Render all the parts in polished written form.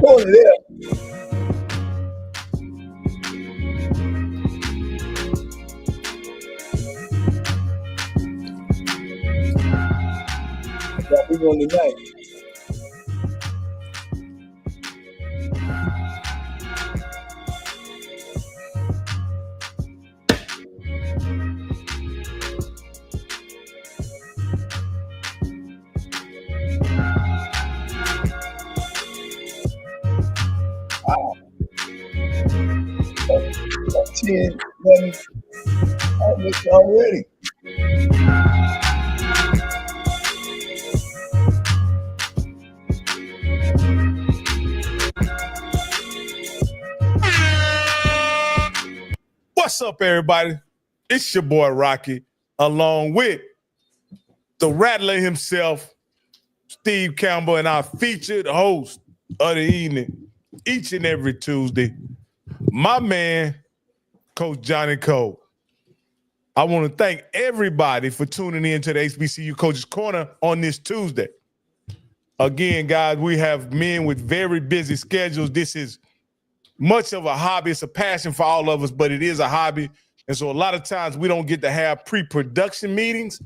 Corner there. We won tonight. Wow. 10, 11, already. What's up, everybody? It's your boy Rocky, along with the Rattler himself, Steve Campbell, and our featured host of the evening, each and every Tuesday, my man, Coach Johnny Cole. I want to thank everybody for tuning in to the HBCU Coaches Corner on this Tuesday. Again, guys, we have men with very busy schedules. This is much of a hobby. It's a passion for all of us, but it is a hobby. And so a lot of times we don't get to have pre-production meetings.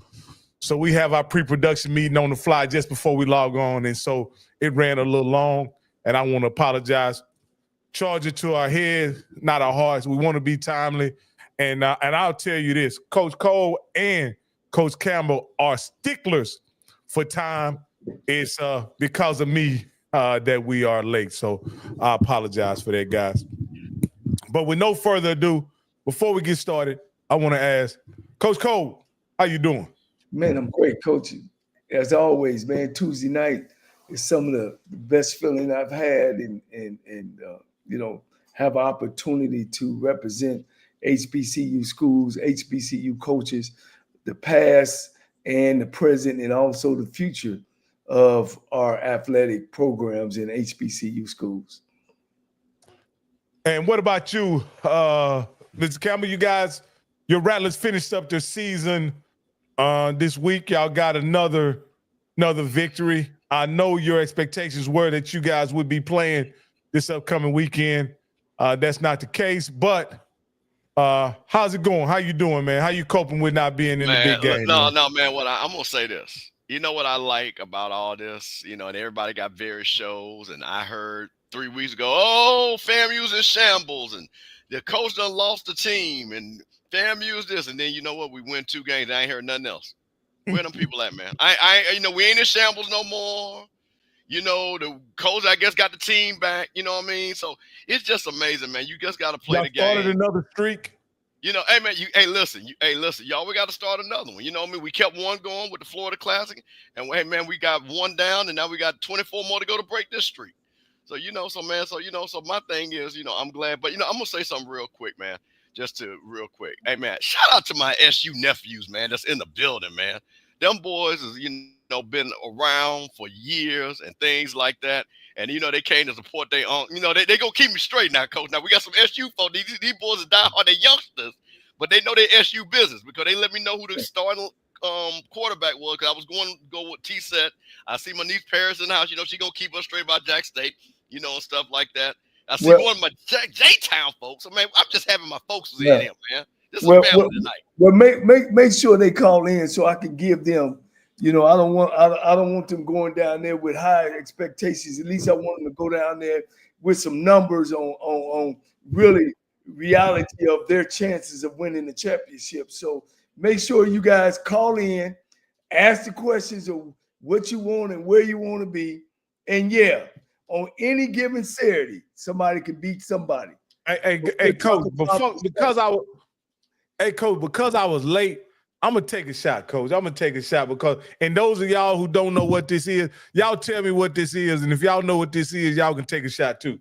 So we have our pre-production meeting on the fly just before we log on. And so it ran a little long, and I want to apologize. Charge it to our heads, not our hearts. We want to be timely. And I'll tell you this, Coach Cole and Coach Campbell are sticklers for time. It's because of me that we are late. So I apologize for that, guys. But with no further ado, before we get started, I want to ask, Coach Cole, how you doing? Man, I'm great, Coach. As always, man, Tuesday night is some of the best feeling I've had and you know, have an opportunity to represent HBCU schools, HBCU coaches, the past and the present, and also the future of our athletic programs in HBCU schools. And what about you, Mr. Campbell? You guys, your Rattlers finished up their season this week. Y'all got another victory. I know your expectations were that you guys would be playing this upcoming weekend. That's not the case, but how's it going? How you doing, man? How you coping with not being in the big game? No, man. I'm gonna say this. You know what I like about all this? You know, and everybody got various shows, and I heard 3 weeks ago, oh, FAMU's in shambles, and the coach done lost the team, and FAMU's this, and then you know what? We win 2 games. I ain't heard nothing else. Where them people at, man? You know, we ain't in shambles no more. You know, the coach, I guess, got the team back. You know what I mean? So it's just amazing, man. You just got to play the game. Started another streak. You know, hey, man, listen, y'all, we got to start another one. You know what I mean? We kept one going with the Florida Classic, and, hey, man, we got one down, and now we got 24 more to go to break this streak. So, so my thing is, I'm glad. But, I'm going to say something real quick, man, real quick. Hey, man, shout out to my SU nephews, man, that's in the building, man. Them boys is, been around for years and things like that. And, they came to support their own. They going to keep me straight now, Coach. Now, we got some SU folks. These boys are diehard. They're youngsters, but they know their SU business because they let me know who the starting quarterback was, because I was going to go with T-Set. I see my niece Paris in the house. She going to keep us straight about Jack State, and stuff like that. I see one of my J-Town folks. So, man, I'm just having my folks in here, man. This is family tonight. Well, make sure they call in so I can give them. I don't want them going down there with high expectations. At least I want them to go down there with some numbers on really reality of their chances of winning the championship. So make sure you guys call in, ask the questions of what you want and where you want to be. And on any given Saturday, somebody can beat somebody. Hey, Coach, because I was late, I'm going to take a shot, Coach. I'm going to take a shot because, and those of y'all who don't know what this is, y'all tell me what this is. And if y'all know what this is, y'all can take a shot too.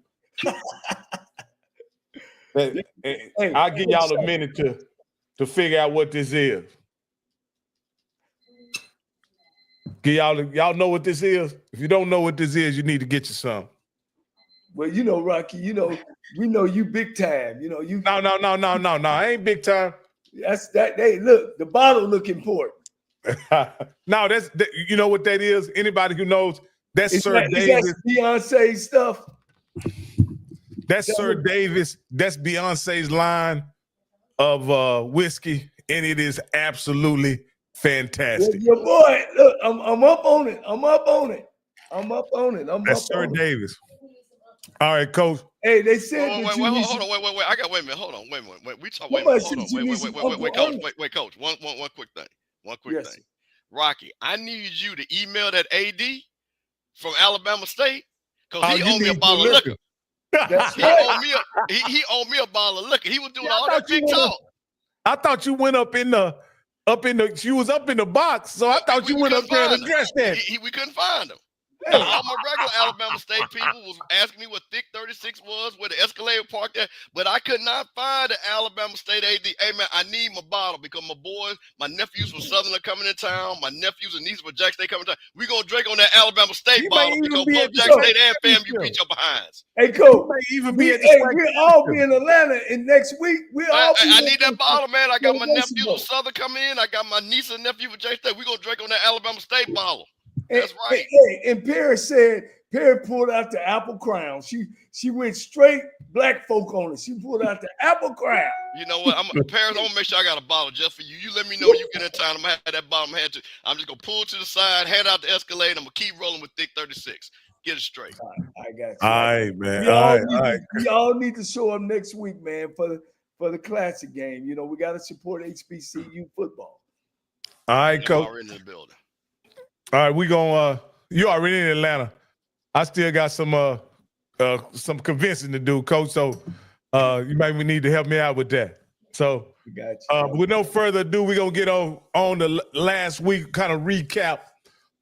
I'll give y'all a minute to figure out what this is. Y'all know what this is? If you don't know what this is, you need to get you some. Well, Rocky, we know you big time. No. I ain't big time. That's that. Hey, look, the bottle look important. No, you know what that is? Anybody who knows, That's Sir Davis. That Beyonce stuff. That's Sir Davis. That's Beyonce's line of whiskey, and it is absolutely fantastic. Your boy, look, I'm up on it. That's Sir Davis. All right, Coach. Hey, they said wait, that wait, hold on. I got. Wait a minute. Hold on. Wait. We talk. Wait, hold on. Wait, Coach. Wait, Coach. One quick thing. Thing. Rocky, I need you to email that AD from Alabama State because he owed me a bottle of liquor. He owed me a bottle of liquor. He was doing all that big talk. I thought you went up in the. She was up in the box, so I thought you went up there and addressed that. We couldn't find him. All my regular Alabama State people was asking me what thick 36 was, where the Escalator parked there, but I could not find the Alabama State AD. Hey, man, I need my bottle because my boys, my nephews from Southern are coming in town. My nephews and nieces from Jack State coming in town. We're going to drink on that Alabama State bottle because both Jack State and FAMU beat your behinds. Hey, Coach, we'll all be in Atlanta next week. I need that bottle, man. I got my nephews from Southern coming in. I got my niece and nephew from Jack State. We're going to drink on that Alabama State bottle. That's right. And Perry pulled out the apple crown. She went straight black folk on it. She pulled out the apple crown. You know what? Paris, I'm gonna make sure I got a bottle just for you. You let me know when you get in town. I'm gonna have that bottle. I'm just gonna pull it to the side, hand out the Escalade. I'm gonna keep rolling with thick 36. Get it straight. I got you. All right, man. We all need to show up next week, man, for the classic game. You know, we got to support HBCU football. All right, Coach. Already in the building. All right, we gonna. You already in Atlanta. I still got some convincing to do, Coach. So you might need to help me out with that. So with no further ado, we're gonna get on the last week, kind of recap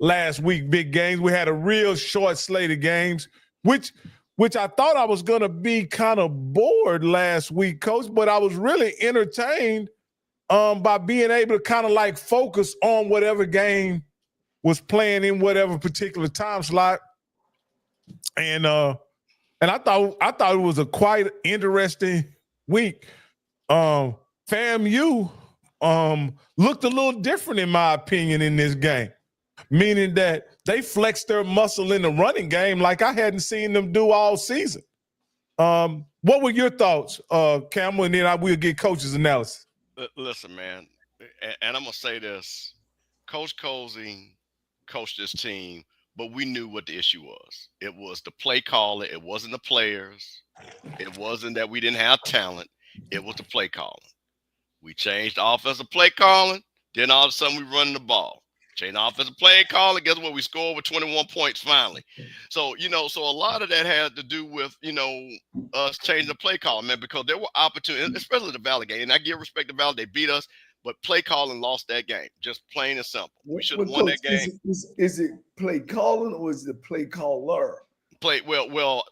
last week big games. We had a real short slate of games, which I thought I was gonna be kind of bored last week, Coach, but I was really entertained by being able to kind of like focus on whatever game was playing in whatever particular time slot. And I thought it was a quite interesting week. FAMU looked a little different in my opinion in this game, meaning that they flexed their muscle in the running game like I hadn't seen them do all season. What were your thoughts, Campbell? And then we'll get Coach's analysis. Listen, man, and I'm gonna say this: Coach Cozy coached this team, but we knew what the issue was. It was the play caller. It wasn't the players. It wasn't that we didn't have talent. It was the play calling. We changed the offensive play calling. Then all of a sudden we running the ball. Changed the offensive play calling. Guess what? We scored with 21 points finally. So, so a lot of that had to do with, us changing the play calling, man, because there were opportunities, especially the Valley game. And I give respect to Valley. They beat us. But play calling lost that game, just plain and simple. We should have won that game. Is it play calling or is it play caller? Play caller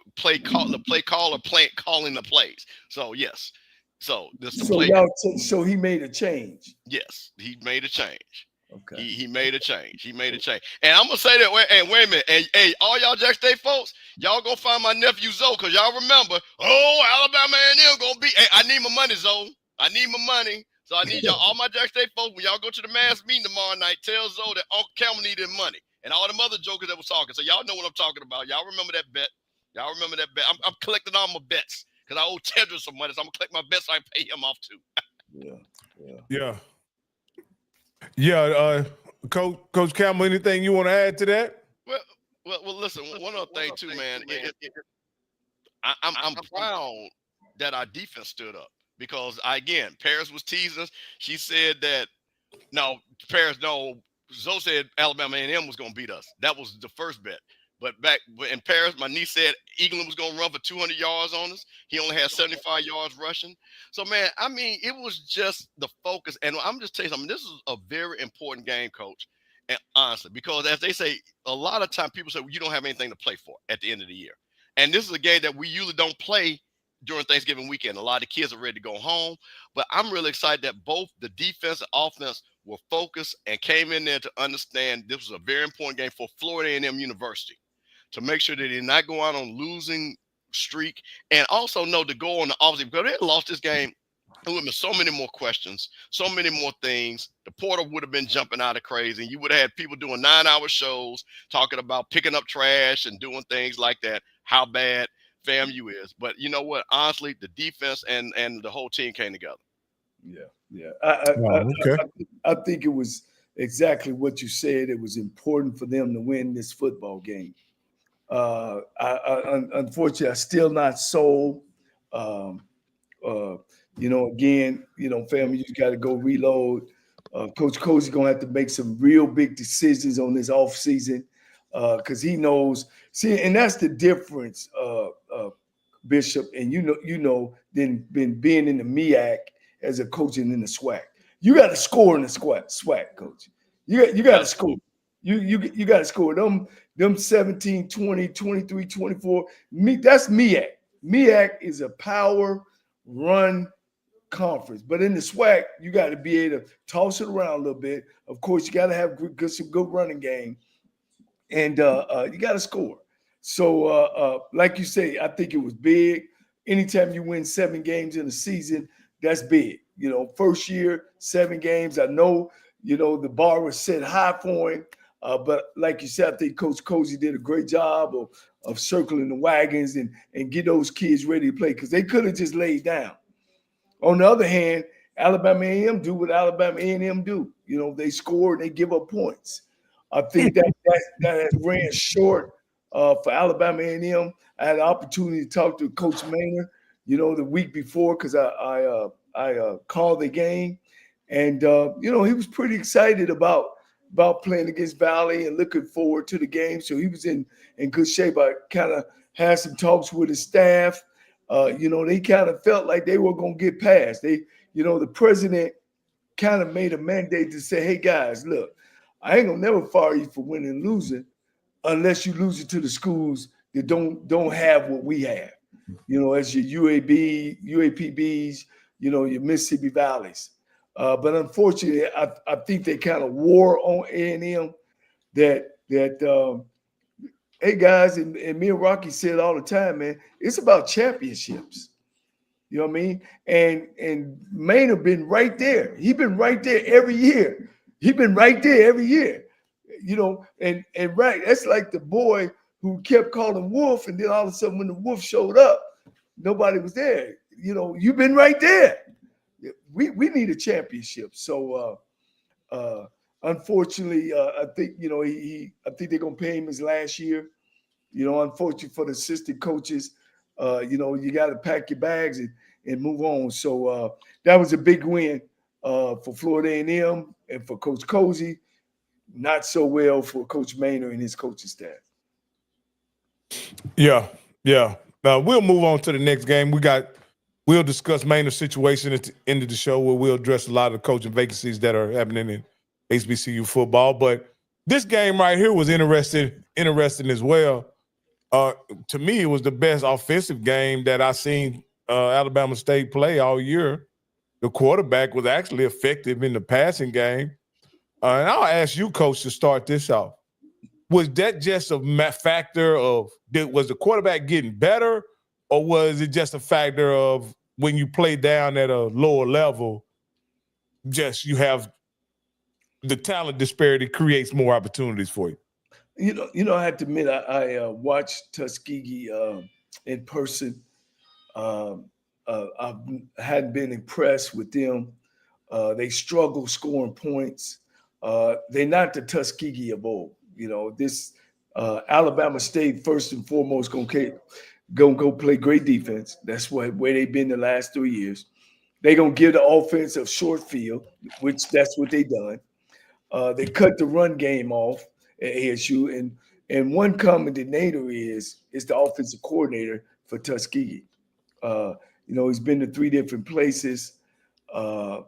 calling the plays. So yes, so this the play. So he made a change. Yes, he made a change. Okay, he made a change. And I'm gonna say that. Wait a minute. Hey, all y'all Jack State folks, y'all go find my nephew Zoe, cause y'all remember. Oh, Alabama A&M gonna beat. Hey, I need my money, Zoe. I need my money. So I need y'all, all my Jack State folks, when y'all go to the mass meeting tomorrow night, tell Zoe that Uncle Campbell needed money. And all them other jokers that was talking. So y'all know what I'm talking about. Y'all remember that bet. I'm collecting all my bets because I owe Tedra some money. So I'm going to collect my bets so I can pay him off too. Yeah. Coach Campbell, anything you want to add to that? Well, listen, one other thing too, man. I'm proud that our defense stood up. Because, again, Paris was teasing us. She said that, Zoe said Alabama A&M was going to beat us. That was the first bet. But back in Paris, my niece said England was going to run for 200 yards on us. He only had 75 yards rushing. So, man, I mean, it was just the focus. And I'm just telling you something. This is a very important game, Coach. And honestly, because as they say, a lot of time people say, well, you don't have anything to play for at the end of the year. And this is a game that we usually don't play during Thanksgiving weekend. A lot of the kids are ready to go home, but I'm really excited that both the defense and offense were focused and came in there to understand this was a very important game for Florida A&M University to make sure they did not go out on losing streak and also know to go on the offensive because they had lost this game It would have been so many more questions, so many more things. The portal would have been jumping out of crazy. You would have had people doing 9-hour shows talking about picking up trash and doing things like that, how bad FAMU is. But you know what? Honestly, the defense and the whole team came together. Yeah. Okay. I think it was exactly what you said. It was important for them to win this football game. Unfortunately, I'm still not sold. Again, family, you got to go reload. Coach Cozy's going to have to make some real big decisions on this offseason because he knows. See, and that's the difference, Bishop, and than being in the MEAC as a coach and in the SWAC. You got to score in the SWAC, coach. You got to score. You got to score. Them 17, 20, 23, 24. That's MEAC. MEAC is a power run conference. But in the SWAC, you got to be able to toss it around a little bit. Of course, you got to have some good running game. And you got to score. So, like you say, I think it was big. Anytime you win 7 games in a season, that's big. First year, 7 games. I know, the bar was set high for him. But like you said, I think Coach Cozy did a great job of circling the wagons and get those kids ready to play because they could have just laid down. On the other hand, Alabama A&M do what Alabama A&M do. They score and they give up points. I think that has ran short for Alabama A&M. I had an opportunity to talk to Coach Maynard, the week before because I called the game. And, he was pretty excited about playing against Valley and looking forward to the game. So he was in good shape. I kind of had some talks with his staff. They kind of felt like they were going to get past. The president kind of made a mandate to say, hey, guys, look, I ain't going to never fire you for winning and losing unless you lose it to the schools that don't have what we have, as your UAPBs, your Mississippi Valleys. But unfortunately, I think they kind of wore on A&M that hey, guys, and me and Rocky said all the time, man, it's about championships. You know what I mean? And Maynard been right there. He been right there every year. And right, that's like the boy who kept calling Wolf, and then all of a sudden when the Wolf showed up, nobody was there. You've been right there. We need a championship. So unfortunately, I think I think they're gonna pay him his last year. Unfortunately for the assistant coaches, you got to pack your bags and move on. So that was a big win for Florida A&M and for Coach Cozy. Not so well for Coach Maynard and his coaching staff. Yeah. Now we'll move on to the next game. We'll discuss Maynard's situation at the end of the show where we'll address a lot of the coaching vacancies that are happening in HBCU football. But this game right here was interesting as well. To me, it was the best offensive game that I seen Alabama State play all year. The quarterback was actually effective in the passing game. And I'll ask you, Coach, to start this off. Was that just a factor of was the quarterback getting better, or was it just a factor of when you play down at a lower level, just you have the talent disparity creates more opportunities for you? I have to admit, I watched Tuskegee in person. I hadn't been impressed with them. They struggle scoring points. They're not the Tuskegee of old. This Alabama State, first and foremost, gonna go play great defense. That's where they've been the last 3 years. They're gonna give the offense a short field, which that's what they done. They cut the run game off at ASU, and one common denominator is the offensive coordinator for Tuskegee. He's been to 3 different places. He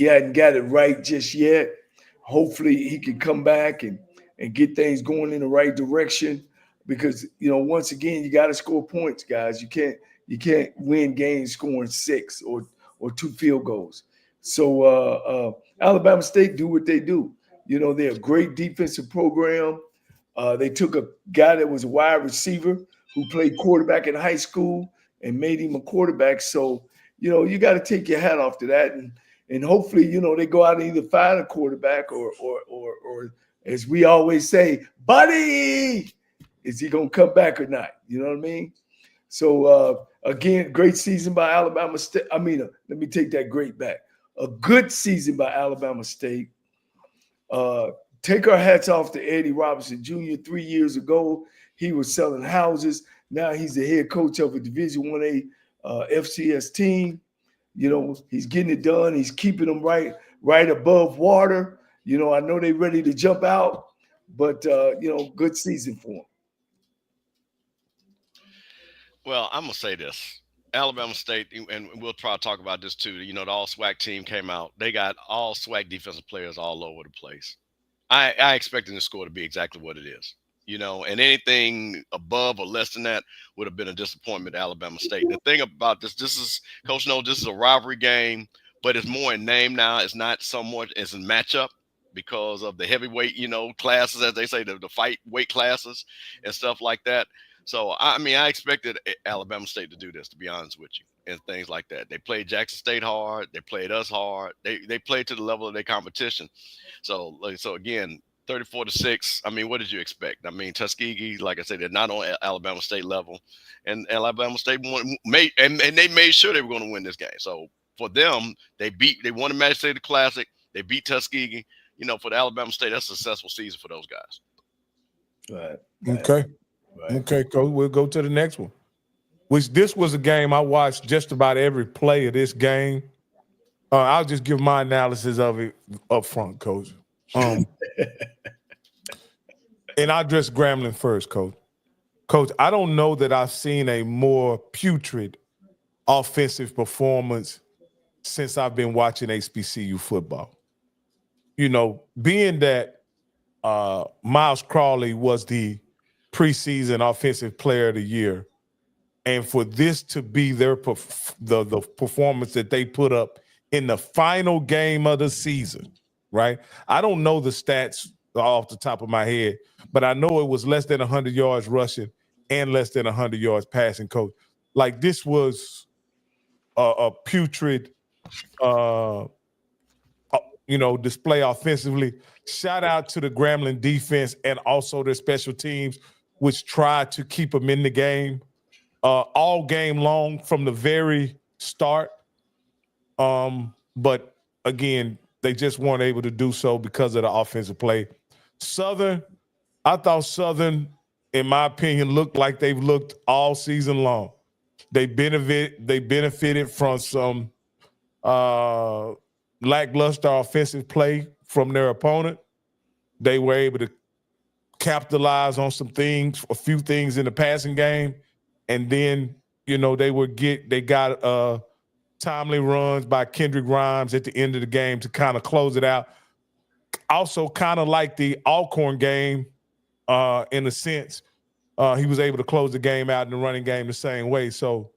hadn't got it right just yet. Hopefully he can come back and get things going in the right direction because, once again, you got to score points, guys. You can't win games scoring 6 or 2 field goals. So Alabama State do what they do. They're a great defensive program. They took a guy that was a wide receiver who played quarterback in high school and made him a quarterback. So you got to take your hat off to that, and hopefully, they go out and either find a quarterback or as we always say, buddy, is he gonna come back or not? You know what I mean? So again, great season by Alabama State. Let me take that great back. A good season by Alabama State. Take our hats off to Eddie Robinson Jr. 3 years ago. He was selling houses. Now he's the head coach of a Division 1A FCS team. He's getting it done. He's keeping them right above water. I know they're ready to jump out, but good season for him. Well, I'm gonna say this: Alabama State, and we'll try to talk about this too. The all SWAC team came out. They got all SWAC defensive players all over the place. I expected the score to be exactly what it is. And anything above or less than that would have been a disappointment to Alabama State. The thing about this is, Coach knows this is a rivalry game, but it's more in name now. It's not so much as a matchup because of the heavyweight, classes, as they say, the fight weight classes and stuff like that. So, I expected Alabama State to do this, to be honest with you, and things like that. They played Jackson State hard. They played us hard. They played to the level of their competition. So again, 34-6. What did you expect? Tuskegee, like I said, they're not on Alabama State level, and Alabama State made they made sure they were going to win this game. So for them, they won the Magic State Classic. They beat Tuskegee. For the Alabama State, that's a successful season for those guys. Right. Okay. Right. Okay, Coach. We'll go to the next one. This was a game I watched just about every play of this game. I'll just give my analysis of it up front, Coach. And I'll address Grambling first, Coach. Coach, I don't know that I've seen a more putrid offensive performance since I've been watching HBCU football. Being that Miles Crawley was the preseason offensive player of the year, and for this to be the performance that they put up in the final game of the season, right? I don't know the stats off the top of my head, but I know it was less than 100 yards rushing and less than 100 yards passing, Coach. Like, this was a putrid display offensively. Shout out to the Grambling defense and also their special teams, which tried to keep them in the game all game long from the very start. But again, they just weren't able to do so because of the offensive play. I thought Southern, in my opinion, looked like they've looked all season long. They benefited from some lackluster offensive play from their opponent. They were able to capitalize on a few things in the passing game, and then they got timely runs by Kendrick Grimes at the end of the game to kind of close it out. Also, kind of like the Alcorn game, in a sense, he was able to close the game out in the running game the same way. So,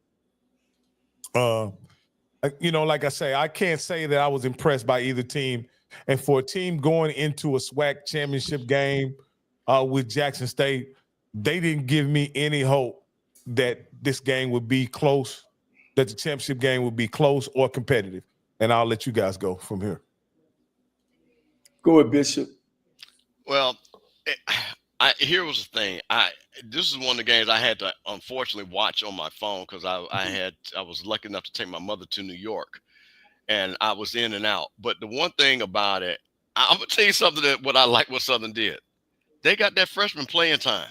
like I say, I can't say that I was impressed by either team. And for a team going into a SWAC championship game with Jackson State, they didn't give me any hope that this game would be close, that the championship game would be close or competitive. And I'll let you guys go from here. Go ahead, Bishop. Well, here was the thing. This is one of the games I had to unfortunately watch on my phone because I was lucky enough to take my mother to New York, and I was in and out. But the one thing about it, I'm gonna tell you something that what I like what Southern did. They got that freshman playing time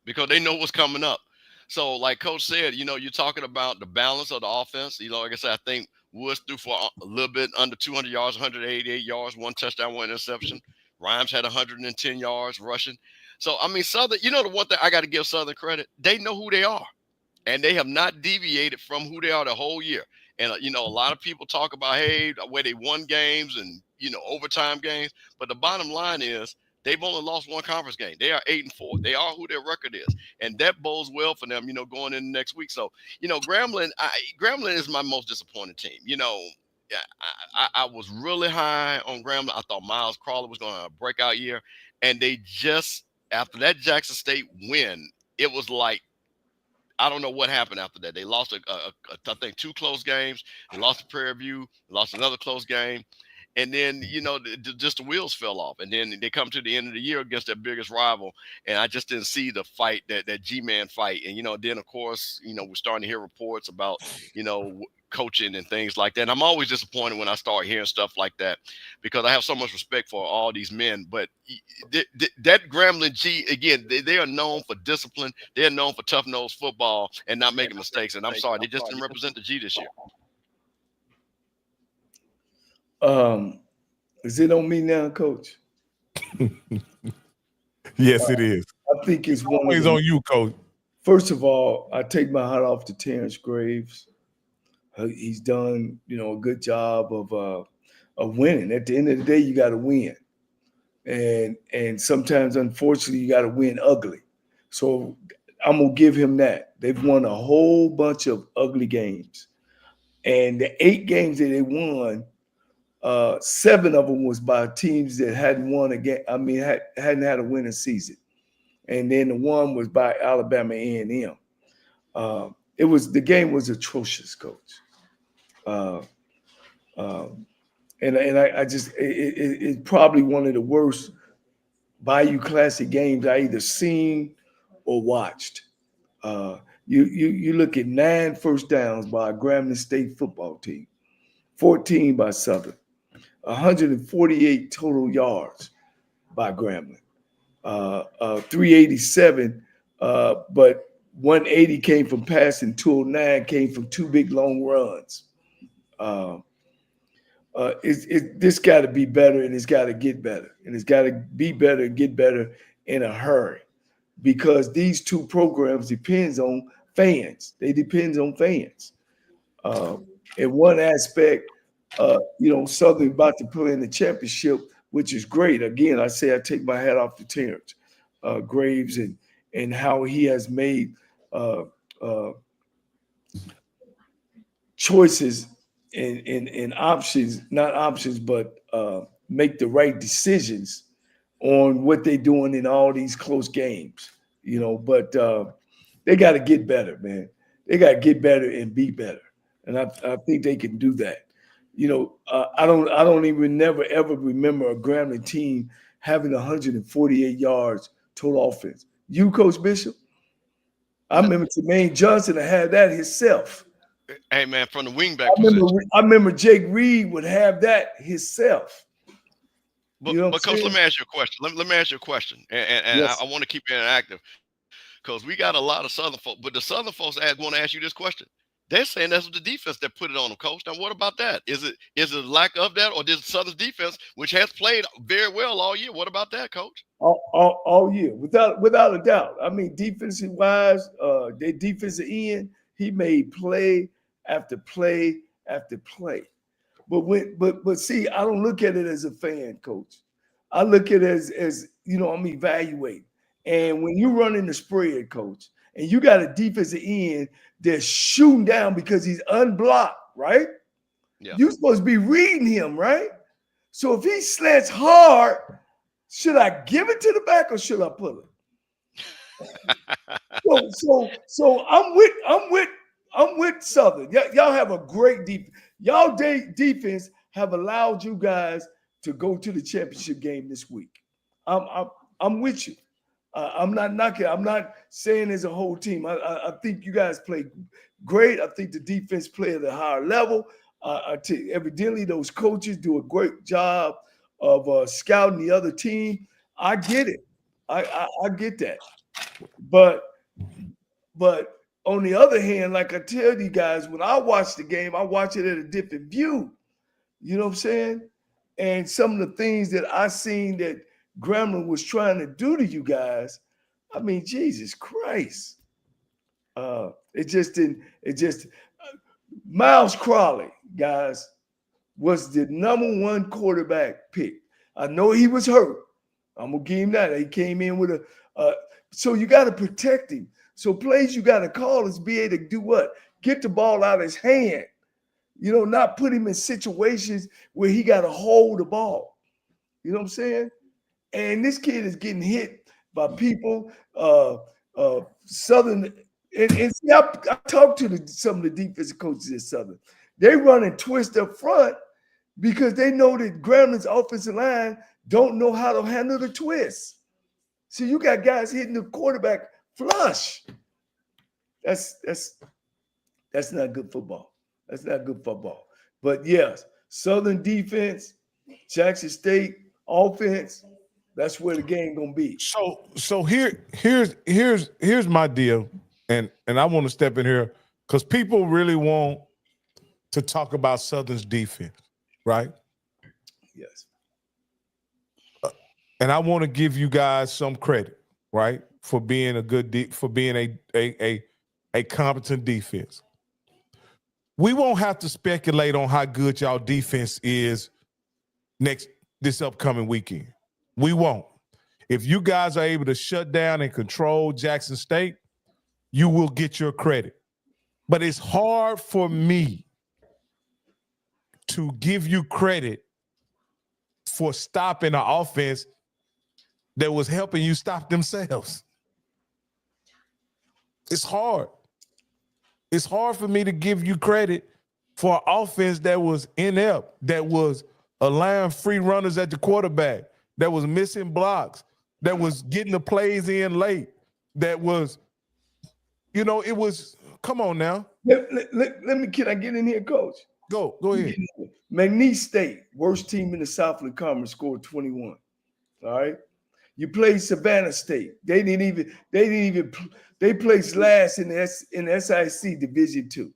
because they know what's coming up. So, like Coach said, you're talking about the balance of the offense. Like I said, I think Woods threw for a little bit under 200 yards, 188 yards, 1 touchdown, 1 interception. Rhymes had 110 yards rushing. So, Southern, the one thing I got to give Southern credit, they know who they are, and they have not deviated from who they are the whole year. And, a lot of people talk about, hey, where they won games and, overtime games. But the bottom line is they've only lost one conference game. They are 8-4. They are who their record is. And that bodes well for them, going into next week. So, Grambling is my most disappointed team. I was really high on Grambling. I thought Miles Crawley was going to have a breakout year. And they just, after that Jackson State win, it was like I don't know what happened after that. They lost I think 2 close games. They lost to Prairie View, lost another close game. And then, just the wheels fell off. And then they come to the end of the year against their biggest rival. And I just didn't see the fight, that G-Man fight. And, then, of course, we're starting to hear reports about, coaching and things like that. And I'm always disappointed when I start hearing stuff like that, because I have so much respect for all these men. But that Grambling G, again, they are known for discipline. They're known for tough-nosed football and not making mistakes. And I'm sorry, they just didn't represent the G this year. Is it on me now, Coach? Yes, it is. I think it's always on you, Coach. First of all, I take my hat off to Terrence Graves. He's done, a good job of winning. At the end of the day, you got to win, and sometimes, unfortunately, you got to win ugly. So I'm gonna give him that. They've won a whole bunch of ugly games, and the 8 games that they won, 7 of them was by teams that hadn't won again. I mean, hadn't had a winning season, and then the one was by Alabama A&M. The game was atrocious, Coach. And I just it's probably one of the worst Bayou Classic games I either seen or watched. You look at 9 first downs by a Grambling State football team, 14 by Southern. 148 total yards by Grambling, 387, but 180 came from passing, 209 came from 2 big long runs. This got to be better, and it's got to get better, and it's got to be better and get better in a hurry, because these 2 programs depends on fans. They depend on fans. In one aspect, Southern about to play in the championship, which is great. Again, I say I take my hat off to Terrence Graves and how he has made choices and options, not options, but make the right decisions on what they're doing in all these close games. But they got to get better, man. They got to get better and be better, and I think they can do that. I don't even never ever remember a Grambling team having 148 yards total offense. You, Coach Bishop? I remember Jermaine Johnson had that himself. Hey man, from the wingback position. I remember Jake Reed would have that himself. But Coach, let me ask you a question. Let me ask you a question, and yes. I want to keep it interactive, because we got a lot of Southern folks, but the Southern folks want to ask you this question. They're saying that's the defense that put it on them, Coach. Now, what about that? Is it a lack of that, or this Southern defense, which has played very well all year? What about that, Coach? All year, without a doubt. I mean, defensive wise, their defensive end, he made play after play after play. But see, I don't look at it as a fan, Coach. I look at it as I'm evaluating. And when you're running the spread, Coach, and you got a defensive end that's shooting down because he's unblocked, right? Yeah. You're supposed to be reading him, right? So if he slants hard, should I give it to the back or should I pull it? So I'm with Southern. Y'all have a great defense. Y'all defense have allowed you guys to go to the championship game this week. I'm with you. I'm not knocking. I'm not saying as a whole team. I think you guys play great. I think the defense play at a higher level. Evidently, those coaches do a great job of scouting the other team. I get it. I get that. But on the other hand, like I tell you guys, when I watch the game, I watch it at a different view. You know what I'm saying? And some of the things that I seen that Grambling was trying to do to you guys, I mean, Jesus Christ. Miles Crowley, guys, was the #1 quarterback pick. I know he was hurt. I'm going to give him that. He came in with so you got to protect him. So plays you got to call is be able to do what? Get the ball out of his hand. Not put him in situations where he got to hold the ball. You know what I'm saying? And this kid is getting hit by people. Southern And see, I talked to some of the defensive coaches at Southern. They run and twist up front because they know that Grambling's offensive line don't know how to handle the twist. So you got guys hitting the quarterback flush. That's not good football. That's not good football. But yes, Southern defense, Jackson State offense, that's where the game gonna be. So here's my deal, and I want to step in here because people really want to talk about Southern's defense, right? Yes. And I want to give you guys some credit, right, for being a competent defense. We won't have to speculate on how good y'all defense is this upcoming weekend. We won't. If you guys are able to shut down and control Jackson State, you will get your credit. But it's hard for me to give you credit for stopping an offense that was helping you stop themselves. It's hard. It's hard for me to give you credit for an offense that was inept, that was allowing free runners at the quarterback, that was missing blocks, that was getting the plays in late, that was, it was, come on now. Can I get in here, Coach? Go ahead. McNeese State, worst team in the Southland Conference, scored 21. All right. You played Savannah State. They placed last in the SIC Division II.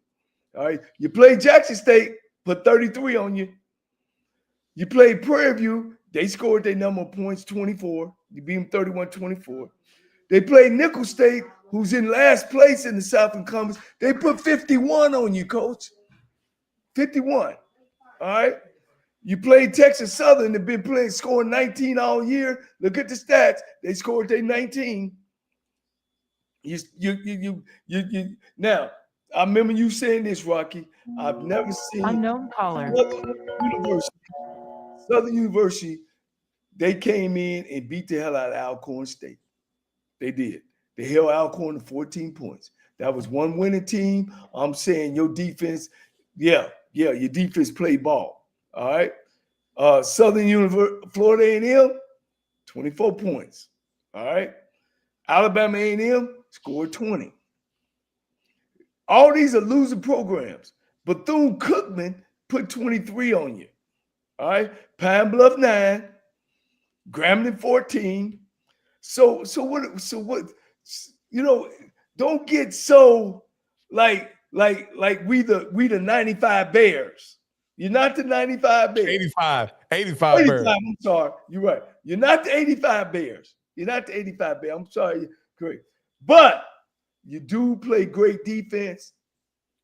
All right. You played Jackson State, put 33 on you. You played Prairie View. They scored their number of points, 24. You beat them 31-24. They played Nickel State, who's in last place in the Southland Conference. They put 51 on you, Coach. 51. All right. You played Texas Southern. They've been scoring 19 all year. Look at the stats. They scored their 19. Now, I remember you saying this, Rocky. I've never seen unknown caller. Southern University, they came in and beat the hell out of Alcorn State. They did. They held Alcorn to 14 points. That was one winning team. I'm saying your defense, your defense played ball. All right. Southern University, Florida A&M, 24 points. All right. Alabama A&M scored 20. All these are losing programs. Bethune-Cookman put 23 on you. All right. Pine Bluff 9, Grambling 14. So what, don't get so like we the 95 Bears. You're not the 95 Bears. 85 Bears. I'm sorry. You're right. You're not the 85 Bears. You're not the 85 Bears. I'm sorry. Great. But you do play great defense.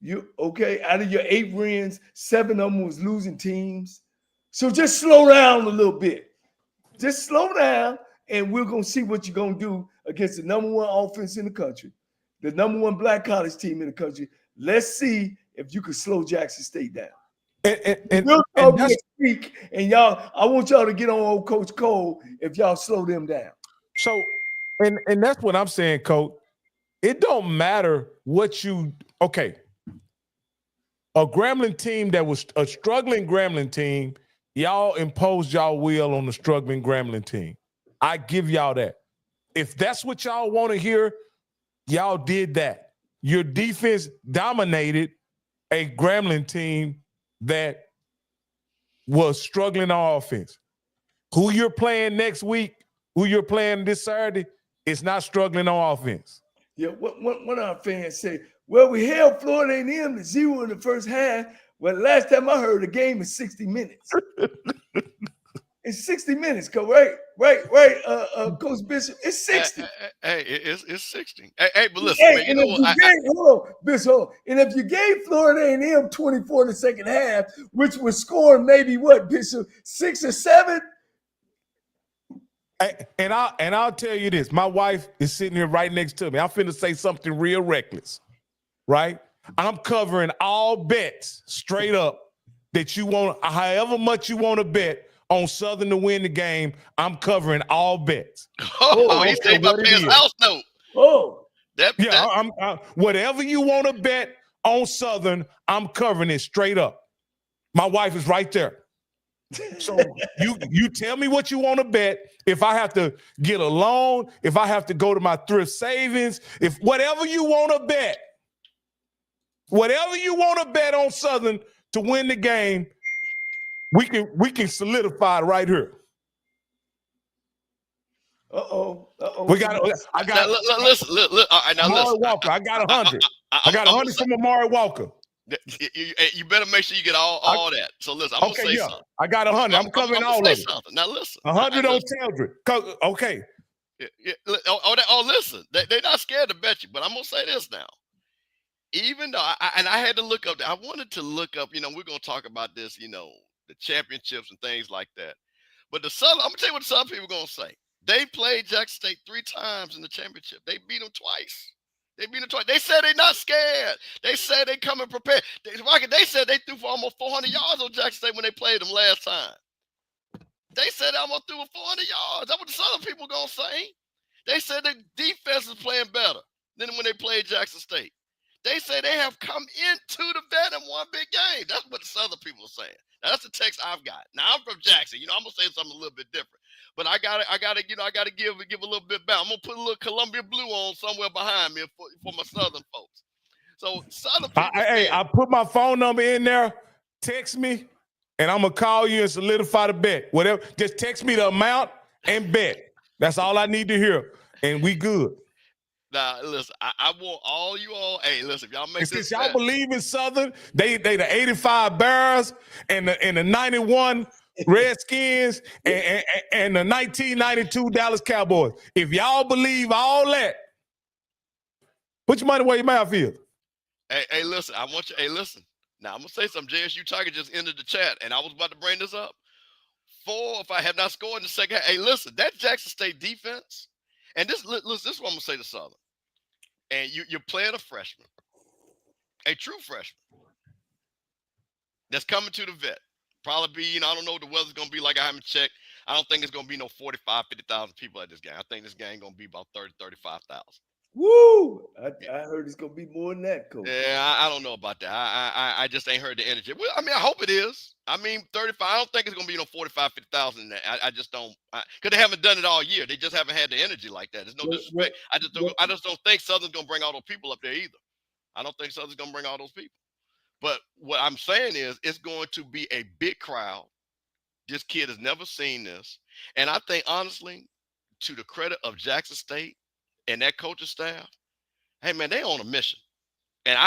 Out of your 8 wins, 7 of them was losing teams. So just slow down a little bit. Just slow down, and we're going to see what you're going to do against the number 1 offense in the country, the number 1 black college team in the country. Let's see if you can slow Jackson State down. And next week, and y'all, I want y'all to get on old Coach Cole if y'all slow them down. So, and that's what I'm saying, Coach. It don't matter what a Grambling team that was a struggling Grambling team, y'all imposed y'all will on the struggling Grambling team. I give y'all that. If that's what y'all want to hear, y'all did that. Your defense dominated a Grambling team that was struggling on offense. Who you're playing next week, who you're playing this Saturday, is not struggling on offense. Yeah, one of our fans say, well, we held Florida A&M to 0 in the first half. Well, last time I heard, the game is 60 minutes. It's 60 minutes, right, Coach Bishop? It's 60. Hey, it's 60. Hey, but listen, man, hold on, Bishop. And if you gave Florida A&M 24 in the second half, which was scoring maybe what, Bishop, 6 or 7? And I'll tell you this. My wife is sitting here right next to me. I'm finna say something real reckless, right? I'm covering all bets straight up that you want, however much you want to bet on Southern to win the game. I'm covering all bets. He's saying about paying his house note. Oh, Whatever you want to bet on Southern, I'm covering it straight up. My wife is right there. So you tell me what you want to bet. If I have to get a loan, if I have to go to my thrift savings, if whatever you want to bet on Southern to win the game, we can solidify it right here. We got. I got. Listen. All right, now Amari listen. Walker. I got 100. I got 100 from Amari Walker. You better make sure you get all that. So listen, I'm gonna say something. I got 100. I'm covering all of it. Something. Now listen. 100 on Teldrick. Okay. Listen. They're not scared to bet you, but I'm gonna say this now. Even though I had to look up, I wanted to look up. We're gonna talk about this. The championships and things like that. But the Southern, I'm gonna tell you what the Southern people are gonna say. They played Jackson State 3 times in the championship. They beat them twice. They said they're not scared. They said they coming prepared. They said they threw for almost 400 yards on Jackson State when they played them last time. They said they almost threw for 400 yards. That's what the Southern people gonna say. They said the defense is playing better than when they played Jackson State. They say they have come into the vet and won big game. That's what the Southern people are saying. Now, that's the text I've got. Now I'm from Jackson. I'm gonna say something a little bit different. But I gotta give a little bit back. I'm gonna put a little Columbia blue on somewhere behind me for my Southern folks. So Southern people. I put my phone number in there. Text me, and I'm gonna call you and solidify the bet. Whatever. Just text me the amount and bet. That's all I need to hear, and we good. Now, listen, I want all you all. Hey, listen, if y'all make this. Since y'all believe in Southern, they the 85 Bears and the 91 Redskins and the 1992 Dallas Cowboys. If y'all believe all that, put your money where your mouth is. Hey, listen, I want you. Hey, listen. Now I'm gonna say something. JSU Tiger just entered the chat, and I was about to bring this up. 4, if I have not scored in the second half. Hey, listen, that Jackson State defense, and this is what I'm gonna say to Southern. And you're playing a freshman, a true freshman, that's coming to the vet. Probably be, I don't know what the weather's going to be like. I haven't checked. I don't think it's going to be no 45, 50,000 people at this game. I think this game going to be about 30, 35,000. Woo! I heard it's going to be more than that, Coach. Yeah, I don't know about that. I just ain't heard the energy. Well, I hope it is. 35. I don't think it's going to be no 45, 50,000 in there. I just don't. Because they haven't done it all year. They just haven't had the energy like that. There's no disrespect. I just don't think Southern's going to bring all those people up there either. I don't think Southern's going to bring all those people. But what I'm saying is it's going to be a big crowd. This kid has never seen this. And I think, honestly, to the credit of Jackson State and that coaching staff, hey, man, they on a mission. And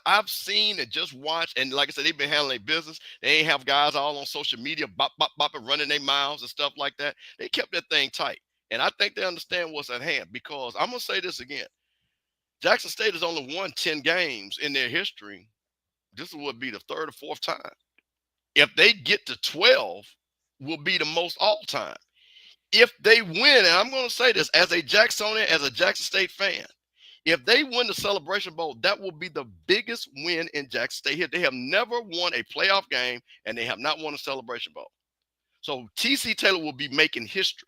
I've seen and just watched, and like I said, they've been handling their business. They ain't have guys all on social media bop, and running their mouths and stuff like that. They kept that thing tight. And I think they understand what's at hand, because I'm going to say this again. Jackson State has only won 10 games in their history. This would be the 3rd or 4th time. If they get to 12, will be the most all time. If they win, and I'm going to say this as a Jacksonian, as a Jackson State fan, if they win the Celebration Bowl, that will be the biggest win in Jackson State here. They have never won a playoff game, and they have not won a Celebration Bowl. So TC Taylor will be making history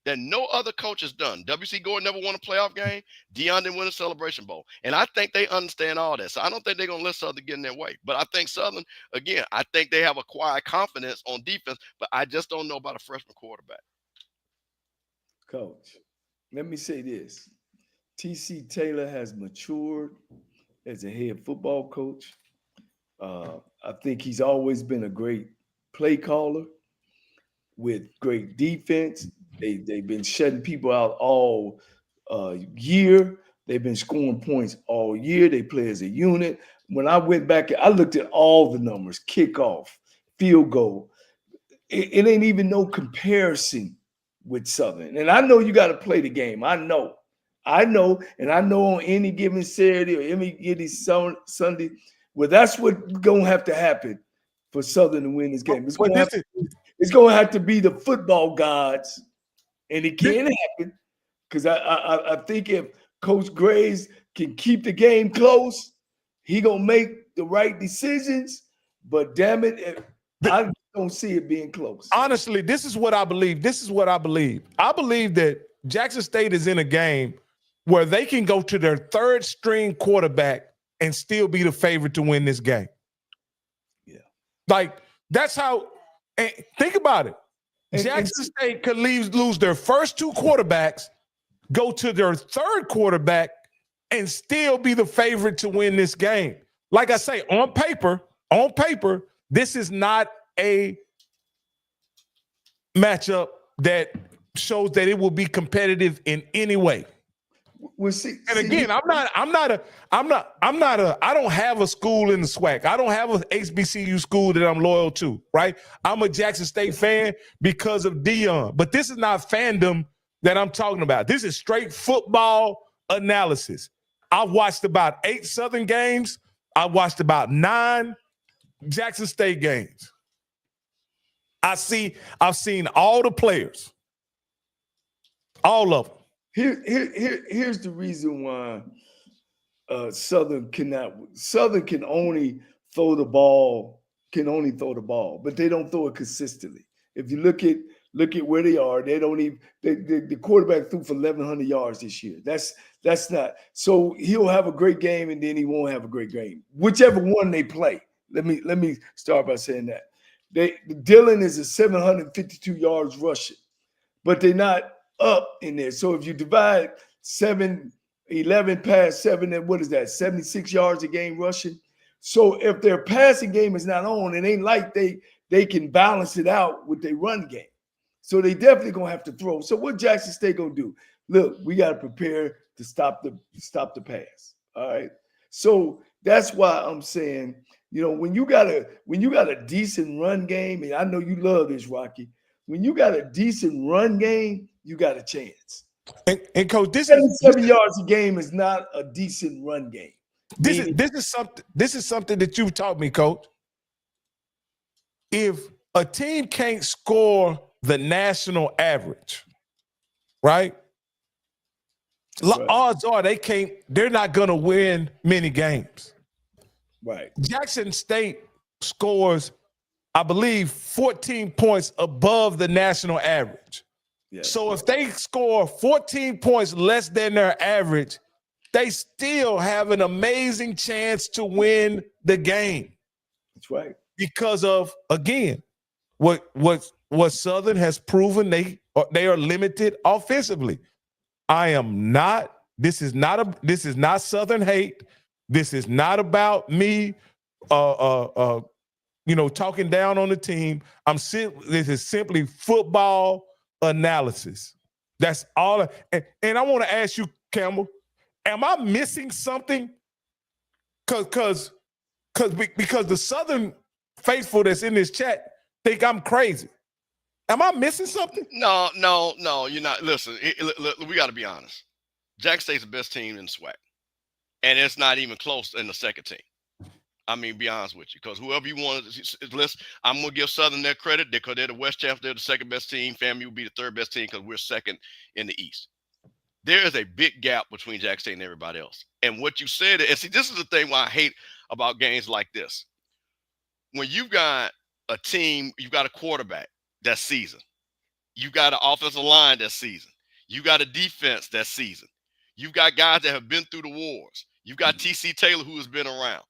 that no other coach has done. W.C. Gordon never won a playoff game. Deion didn't win a Celebration Bowl. And I think they understand all that. So I don't think they're going to let Southern get in their way. But I think Southern, again, I think they have acquired confidence on defense, but I just don't know about a freshman quarterback. Coach, let me say this. TC Taylor has matured as a head football coach. I think he's always been a great play caller with great defense. They've been shutting people out all year. They've been scoring points all year. They play as a unit. When I went back, I looked at all the numbers: kickoff, field goal. It ain't even no comparison with Southern. And I know you got to play the game. I know, and I know on any given Saturday or any given Sunday, well, that's what's going to have to happen for Southern to win this game. It's going to have to be the football gods, and it can't happen because I think if Coach Graves can keep the game close, he going to make the right decisions. But damn it, I don't see it being close. Honestly, this is what I believe. I believe that Jackson State is in a game where they can go to their third string quarterback and still be the favorite to win this game. Yeah. Like, that's how, and think about it. Jackson State could lose their first two quarterbacks, go to their third quarterback, and still be the favorite to win this game. Like I say, on paper, this is not a matchup that shows that it will be competitive in any way. We'll see. And again, I don't have a school in the SWAC. I don't have an HBCU school that I'm loyal to, right? I'm a Jackson State fan because of Deion. But this is not fandom that I'm talking about. This is straight football analysis. I've watched about 8 Southern games. I watched about 9 Jackson State games. I've seen all the players. All of them. Here's the reason why Southern can only throw the ball, but they don't throw it consistently. If you look at where they are, they don't even the quarterback threw for 1,100 yards this year. That's not so. He'll have a great game and then he won't have a great game, whichever one they play. Let me start by saying that Dylan is a 752 yards rushing, but they're not up in there. So if you divide 11 past 7, then what is that? 76 yards a game rushing. So if their passing game is not on, it ain't like they can balance it out with their run game. So they definitely gonna have to throw. So what Jackson State gonna do? Look, we got to prepare to stop the pass. All right. So that's why I'm saying, when you got a decent run game, and I know you love this, Rocky. When you got a decent run game, you got a chance. And Coach, this 77 yards a game is not a decent run game. This is something that you've taught me, Coach. If a team can't score the national average, right? Odds are they're not going to win many games. Right. Jackson State scores, I believe, 14 points above the national average. Yeah. So if they score 14 points less than their average, they still have an amazing chance to win the game. That's right. Because of, again, what Southern has proven, they are limited offensively. This is not Southern hate. This is not about me talking down on the team. This is simply football analysis. That's all. And I want to ask you, Campbell, am I missing something? Because the Southern faithful that's in this chat think I'm crazy. Am I missing something? No, you're not. Listen, we got to be honest. Jackson State's the best team in the SWAC. And it's not even close in the second team. I mean, be honest with you, because whoever you want to list, I'm going to give Southern their credit because they're the West champs. They're the second best team. FAMU will be the third best team because we're second in the East. There is a big gap between Jackson State and everybody else. And what you said, and see, this is the thing why I hate about games like this. When you've got a team, you've got a quarterback that's seasoned. You got an offensive line that's seasoned. You got a defense that's seasoned. You've got guys that have been through the wars. You've got T.C. Taylor, who has been around.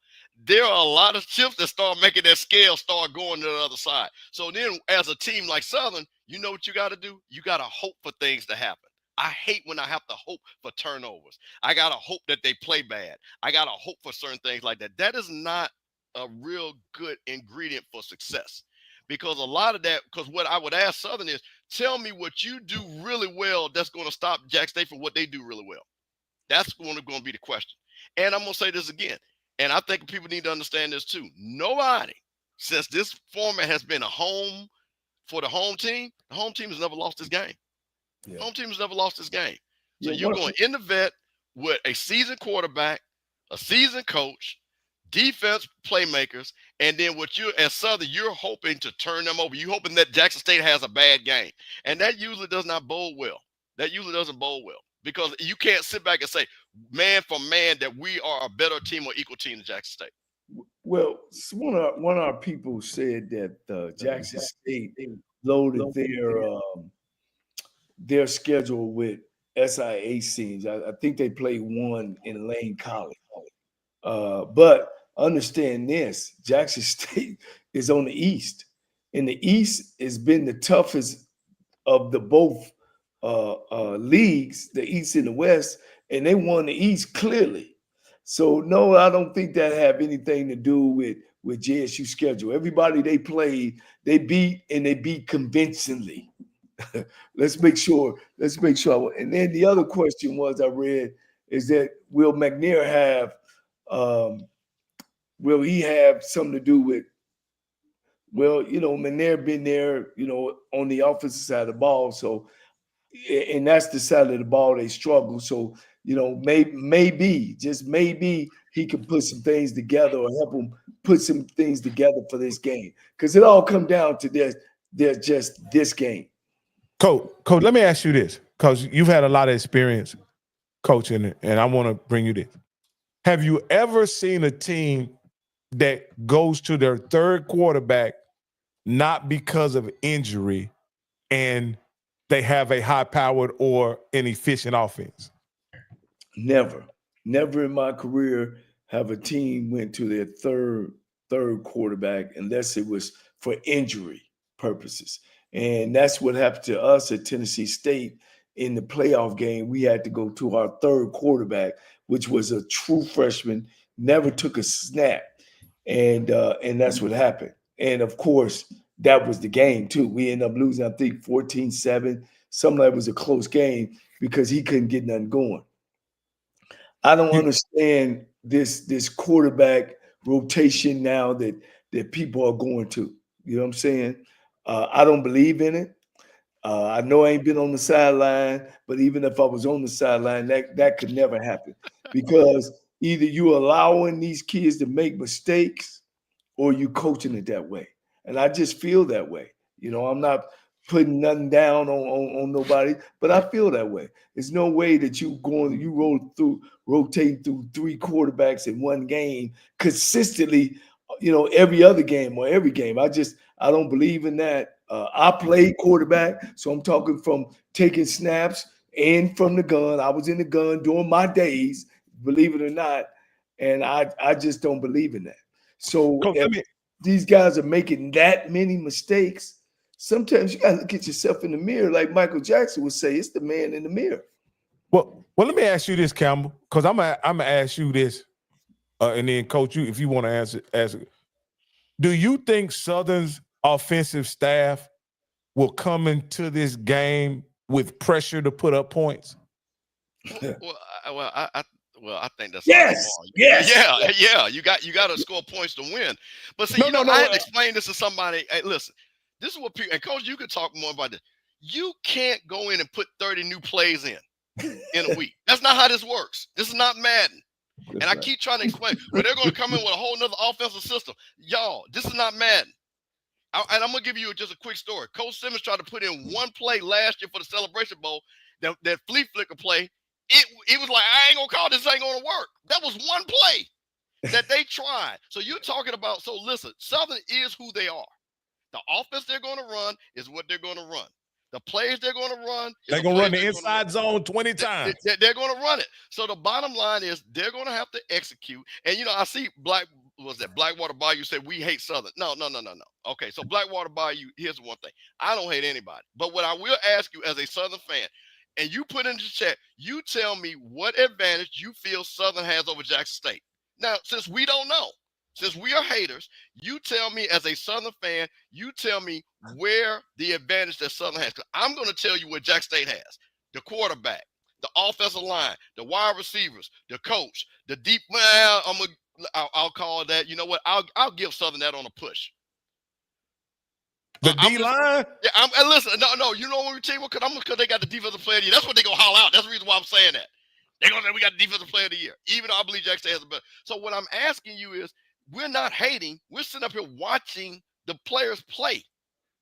There are a lot of chips that start making that scale start going to the other side. So then as a team like Southern, you know what you got to do? You got to hope for things to happen. I hate when I have to hope for turnovers. I got to hope that they play bad. I got to hope for certain things like that. That is not a real good ingredient for success. Because a lot of that, because what I would ask Southern is, tell me what you do really well that's going to stop Jackson State from what they do really well. That's going to be the question. And I'm going to say this again, and I think people need to understand this too. Nobody, since this format has been a home for the home team has never lost this game. Yeah. Home team has never lost this game. So you're going in the vet with a seasoned quarterback, a seasoned coach, defense playmakers, and then what you as Southern, you're hoping to turn them over. You're hoping that Jackson State has a bad game. And that usually does not bode well. That usually doesn't bode well. Because you can't sit back and say, man for man, that we are a better team or equal team than Jackson State. Well, one of our people said that Jackson State loaded their schedule with SIA teams. I think they played one in Lane College. But understand this, Jackson State is on the East. And the East has been the toughest of the both leagues, the East and the West, and they won the East clearly. So no, I don't think that have anything to do with JSU schedule. Everybody they played, they beat, and they beat convincingly. Let's make sure. And then the other question was I read is that will McNair have will he have something to do with? Well, McNair been there, on the offensive side of the ball. So, and that's the side of the ball they struggle. So, maybe, just maybe he can put some things together or help him put some things together for this game. Because it all come down to this game. Coach, let me ask you this, because you've had a lot of experience coaching, and I want to bring you this. Have you ever seen a team that goes to their third quarterback not because of injury and they have a high-powered or an efficient offense? Never in my career have a team went to their third quarterback unless it was for injury purposes. And that's what happened to us at Tennessee State in the playoff game. We had to go to our third quarterback, which was a true freshman, never took a snap. And that's what happened. And of course, that was the game too. We ended up losing, I think, 14-7. Something like it was a close game because he couldn't get nothing going. I don't understand this quarterback rotation now that people are going to. You know what I'm saying? I don't believe in it. I know I ain't been on the sideline, but even if I was on the sideline, that could never happen because either you allowing these kids to make mistakes or you coaching it that way. And I just feel that way. I'm not putting nothing down on nobody, but I feel that way. There's no way that you rotating through three quarterbacks in one game consistently, every other game or every game. I don't believe in that. I played quarterback, so I'm talking from taking snaps and from the gun. I was in the gun during my days, believe it or not, and I just don't believe in that. So if these guys are making that many mistakes, sometimes you got to look at yourself in the mirror, like Michael Jackson would say, it's the man in the mirror. Well, let me ask you this, Campbell, because I'm gonna ask you this, and then Coach, you, if you want to answer. Do you think Southern's offensive staff will come into this game with pressure to put up points? I think that's yes. Yeah. You got to score points to win. But see, I had to explain this to somebody. Hey, listen, this is what people, and Coach, you could talk more about this. You can't go in and put 30 new plays in a week. That's not how this works. This is not Madden. And I keep trying to explain, but they're going to come in with a whole nother offensive system. Y'all, this is not Madden. And I'm going to give you just a quick story. Coach Simmons tried to put in one play last year for the Celebration Bowl, that flea flicker play. It was like, I ain't going to call this, ain't going to work. That was one play that they tried. So you're talking about, so listen, Southern is who they are. The offense they're going to run is what they're going to run. The plays they're going to run. They're going to run the inside zone 20 times. They're going to run it. So the bottom line is they're going to have to execute. And, I see Blackwater Bayou said we hate Southern. No. Okay, so Blackwater Bayou, here's one thing. I don't hate anybody. But what I will ask you as a Southern fan, and you put in the chat, you tell me what advantage you feel Southern has over Jackson State. Now, since we don't know, since we are haters, you tell me as a Southern fan, you tell me where the advantage that Southern has. Because I'm going to tell you what Jackson State has. The quarterback, the offensive line, the wide receivers, the coach, the deep, I'll call that, you know what? I'll give Southern that on a push. The D-line? Yeah, and listen, no, you know what we're team because they got the defensive player of the year. That's what they're going to holler out. That's the reason why I'm saying that. They're going to say we got the defensive player of the year, even though I believe Jackson State has a better. So what I'm asking you is, we're not hating. We're sitting up here watching the players play.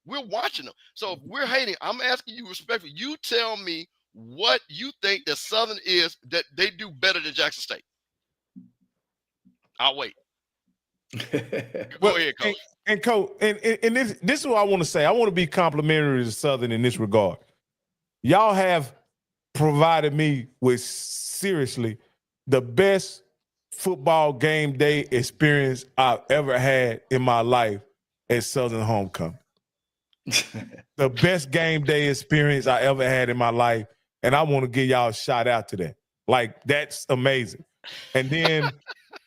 We're watching them. So if we're hating, I'm asking you respectfully, you tell me what you think that Southern is that they do better than Jackson State. I'll wait. Go ahead, Coach. And Coach, and this is what I want to say. I want to be complimentary to Southern in this regard. Y'all have provided me with seriously the best football game day experience I've ever had in my life at Southern Homecoming. The best game day experience I ever had in my life. And I want to give y'all a shout out to that. Like, that's amazing. And then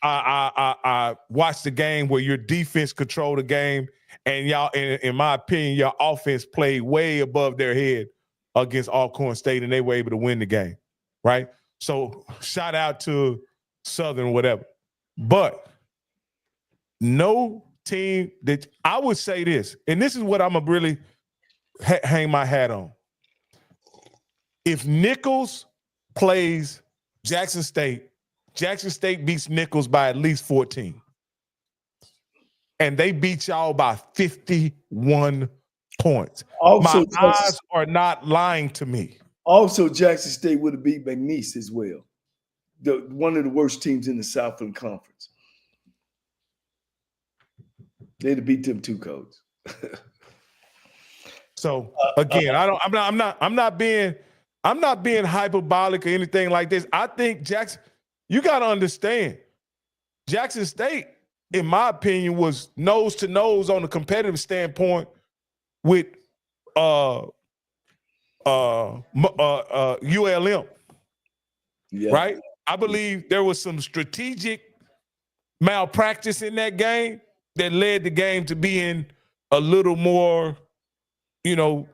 I watched the game where your defense controlled the game, and y'all, in my opinion, your offense played way above their head against Alcorn State, and they were able to win the game, right? So shout out to Southern, whatever. But no team that I would say this, and this is what I'm going to really hang my hat on. If Nichols plays Jackson State beats Nichols by at least 14. And they beat y'all by 51 points. Also, my eyes are not lying to me. Also, Jackson State would have beat McNeese as well. One of the worst teams in the Southland Conference. They'd have beat them too, Coach. So again, I'm not being hyperbolic or anything like this. I think Jackson, you got to understand, Jackson State, in my opinion, was nose to nose on a competitive standpoint with ULM. Yeah. Right? I believe there was some strategic malpractice in that game that led the game to being a little more, the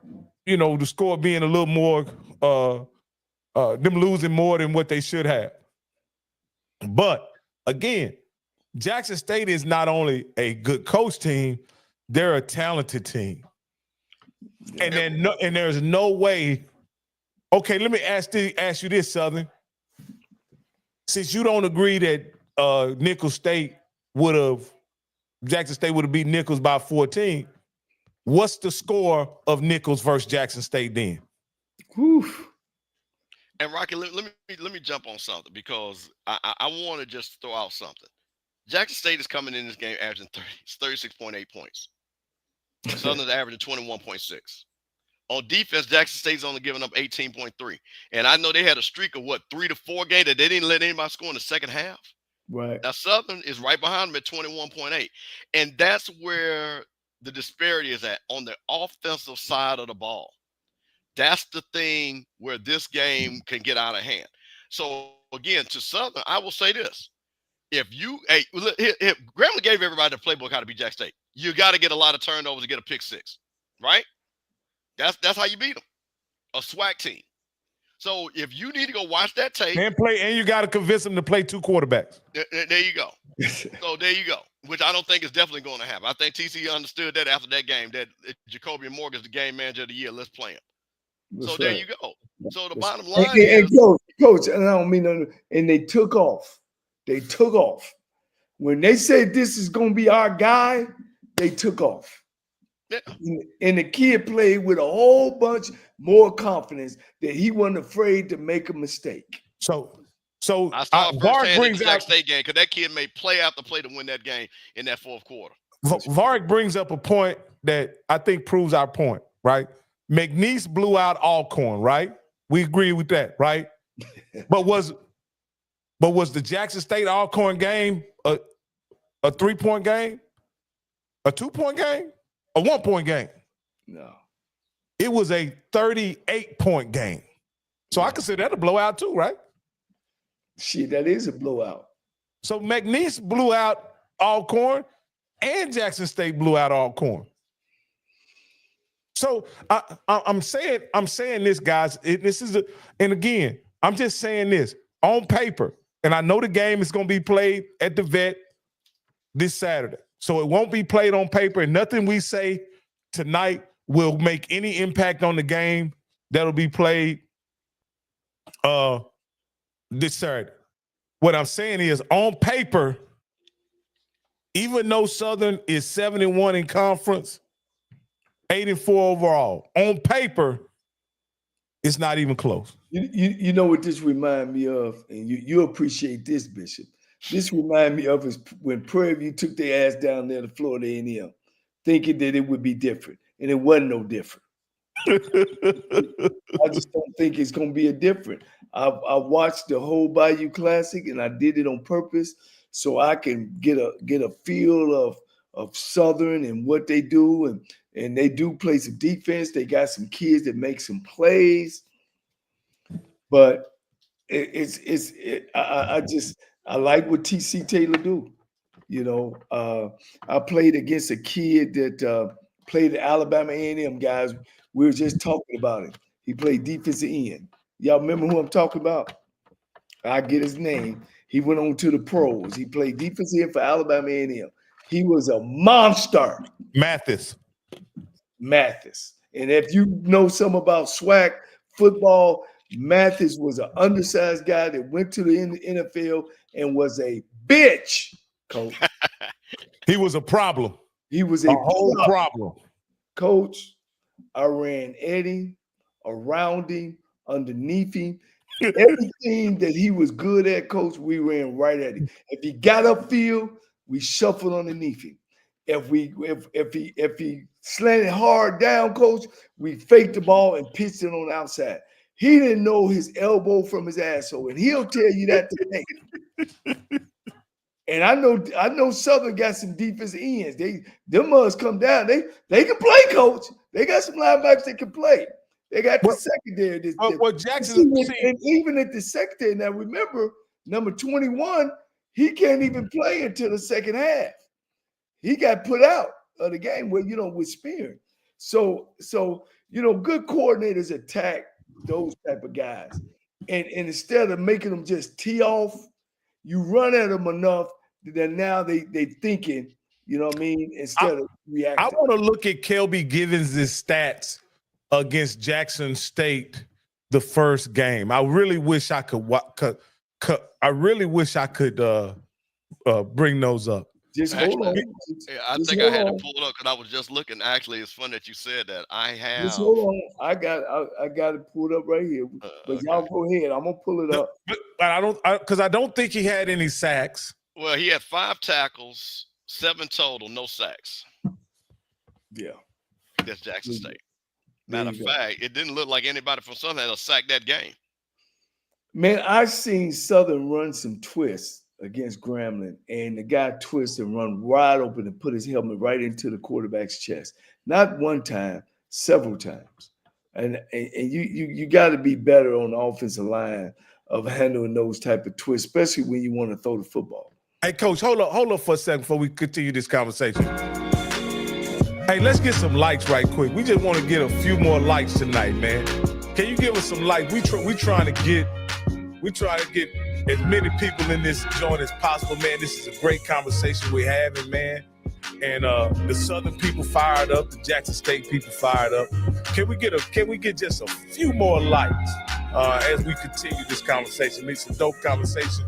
score being a little more, them losing more than what they should have. But again, Jackson State is not only a good coach team, they're a talented team. And there's no way. Okay, let me ask you this, Southern. Since you don't agree that Jackson State would have beat Nichols by 14, what's the score of Nichols versus Jackson State then? Whew. And Rocky, let me jump on something, because I want to just throw out something. Jackson State is coming in this game averaging 36.8 points. Southern's averaging 21.6. On defense, Jackson State's only giving up 18.3. And I know they had a streak of 3 to 4 games that they didn't let anybody score in the second half. Right. Now Southern is right behind them at 21.8. And that's where the disparity is at, on the offensive side of the ball. That's the thing where this game can get out of hand. So again, to Southern, I will say this. If Grambling gave everybody the playbook how to beat Jackson State. You got to get a lot of turnovers to get a pick six, right? That's how you beat them, a SWAC team. So if you need to go watch that tape. And you got to convince them to play 2 quarterbacks. There you go. So there you go, which I don't think is definitely going to happen. I think TCU understood that after that game, that Jacoby Morgan's the game manager of the year. Let's play him. That's so there you go. So the bottom line is. Coach, and I don't mean nothing, and they took off. They took off. When they said this is going to be our guy, they took off. Yeah. And the kid played with a whole bunch more confidence that he wasn't afraid to make a mistake. So I saw firsthand in the Jackson State game, because that kid made play after play to win that game in that fourth quarter. Varrick brings up a point that I think proves our point, right? McNeese blew out Alcorn, right? We agree with that, right? But was the Jackson State Alcorn game a 3-point game, a 2-point game, a 1-point game? No. It was a 38-point game. So I consider that a blowout too, right? Shit, that is a blowout. So McNeese blew out Alcorn, and Jackson State blew out Alcorn. So I'm saying this, guys. And again, I'm just saying this on paper. And I know the game is going to be played at the Vet this Saturday. So it won't be played on paper, and nothing we say tonight will make any impact on the game that'll be played this Saturday. What I'm saying is, on paper, even though Southern is 7-1 in conference, 8-4 overall, on paper, it's not even close. You know what this remind me of, and you appreciate this, Bishop. This remind me of is when Prairie View took their ass down there to Florida A&M, thinking that it would be different, and it wasn't no different. I just don't think it's going to be a different. I watched the whole Bayou Classic, and I did it on purpose so I can get a feel of Southern and what they do, and they do play some defense. They got some kids that make some plays, but I like what TC Taylor do. You know, I played against a kid that played at Alabama A&M, guys. We were just talking about it. He played defensive end. Y'all remember who I'm talking about? I get his name. He went on to the pros. He played defensive end for Alabama A&M. He was a monster. Mathis. And if you know something about SWAC football, Mathis was an undersized guy that went to the NFL and was a bitch, coach. He was a problem. He was a whole problem. Coach, I ran Eddie around him, underneath him. Everything that he was good at, coach, we ran right at him. If he got upfield, we shuffled underneath him. If he slanted hard down, coach, we faked the ball and pitched it on the outside. He didn't know his elbow from his asshole, and he'll tell you that today. And I know Southern got some defensive ends. Them must come down. They can play, coach. They got some linebackers that can play. They got the secondary. Jackson, and even at the secondary, now remember, number 21, he can't even play until the second half. He got put out of the game with Spear. So good coordinators attack those type of guys. And instead of making them just tee off, you run at them enough that now they thinking, you know what I mean, instead of reacting. I want to look at Kelby Givens' stats against Jackson State the first game. I really wish I could bring those up. Just hold on. I think I had to pull it up because I was just looking. Actually, it's fun that you said that. I have. Just hold on. I got it pulled up right here. But y'all go ahead. I'm gonna pull it up. But I don't think he had any sacks. Well, he had 5 tackles, 7 total, no sacks. Yeah. That's Jackson State. Matter of fact, it didn't look like anybody from Southern had a sack that game. Man, I've seen Southern run some twists against Grambling, and the guy twists and run wide open and put his helmet right into the quarterback's chest. Not one time, several times. And you got to be better on the offensive line of handling those type of twists, especially when you want to throw the football. Hey, Coach, hold up for a second before we continue this conversation. Hey, let's get some likes right quick. We just want to get a few more likes tonight, man. Can you give us some likes? We trying to get as many people in this joint as possible, man. This is a great conversation we're having, man. And the Southern people fired up, the Jackson State people fired up. Can we get just a few more likes as we continue this conversation? It's a dope conversation.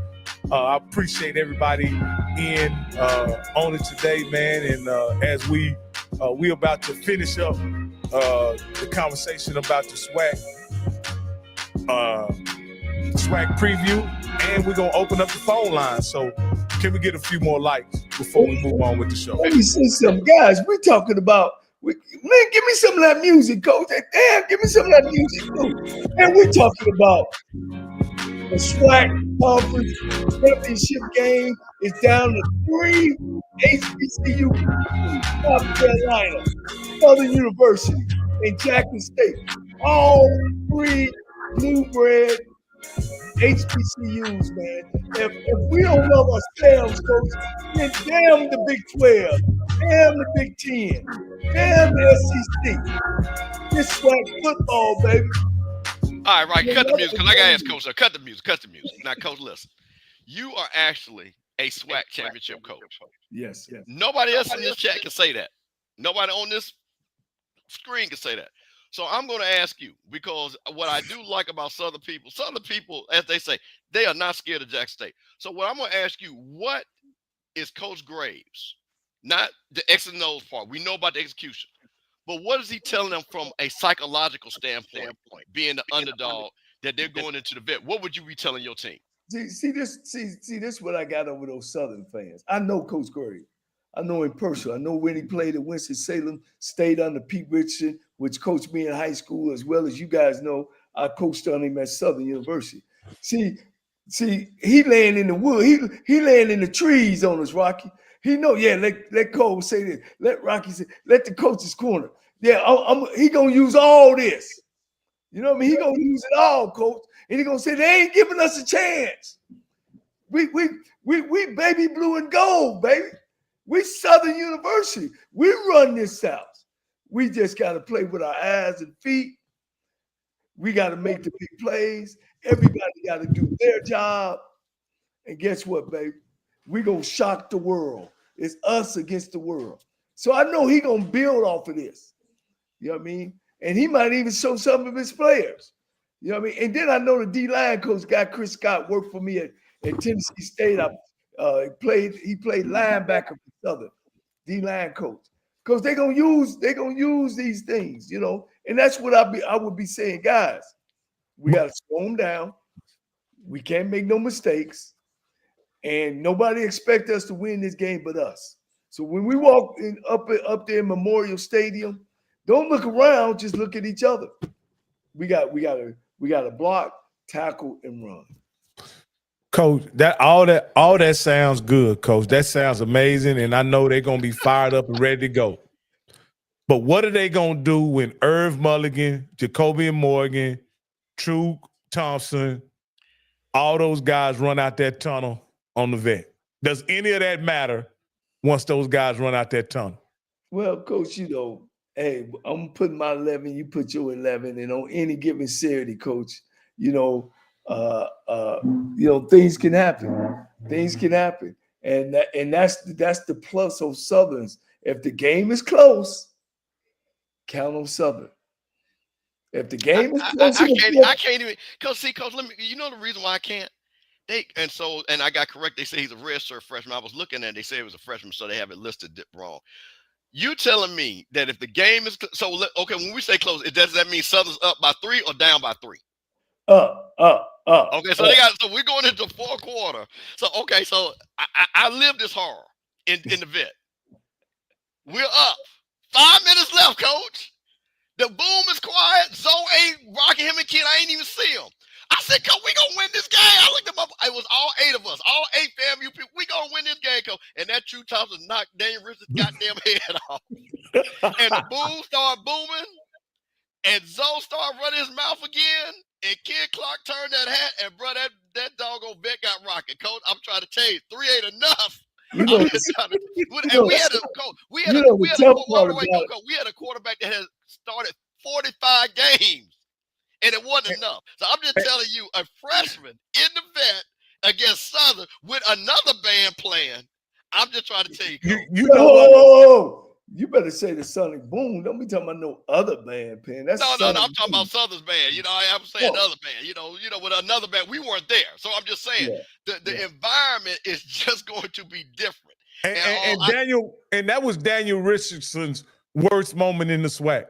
I appreciate everybody on it today, man. And as we about to finish up the conversation about the SWAC preview, and we're gonna open up the phone line. So can we get a few more likes before we move on with the show? Let me see some guys. We're talking about man, give me some of that music, coach. Damn, give me some of that music, too. And we're talking about the SWAC Conference Championship Game is down to 3 HBCU, South Carolina, Southern University, and Jackson State. All 3 blue bread HBCUs, man. If we don't love ourselves, coach, then damn the Big 12, damn the Big 10, damn the SEC. This SWAC football, baby. All right, cut the music, because I got to ask Coach, so cut the music. Now, Coach, listen. You are actually a SWAC championship coach. Yes. Nobody else in this chat can say that. Nobody on this screen can say that. So I'm going to ask you, because what I do like about Southern people, as they say, they are not scared of Jackson State. So what I'm going to ask you, what is Coach Graves, not the X and O's part, we know about the execution, but what is he telling them from a psychological standpoint, being the underdog that they're going into the vet? What would you be telling your team? See this what I got over those Southern fans. I know Coach Graves. I know him personally. I know when he played at Winston-Salem, stayed under Pete Richardson, which coached me in high school, as well as you guys know, I coached on him at Southern University. See, he laying in the wood. He laying in the trees on us, Rocky. He know, yeah, let Cole say this. Let Rocky say, let the coach's corner. Yeah, he gonna use all this. You know what I mean? He gonna use it all, coach. And he gonna say, they ain't giving us a chance. We baby blue and gold, baby. We Southern University. We run this South. We just got to play with our eyes and feet. We got to make the big plays. Everybody got to do their job. And guess what, baby? We going to shock the world. It's us against the world. So I know he going to build off of this. You know what I mean? And he might even show some of his players. You know what I mean? And then I know the D-line coach guy, Chris Scott, worked for me at Tennessee State. He played linebacker for Southern, D-line coach. Because they're gonna use these things, you know. And that's what I would be saying, guys. We gotta slow them down. We can't make no mistakes. And nobody expect us to win this game but us. So when we walk up there in Memorial Stadium, don't look around, just look at each other. We gotta block, tackle, and run. Coach, all that sounds good, Coach. That sounds amazing, and I know they're gonna be fired up and ready to go. But what are they gonna do when Irv Mulligan, Jacoby Morgan, True Thompson, all those guys run out that tunnel on the vet? Does any of that matter once those guys run out that tunnel? Well, Coach, you know, hey, I'm putting my 11, you put your 11, and on any given Saturday, Coach, you know, things can happen. Things can happen, and that's the plus of Southerns. If the game is close, count on Southern. If the game is close, I can't even. Coach, let me. You know the reason why I can't. And I got correct. They say he's a redshirt freshman. I was looking at it. They say it was a freshman, so they have it listed wrong. You telling me that if the game is okay, when we say close, does that mean Southern's up by 3 or down by 3? Up. Okay, so we're going into the fourth quarter. So okay, so I live this horror in the vet. We're up. 5 minutes left, Coach. The boom is quiet. Zoe ain't rocking him and kid. I ain't even see him. I said, Coach, we gonna win this game. I looked him up. It was all 8 of us, all 8 FAMU people. We gonna win this game, Coach. And that True Thompson knocked Daniel Richards' goddamn head off. And the boom started booming. And Zoe started running his mouth again. And Kid Clark turned that hat. And bro, that doggone Vick got rocking, Coach. I'm trying to tell you, 3 ain't enough. We had a quarterback that had started 45 games. And it wasn't enough. So I'm just telling you, a freshman in the vet against Southern with another band playing. I'm just trying to tell you, Coach. You know what? You better say the Sonic Boom. Don't be talking about no other band playing. That's no. I'm talking about Southern's band. You know, I'm saying other band. You know, with another band, we weren't there. So I'm just saying the environment is just going to be different. And that was Daniel Richardson's worst moment in the SWAC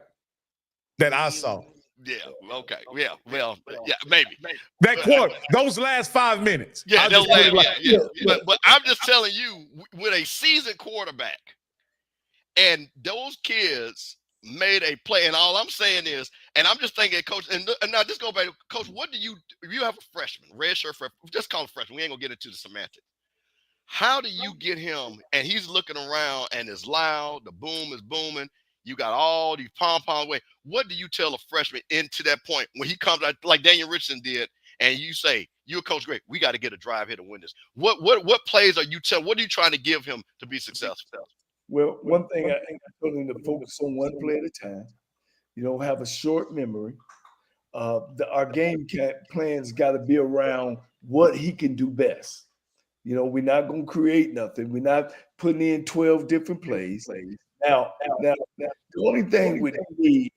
that I saw. Yeah. Okay. Yeah. Well. Yeah. Maybe that quarter. Those last 5 minutes. Yeah. But I'm just telling you, with a seasoned quarterback, and those kids made a play, and all I'm saying is, and I'm just thinking, Coach, and now just go back, Coach. What do you have a freshman, redshirt freshman? Just call him freshman. We ain't gonna get into the semantics. How do you get him? And he's looking around, and it's loud. The boom is booming. You got all these pom-pom away. What do you tell a freshman into that point when he comes out like Daniel Richardson did, and you say, you're Coach Great, we got to get a drive here to win this? What plays are you what are you trying to give him to be successful? Well, one thing I think I told him to focus on one play at a time. You know, have a short memory. Our game plans got to be around what he can do best. You know, we're not going to create nothing. We're not putting in 12 different plays. Now, the only thing with me,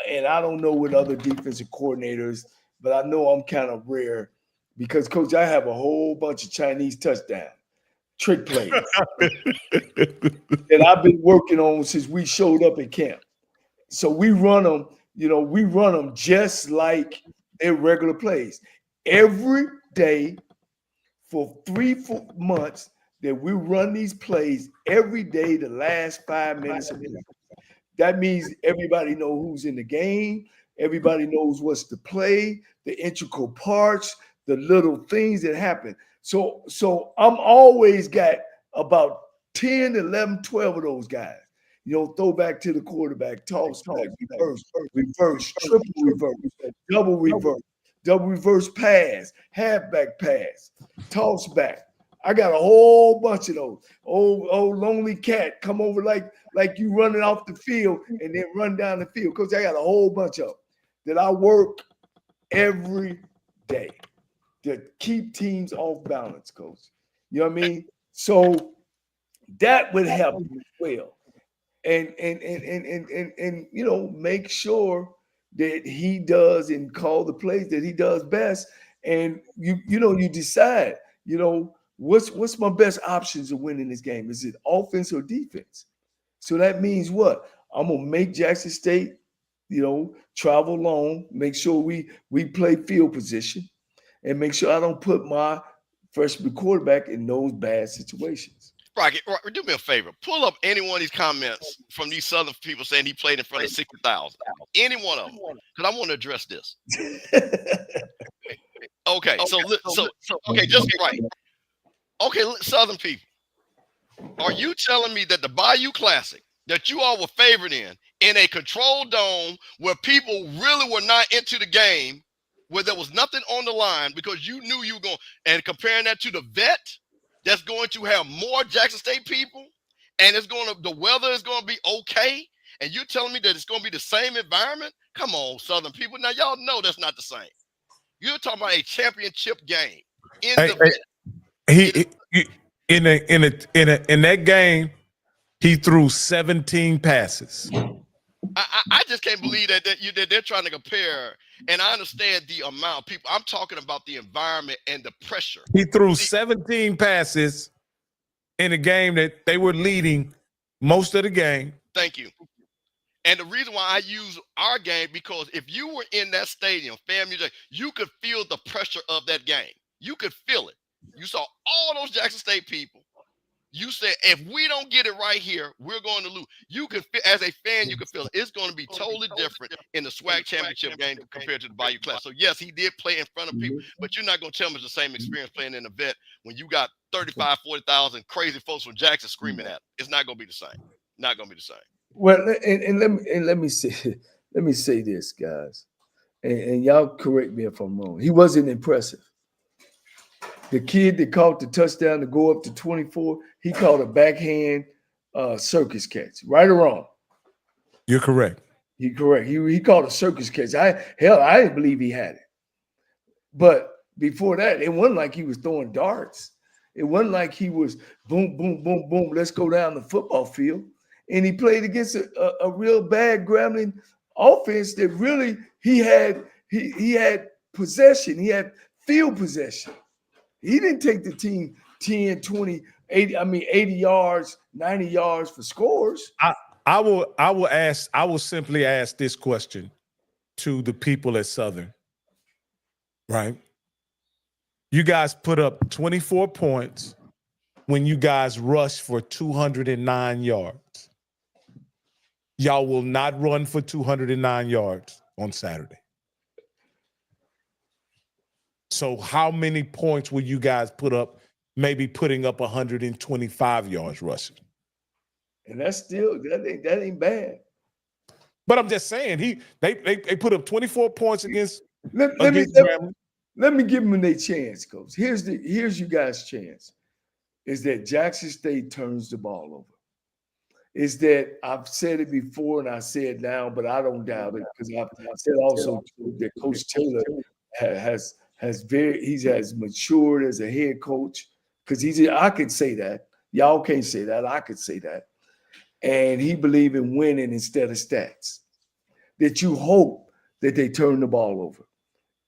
and I don't know with other defensive coordinators, but I know I'm kind of rare because, Coach, I have a whole bunch of Chinese touchdown trick plays that I've been working on since we showed up at camp. So we run them, just like their regular plays every day for 3-4 months. That we run these plays every day, the last 5 minutes of the game. That means everybody knows who's in the game. Everybody knows what's to play, the integral parts, the little things that happen. So I'm always got about 10, 11, 12 of those guys. Throw back to the quarterback, toss back, reverse, triple reverse, double reverse pass, halfback pass, toss back. I got a whole bunch of those. Old lonely cat come over like you running off the field and then run down the field. Coach, I got a whole bunch of them that I work every day to keep teams off balance, Coach. You know what I mean? So that would help you well. And make sure that he does and call the plays that he does best. And you decide, what's my best options of winning this game? Is it offense or defense? So that means what? I'm gonna make Jackson State, travel long, make sure we play field position, and make sure I don't put my freshman quarterback in those bad situations. Rocky, do me a favor. Pull up any one of these comments from these Southern people saying he played in front of 60,000. Any one of them, because I want to address this. Okay, so okay, just right. Okay, Southern people, are you telling me that the Bayou Classic that you all were favored in a controlled dome where people really were not into the game, where there was nothing on the line because you knew you were going, and comparing that to the vet that's going to have more Jackson State people, and the weather is going to be okay, and you're telling me that it's going to be the same environment? Come on, Southern people. Now y'all know that's not the same. You're talking about a championship game in that game. He threw 17 passes. I just can't believe that they're trying to compare. And I understand the amount of people. I'm talking about the environment and the pressure. He threw 17 passes in a game that they were leading most of the game. Thank you. And the reason why I use our game, because if you were in that stadium, FAMU, you could feel the pressure of that game. You could feel it. You saw all those Jackson State people. You said, if we don't get it right here, we're going to lose. You could, as a fan, you could feel it. It's going to be totally different in the SWAC Championship game compared to the Bayou Class. So, yes, he did play in front of people, but you're not going to tell me it's the same experience playing in the vet when you got 35, 40,000 crazy folks from Jackson screaming at him. It's not going to be the same. Not going to be the same. Well, let me say this, guys, and y'all correct me if I'm wrong. He wasn't impressive. The kid that caught the touchdown to go up to 24, he caught a backhand circus catch. Right or wrong? You're correct. You're correct. He caught a circus catch. I didn't believe he had it. But before that, it wasn't like he was throwing darts. It wasn't like he was boom, boom, boom, boom, let's go down the football field. And he played against a real bad Grambling offense that really he had possession. He had field possession. He didn't take the team 10, 20, 80 yards, 90 yards for scores. I will simply ask this question to the people at Southern, right? You guys put up 24 points when you guys rushed for 209 yards. Y'all will not run for 209 yards on Saturday. So how many points will you guys put up, maybe putting up 125 yards rushing? And that's still, that ain't bad. But I'm just saying, they put up 24 points against Let me give them their chance, Coach. Here's you guys' chance. Is that Jackson State turns the ball over. Is that I've said it before and I say it now, but I don't doubt it because I've said also that Coach Taylor has matured as a head coach because I could say that. Y'all can't say that. I could say that. And he believe in winning instead of stats. That you hope that they turn the ball over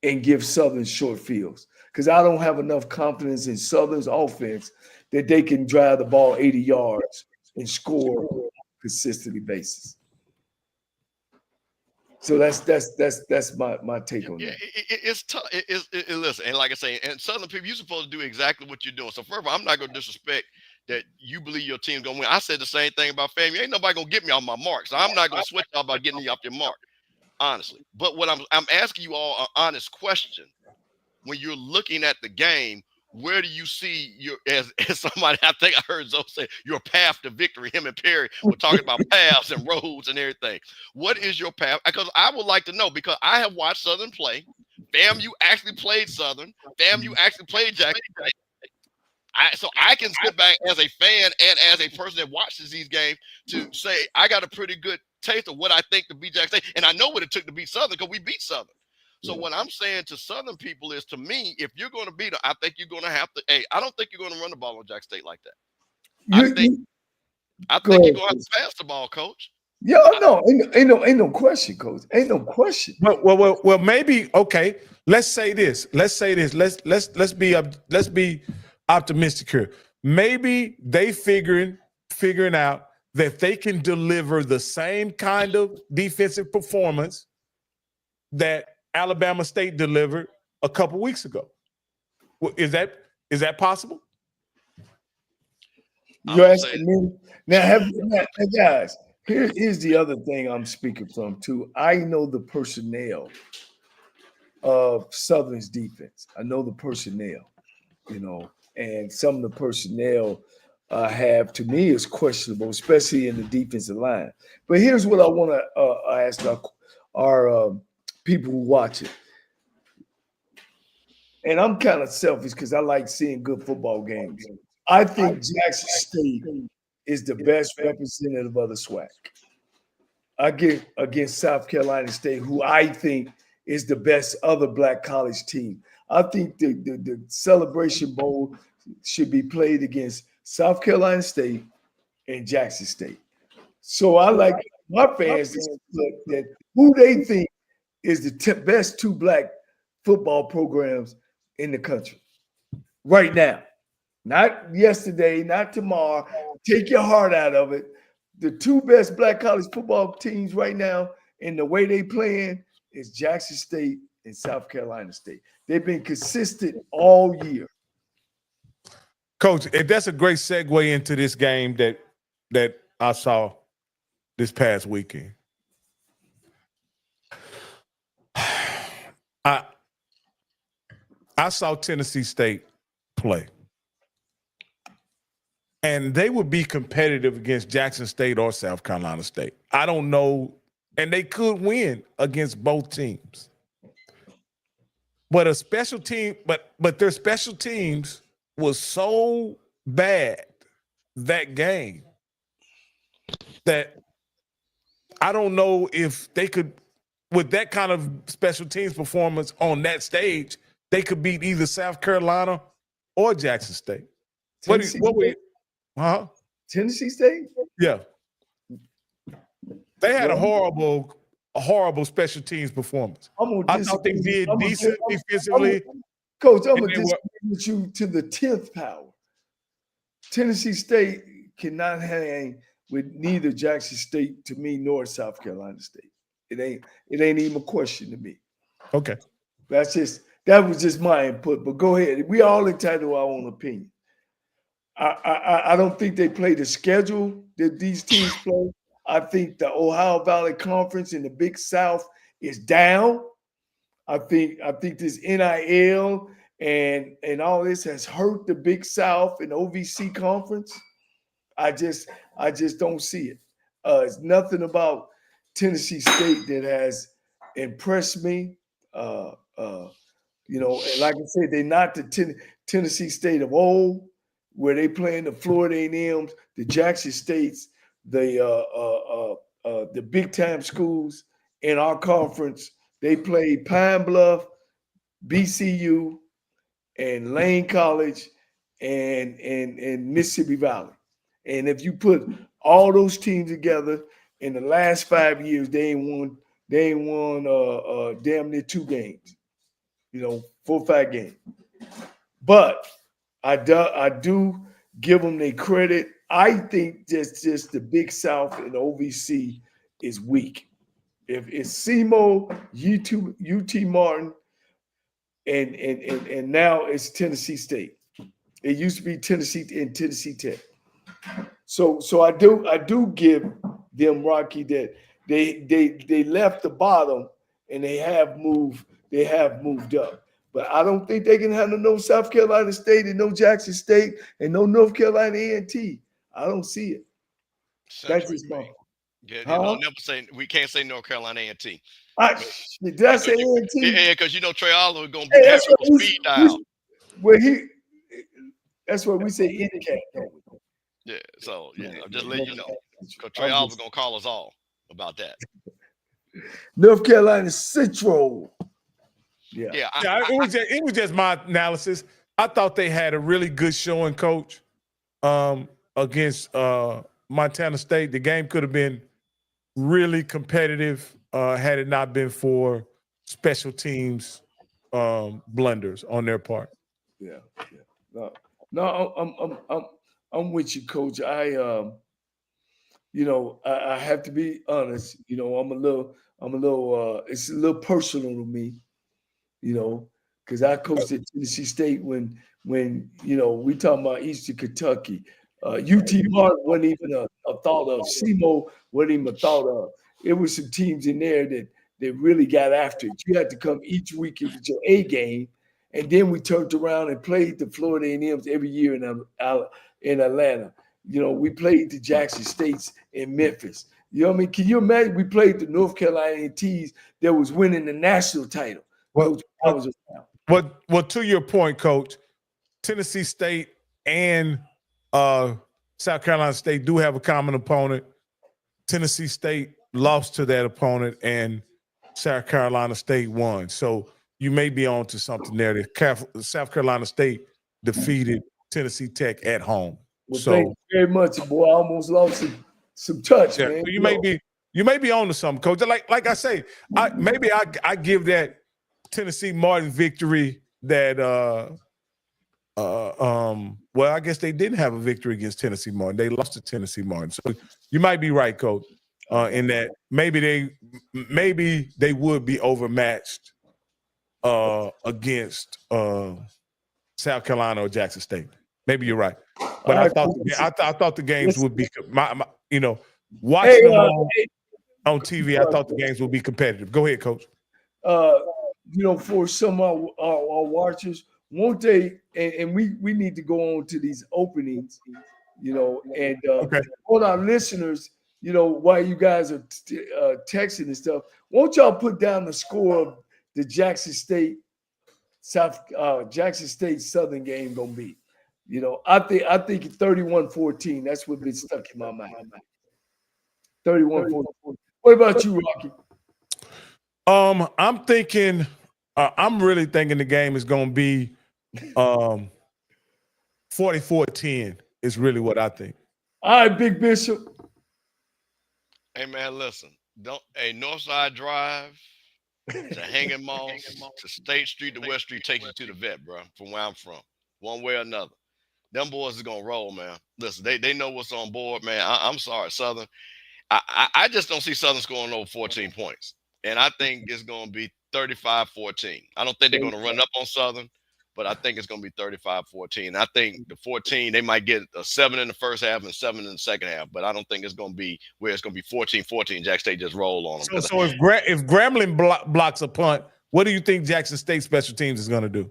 and give Southern short fields. Because I don't have enough confidence in Southern's offense that they can drive the ball 80 yards and score on a consistently basis. So that's my take on that. It's tough. Listen, and like I say, and Southern people, you're supposed to do exactly what you're doing. So first of all, I'm not going to disrespect that you believe your team's gonna win. I said the same thing about FAMU. Ain't nobody gonna get me off my mark, so I'm not gonna sweat y'all about getting you off your mark, honestly. But what I'm asking you all an honest question. When you're looking at the game, where do you see your as somebody? I think I heard Zoe say your path to victory. Him and Perry were talking about paths and roads and everything. What is your path? Because I would like to know, because I have watched Southern play. FAMU actually played Southern. FAMU actually played Jackson. So I can sit back as a fan and as a person that watches these games to say I got a pretty good taste of what I think to beat Jackson State, and I know what it took to beat Southern because we beat Southern. So what I'm saying to Southern people is, to me, if you're going to beat them, I think you're going to have to. Hey, I don't think you're going to run the ball on Jackson State like that. I think you're going to have to pass the ball, Coach. Yeah, no, ain't no question, Coach. Ain't no question. Well, maybe okay. Let's say this. Let's be optimistic here. Maybe they figuring out that they can deliver the same kind of defensive performance that Alabama State delivered a couple weeks ago. Is that possible? You're asking me now. Guys, here's the other thing I'm speaking from too. I know the personnel of Southern's defense. I know the personnel, and some of the personnel have, to me, is questionable, especially in the defensive line. But here's what I want to ask our people who watch it. And I'm kind of selfish because I like seeing good football games. I think Jackson State is the best representative of the SWAC. I get against South Carolina State, who I think is the best other black college team. I think the Celebration Bowl should be played against South Carolina State and Jackson State. So I like my fans that who they think is the best two black football programs in the country right now. Not yesterday, not tomorrow. Take your heart out of it. The two best black college football teams right now, and the way they playing, is Jackson State and South Carolina State. They've been consistent all year. Coach, that's a great segue into this game that I saw this past weekend. I saw Tennessee State play, and they would be competitive against Jackson State or South Carolina State. I don't know, and they could win against both teams. But a special team, but their special teams was so bad that game that I don't know if they could, with that kind of special teams performance on that stage, they could beat either South Carolina or Jackson State. Tennessee State? Yeah. They had a horrible special teams performance. I thought they did decent defensively. Coach, I'm going to disagree with you to the 10th power. Tennessee State cannot hang with neither Jackson State to me nor South Carolina State. It ain't even a question to me. Okay. That was just my input, but go ahead. We all entitled to our own opinion. I don't think they play the schedule that these teams play. I think the Ohio Valley Conference in the Big South is down. I think this NIL and all this has hurt the Big South and OVC Conference. I just don't see it. It's nothing about Tennessee State that has impressed me. And like I said, they're not the Tennessee State of old, where they playing the Florida A&Ms, the Jackson States, the big time schools in our conference. They play Pine Bluff, BCU, and Lane College, and Mississippi Valley. And if you put all those teams together in the last 5 years, they ain't won damn near 2 games. 4 or 5 games. But I do give them their credit. I think just the Big South and OVC is weak. If it's SEMO, UT Martin, and now it's Tennessee State. It used to be Tennessee and Tennessee Tech. So I do give them, Rocky, that they left the bottom and they have moved up. But I don't think they can handle no South Carolina State and no Jackson State and no North Carolina A&T. I don't see it. That's just my. Yeah, never say we can't say North Carolina A&T. Did I say A&T? Yeah, because Trey Oliver is going to Hey, have a speed dial. That's what we say indicate. Yeah, so just let you know, because Trey Oliver going to call us all about that. North Carolina Central. Yeah. It was just my analysis. I thought they had a really good showing, Coach, against Montana State. The game could have been really competitive had it not been for special teams blunders on their part. Yeah. No, I'm with you, Coach. I have to be honest. I'm a little. It's a little personal to me. Because I coached at Tennessee State when we talking about Eastern Kentucky. UT Martin wasn't even a thought of. SEMO wasn't even a thought of. It was some teams in there that really got after it. You had to come each week with your A game, and then we turned around and played the Florida A&Ms every year in Atlanta. We played the Jackson States in Memphis. You know what I mean? Can you imagine? We played the North Carolina A&Ts that was winning the national title. Well, to your point, Coach, Tennessee State and South Carolina State do have a common opponent. Tennessee State lost to that opponent, and South Carolina State won. So you may be on to something there. South Carolina State defeated Tennessee Tech at home. Well, thank you very much, boy. I almost lost some touch, man. So you may be on to something, Coach. Like I say, I give that Tennessee Martin victory that well, I guess they didn't have a victory against Tennessee Martin. They lost to Tennessee Martin. So you might be right, Coach, in that maybe they would be overmatched against South Carolina or Jackson State. Maybe you're right. But I thought the games would be watching them on TV, I thought the games would be competitive. Go ahead, Coach. For some of our watchers, won't they? And we need to go on to these openings, and all our listeners, while you guys are texting and stuff, won't y'all put down the score of the Jackson State Southern game gonna be? I think 31-14. That's what been stuck in my mind. 31-14. What about you, Rocky? I'm thinking. I'm really thinking the game is going to be 44-10 is really what I think. All right, Big Bishop. Hey, man, listen. Northside Drive to Hanging Moss to State Street to West Street takes you to the vet, bro, from where I'm from, one way or another. Them boys is going to roll, man. Listen, they know what's on board, man. I'm sorry, Southern. I just don't see Southern scoring over 14 points. And I think it's going to be 35-14. I don't think they're going to run up on Southern, but I think it's going to be 35-14. I think the 14, they might get a 7 in the first half and 7 in the second half, but I don't think it's going to be where it's going to be 14-14. Jackson State just roll on them. So if Grambling blocks a punt, what do you think Jackson State special teams is going to do?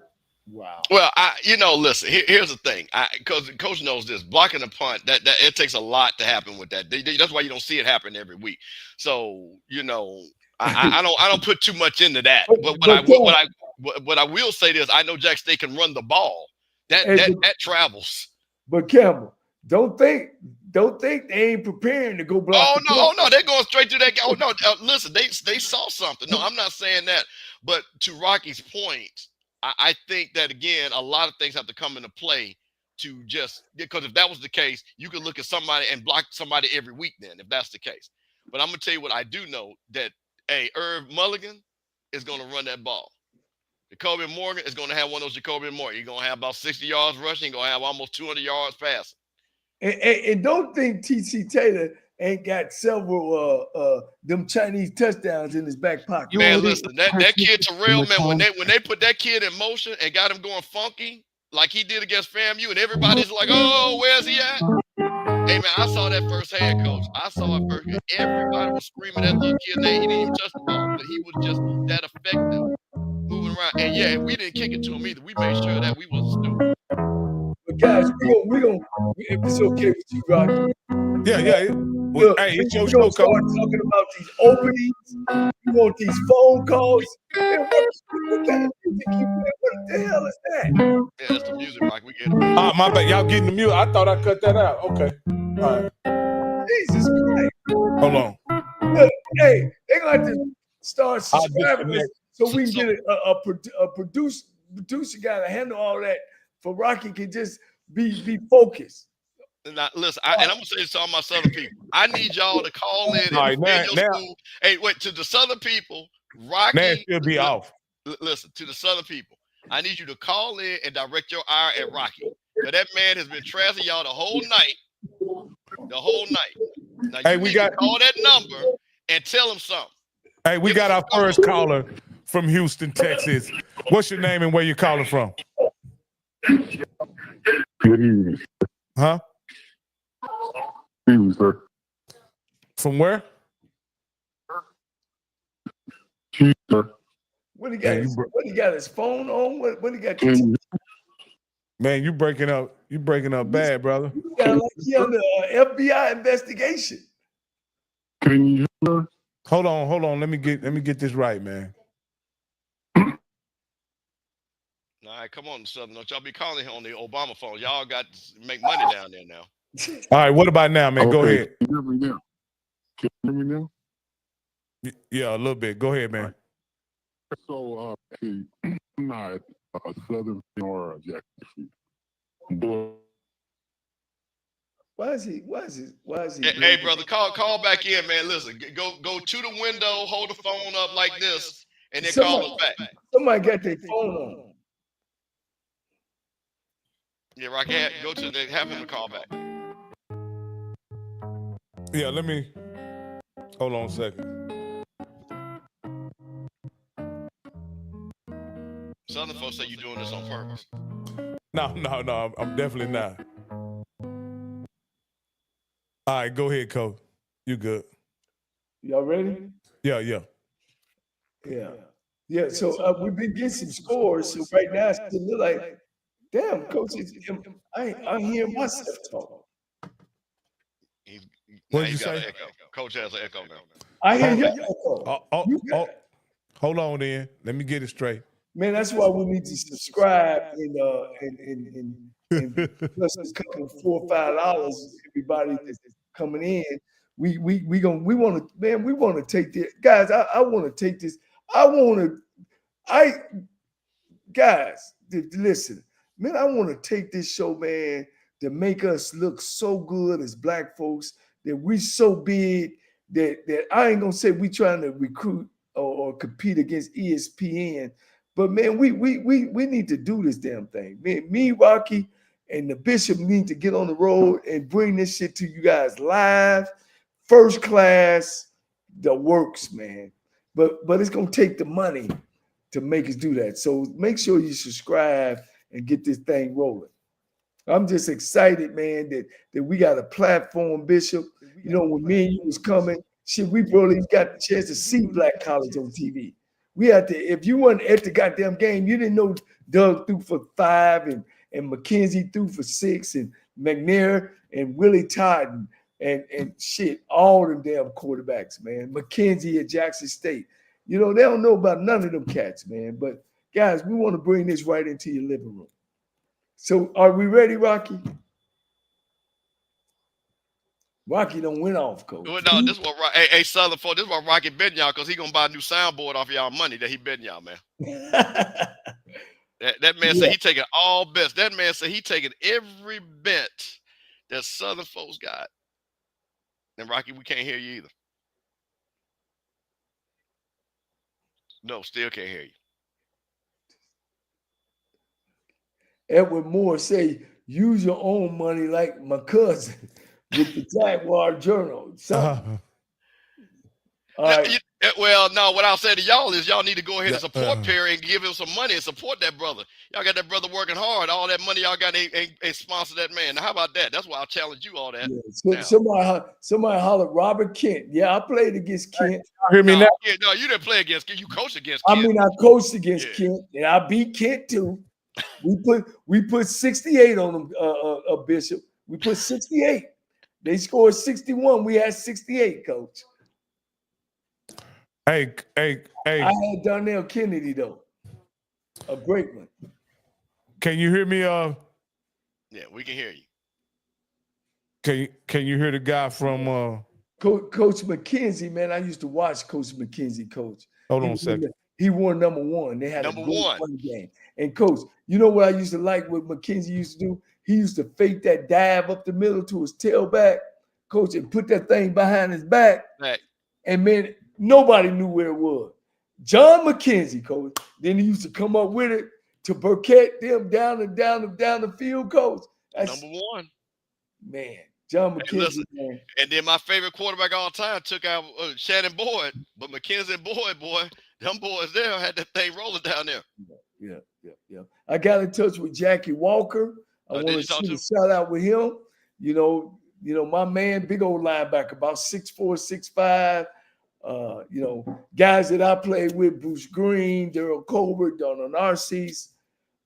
Wow. Well, listen, here's the thing. Because Coach knows this, blocking a punt, that it takes a lot to happen with that. That's why you don't see it happen every week. So, I don't put too much into that. But what I will say is I know Jackson State can run the ball. That travels. But Campbell, don't think they ain't preparing to go block. Oh no, they're going straight to that. Oh no, listen, they saw something. No, I'm not saying that. But to Rocky's point, I think that again, a lot of things have to come into play to because if that was the case, you could look at somebody and block somebody every week. Then, if that's the case, but I'm gonna tell you what I do know that. Hey, Irv Mulligan is going to run that ball. Jacoby Morgan is going to have one of those Jacoby Morgan. You're going to have about 60 yards rushing. You're going to have almost 200 yards passing. And don't think T.C. Taylor ain't got several them Chinese touchdowns in his back pocket. Man, listen, that kid Terrell, man, when they put that kid in motion and got him going funky like he did against FAMU, and everybody's like, oh, where's he at? Hey, man, I saw that firsthand, Coach. I saw it first. Everybody was screaming that little kid's name. He didn't even touch the ball, but he was just that effective moving around. And, yeah, we didn't kick it to him either. We made sure that we wasn't stupid. But, guys, we gonna, if it's okay with you, Rocky. Yeah. Look, Hey, it's your we're show, going to start Coach. talking about these openings. We want these phone calls. Man, what kind of music you play? What the hell is that? Yeah, that's the music, Rocky. We get it. My bad. Y'all getting the mute. I thought I cut that out. Okay. All right. Jesus Christ. Hold on. Look, hey, they're going to have to start subscribing disconnect. so we can get a producer guy to handle all that for Rocky can just be focused. Now, listen, and I'm gonna say this to all my Southern people. I need y'all to call in All and right, defend now- your school. Hey, wait, to the Southern people, Rocky. Now she'll be off. Listen, to the Southern people, I need you to call in and direct your ire at Rocky. But that man has been trashing y'all the whole night. The whole night. Now, Hey, you we need got- to call that number and tell him something. Hey, we got our first caller from Houston, Texas. What's your name and where you calling from? Good evening. Huh? Good evening, sir. From where? Sir. What he got? Yeah, What he got his phone on? What he got? Man, you breaking up. You breaking up bad, brother. Sound like he under FBI investigation. Can you hear? Hold on. Let me get this right, man. All right, come on, Southern. Don't y'all be calling him on the Obama phone. Y'all got to make money down there now. All right, what about now, man? Go Okay, ahead. Can you hear me now? Can you hear me now? Yeah, a little bit. Go ahead, man. So, I'm not Southern or a Jackson. But Why is he? Hey, brother, call back in, man. Listen, go to the window, hold the phone up like this, and then call us back. Somebody got their phone on. Yeah, Rocky, go to the have him to call back. Yeah, let me hold on a second. Southern folks say you're doing this on purpose. No, I'm definitely not. All right, go ahead, Coach. You good? Y'all ready? Yeah. Yeah. So we've been getting some scores. So right now it's still look like, damn, Coach, I'm hearing myself talk. What did you say? Echo. Coach has an echo now. I hear your echo. Hold on then. Let me get it straight. Man, that's why we need to subscribe and plus a couple of $4 or $5. Everybody that's coming in, we want to take this, guys. I want to take this. Guys, listen, man. I want to take this show, man, to make us look so good as Black folks that we so big that I ain't gonna say we trying to recruit or compete against ESPN. But man, we need to do this damn thing. Me, Rocky, and the Bishop need to get on the road and bring this shit to you guys live, first class, the works, man. But it's gonna take the money to make us do that. So make sure you subscribe and get this thing rolling. I'm just excited, man, that we got a platform, Bishop. You know, when me and you was coming, shit, we barely got the chance to see Black college on TV. We had to, if you weren't at the goddamn game, you didn't know Doug threw for 5 and McKenzie threw for 6 and McNair and Willie Todd and shit, all them damn quarterbacks, man. McKenzie at Jackson State. You know, they don't know about none of them cats, man. But guys, we want to bring this right into your living room. So are we ready, Rocky? Rocky done went off, Coach. Well, no, this is what hey Southern folk, this is what Rocky betting y'all because he gonna buy a new soundboard off y'all money that he betting y'all, man. that man said he taking all bets. That man said he taking every bet that Southern folks got. And Rocky, we can't hear you either. No, still can't hear you. Edward Moore say, use your own money like my cousin with the Jaguar Journal. All right. Well, no, what I'll say to y'all is y'all need to go ahead and support Perry and give him some money and support that brother. Y'all got that brother working hard. All that money y'all got ain't sponsor that man. Now, how about that? That's why I'll challenge you all that. Yeah. Somebody hollered Robert Kent. Yeah, I played against Kent. Hear me now? Yeah, no, you didn't play against Kent. You coached against Kent. I mean, I coached against Kent, and I beat Kent too. We put 68 on them, Bishop. We put 68. They scored 61. We had 68, Coach. Hey. I had Darnell Kennedy though, a great one. Can you hear me? Yeah, we can hear you. Can you hear the guy from Coach McKenzie? Man, I used to watch Coach McKenzie coach. Hold on a second. He won #1. They had number a great one run game. And Coach, you know what I used to like? What McKenzie used to do? He used to fake that dive up the middle to his tailback, Coach, and put that thing behind his back. Right. And man, nobody knew where it was. John McKenzie, Coach. Then he used to come up with it to Burkett them down the field, Coach. That's #1. Man, John McKenzie, man. And then my favorite quarterback all time took out Shannon Boyd, but McKenzie and Boyd, boy, them boys there had that thing rolling down there. Yeah. I got in touch with Jackie Walker. I want to shoot a shout out with him. You know, my man, big old linebacker, about 6'4", 6'5". Guys that I played with, Bruce Green, Daryl Colbert, Donald Narcisse.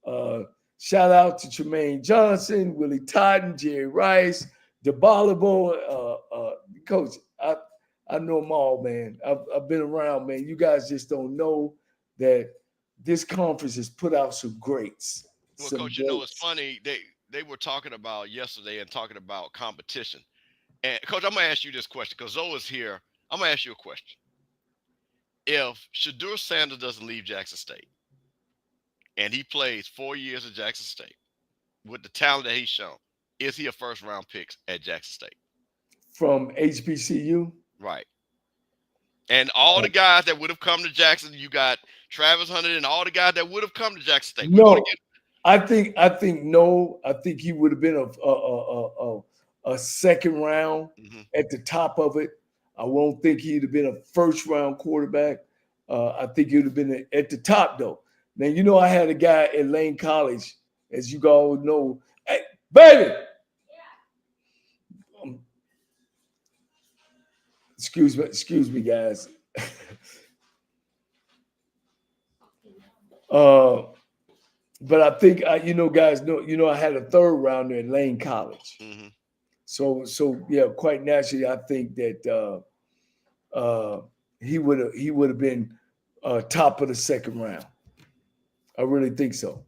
Shout out to Tremaine Johnson, Willie Totten, Jerry Rice, DeBolivo. Coach, I know them all, man. I've been around, man. You guys just don't know that this conference has put out some greats. Well, Coach, you know, it's funny. They were talking about yesterday and talking about competition. And, Coach, I'm going to ask you this question because Zoe is here. I'm going to ask you a question. If Shadur Sanders doesn't leave Jackson State and he plays 4 years at Jackson State with the talent that he's shown, is he a first-round pick at Jackson State? From HBCU? Right. And all the guys that would have come to Jackson, you got Travis Hunter and all the guys that would have come to Jackson State. No, I think no. I think he would have been a second round at the top of it. I won't think he'd have been a first round quarterback. I think he would have been at the top though. Now you know I had a guy at Lane College, as you all know. Hey, baby. Excuse me, guys. But I think guys know, I had a third rounder at Lane College. Mm-hmm. So yeah, quite naturally, I think that he would have been top of the second round. I really think so.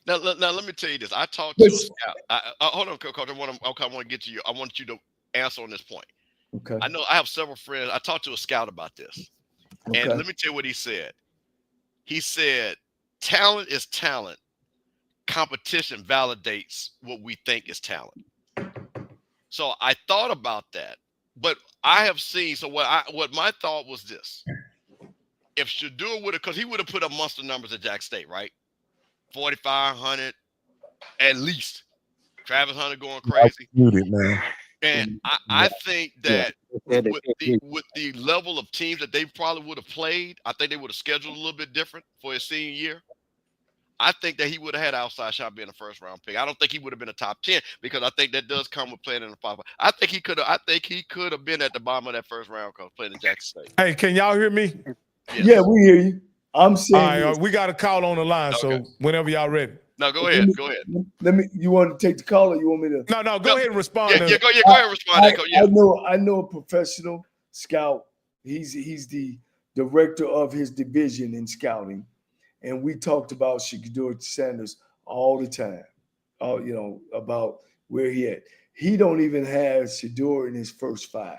Now let me tell you this. I talked to a scout. Hold on, Coach. I want to get to you. I want you to answer on this point. Okay. I know I have several friends. I talked to a scout about this. Okay. And let me tell you what he said. He said, talent is talent. Competition validates what we think is talent. So I thought about that, but I have seen. So what my thought was this: if Shadur would have, because he would have put up monster numbers at Jack State, right? 4,500 at least. Travis Hunter going crazy. Muted, man. And I think that with the level of teams that they probably would have played, I think they would have scheduled a little bit different for his senior year. I think that he would have had outside shot being a first round pick. I don't think he would have been a top 10 because I think that does come with playing in the 5. I think he could have been at the bottom of that first round coach playing in Jackson State. Hey, can y'all hear me? Yes. Yeah, we hear you. I'm saying all right, we got a call on the line, okay. So whenever y'all ready. No, go ahead. You want to take the call or you want me to? No, go ahead and respond. Go ahead and respond. I know a professional scout. He's the director of his division in scouting. And we talked about Shadur Sanders all the time, about where he at. He don't even have Shadur in his first 5,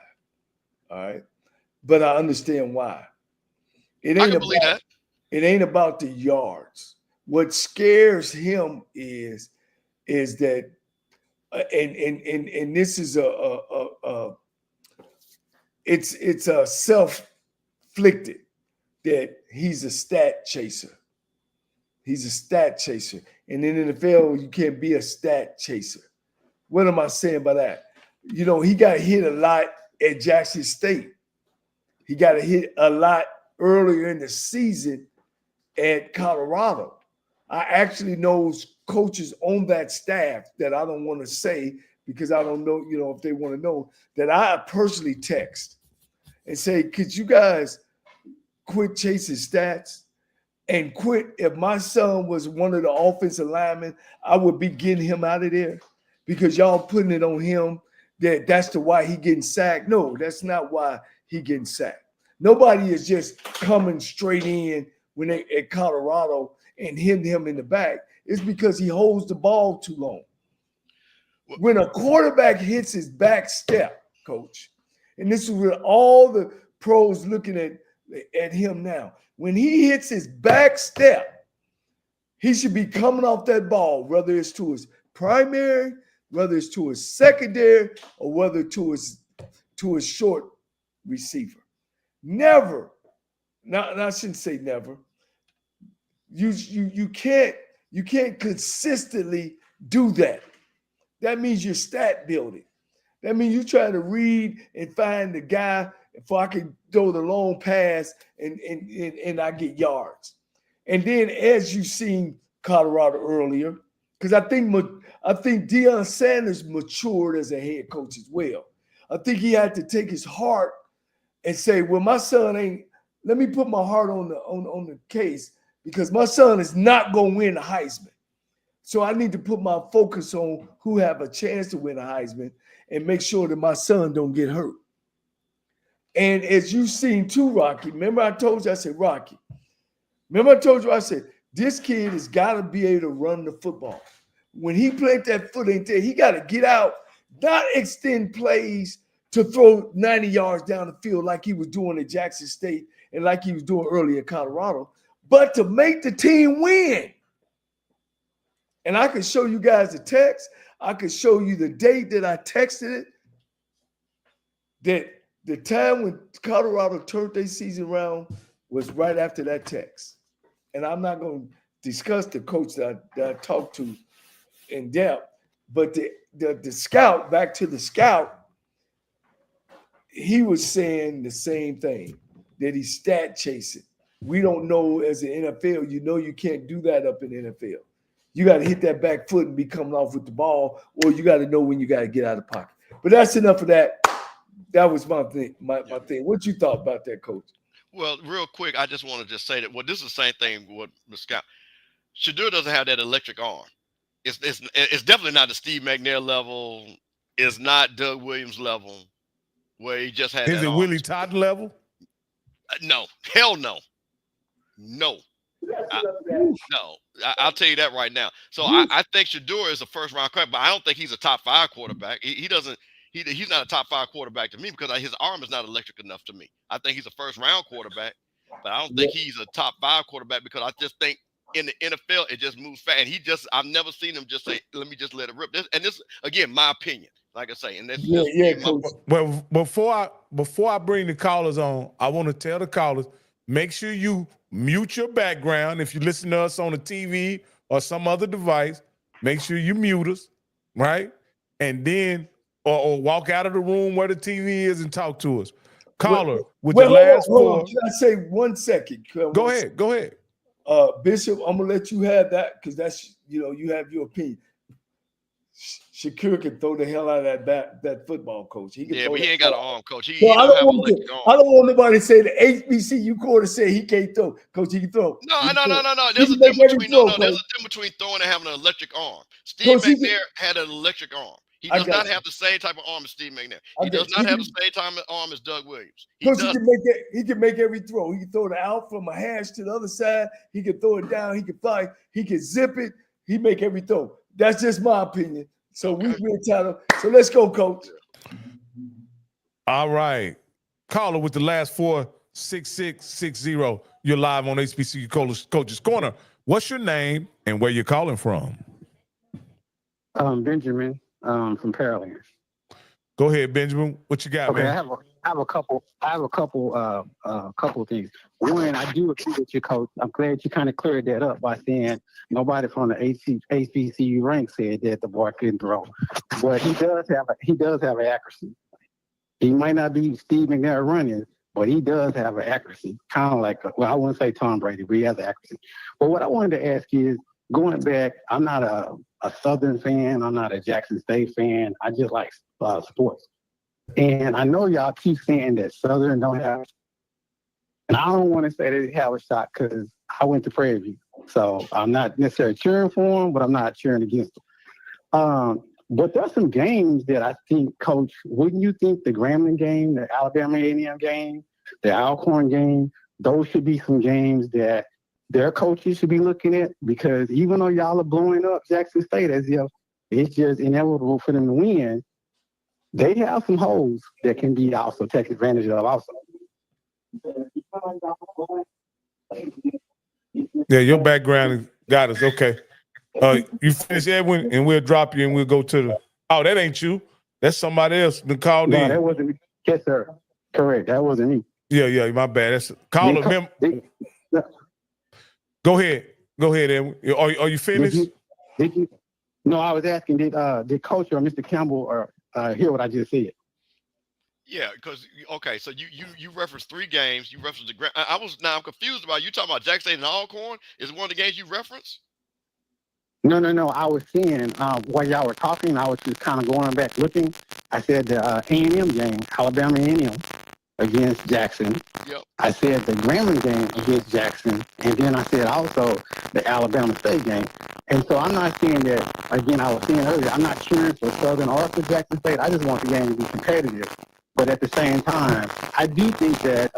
all right? But I understand why. I can believe that. It ain't about the yards. What scares him is that, and this is it's a self-inflicted that he's a stat chaser. He's a stat chaser. And in the NFL, you can't be a stat chaser. What am I saying by that? He got hit a lot at Jackson State. he got hit a lot earlier in the season at Colorado. I actually know coaches on that staff that I don't want to say because I don't know, if they want to know, that I personally text and say, could you guys quit chasing stats and quit? If my son was one of the offensive linemen, I would be getting him out of there because y'all putting it on him that's the why he getting sacked. No, that's not why he getting sacked. Nobody is just coming straight in when they at Colorado and hitting him in the back. It's because he holds the ball too long. When a quarterback hits his back step, coach, and this is where all the pros looking at him now. When he hits his back step, he should be coming off that ball, whether it's to his primary, whether it's to his secondary, or whether to his short receiver. Never. Now I shouldn't say never. You can't consistently do that. That means you're stat building. That means you're trying to read and find the guy if I can throw the long pass and I get yards. And then as you've seen Colorado earlier, because I think Deion Sanders matured as a head coach as well. I think he had to take his heart and say, well, my son ain't, let me put my heart on the case because my son is not going to win the Heisman. So I need to put my focus on who have a chance to win a Heisman and make sure that my son don't get hurt. And as you've seen too, Rocky, remember I told you, I said, Rocky, I said, this kid has got to be able to run the football. When he played that foot in there, he got to get out, not extend plays to throw 90 yards down the field like he was doing at Jackson State and like he was doing earlier at Colorado, but to make the team win. And I can show you guys the text. I can show you the date that I texted it, that the time when Colorado turned their season around was right after that text. And I'm not going to discuss the coach that I talked to in depth, but the scout, back to the scout, he was saying the same thing, that he's stat chasing. We don't know as an NFL, you can't do that up in the NFL. You got to hit that back foot and be coming off with the ball, or you got to know when you got to get out of the pocket. But that's enough of that. That was my thing. My thing. What you thought about that, Coach? Well, real quick, I just want to just say that. Well, this is the same thing with the scout. Shadur doesn't have that electric arm. It's definitely not the Steve McNair level. It's not Doug Williams level, where he just had. Is it Willie Todd level? No, hell no, no. I'll tell you that right now. So I think Shadur is a first round quarterback, but I don't think he's a top 5 quarterback. He's not a top 5 quarterback to me because his arm is not electric enough to me. I think he's a first round quarterback, but I don't think he's a top 5 quarterback because I just think in the NFL it just moves fast. And I've never seen him just say, "Let me just let it rip." This again, my opinion. Like I say, and that's Coach. Well, before I bring the callers on, I want to tell the callers, make sure you mute your background. If you listen to us on the TV or some other device, make sure you mute us, right? And then, or walk out of the room where the TV is and talk to us. Caller, with the last four. Can I say 1 second? Go ahead. Bishop, I'm gonna let you have that because that's you have your opinion. Shakur can throw the hell out of that football, coach. But he ain't got an arm, coach. I don't want nobody to say the HBCU quarter say he can't throw. Coach, he can throw. No. There's a difference between throwing and having an electric arm. Steve McNair had an electric arm. He does not have the same type of arm as Steve McNair. He does not have the same type of arm as Doug Williams. He can make every throw. He can throw it out from a hash to the other side. He can throw it down. He can fly. He can zip it. He make every throw. That's just my opinion. So we're entitled. So let's go, Coach. All right. Caller with the last 4, 6660. You're live on HBCU Coaches Corner. What's your name and where you're calling from? Benjamin from Pearland. Go ahead, Benjamin. What you got, man? I have a couple things. One, I do agree with you, Coach. I'm glad you kind of cleared that up by saying nobody from the HBCU rank said that the boy couldn't throw. But he does have an accuracy. He might not be Steve McNair running, but he does have an accuracy, kind of like, well, I wouldn't say Tom Brady, but he has an accuracy. But what I wanted to ask is, going back, I'm not a Southern fan. I'm not a Jackson State fan. I just like sports. And I know y'all keep saying that Southern don't have, and I don't want to say they have a shot because I went to Prairie View. So I'm not necessarily cheering for them, but I'm not cheering against them. But there's some games that I think, Coach, wouldn't you think the Grambling game, the Alabama A&M game, the Alcorn game, those should be some games that their coaches should be looking at? Because even though y'all are blowing up Jackson State as if it's just inevitable for them to win, they have some holes that can be also taken advantage of also. Yeah, your background got us. Okay. You finish, Edwin, and we'll drop you and we'll go to the. Oh, that ain't you. That's somebody else that called in. No, that wasn't me. Yes, sir. Correct. That wasn't me. Yeah, my bad. That's call him. Go ahead, Edwin. Are you finished? Did you? No, I was asking. Did Coach or Mr. Campbell hear what I just said? Yeah, because okay, so you referenced 3 games. You referenced the. I'm confused about you talking about Jackson State and Alcorn. Is one of the games you referenced? No. I was saying while y'all were talking, I was just kind of going back looking. I said the A&M game, Alabama A&M against Jackson. Yep. I said the Grambling game against Jackson, and then I said also the Alabama State game. And so I'm not saying that, again, I was saying earlier, I'm not cheering for Southern or for Jackson State. I just want the game to be competitive. But at the same time, I do think that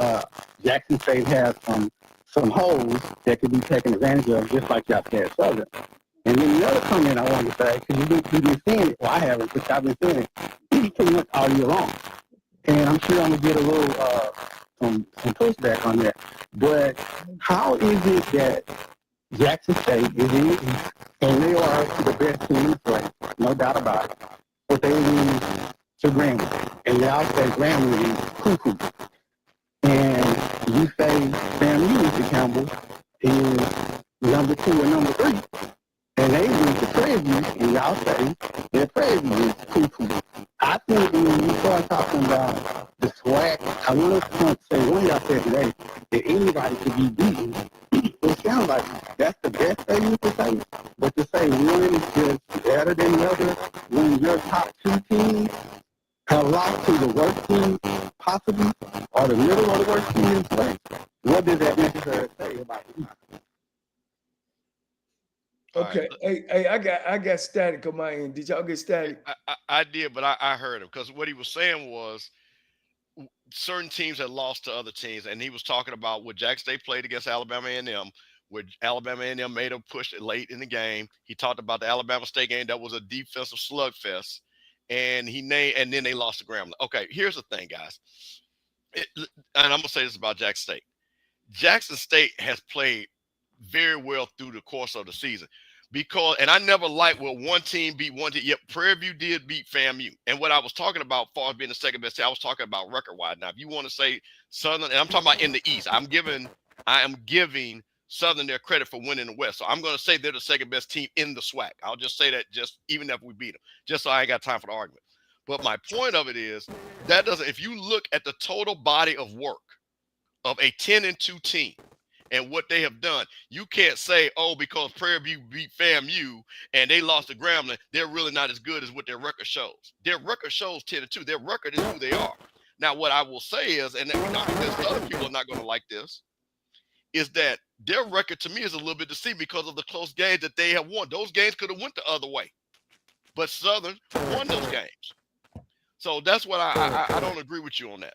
Jackson State has some holes that could be taken advantage of, just like y'all said Southern. And then the other comment I wanted to say, because you've been saying it, well, I haven't, but I've been saying it pretty much all year long. And I'm sure I'm going to get a little some pushback on that. But how is it that Jackson State is in the East, and they are the best team in the play, no doubt about it, but they lose to Grambling, and y'all say Grambling is cuckoo. And you say FAMU, Mr. Campbell, is number 2 and number 3. And they lose to Prairie View, and y'all say that Prairie View is cuckoo. I think when you start talking about the SWAC, I want to say, one of y'all said today that anybody could be beaten. It sounds like that's the best thing you could say, but to say one is just better than the other when your top 2 teams have lost to the worst team possibly, or the middle of the worst team in play, what does that necessarily say about the East? Okay. Right. Hey, I got static on my end. Did y'all get static? I did, but I heard him because what he was saying was certain teams had lost to other teams, and he was talking about what Jackson State played against Alabama A&M, where Alabama A&M made a push late in the game. He talked about the Alabama State game that was a defensive slugfest, and and then they lost to Grambling. Okay, here's the thing, guys, and I'm gonna say this about Jackson State. Jackson State has played very well through the course of the season and I never liked what one team beat one team. Yep, Prairie View did beat FAMU. And what I was talking about as far as being the second best team, I was talking about record-wise. Now, if you want to say Southern, and I'm talking about in the East, I am giving Southern their credit for winning the West. So I'm going to say they're the second best team in the SWAC. I'll just say that even if we beat them, just so I ain't got time for the argument. But my point of it is if you look at the total body of work of a 10-2 team, and what they have done, you can't say, oh, because Prairie View beat FAMU and they lost to Grambling, they're really not as good as what their record shows. Their record shows 10-2. Their record is who they are. Now, what I will say is, and other people are not going to like this, is that their record to me is a little bit deceiving because of the close games that they have won. Those games could have went the other way, but Southern won those games. So that's what I don't agree with you on that.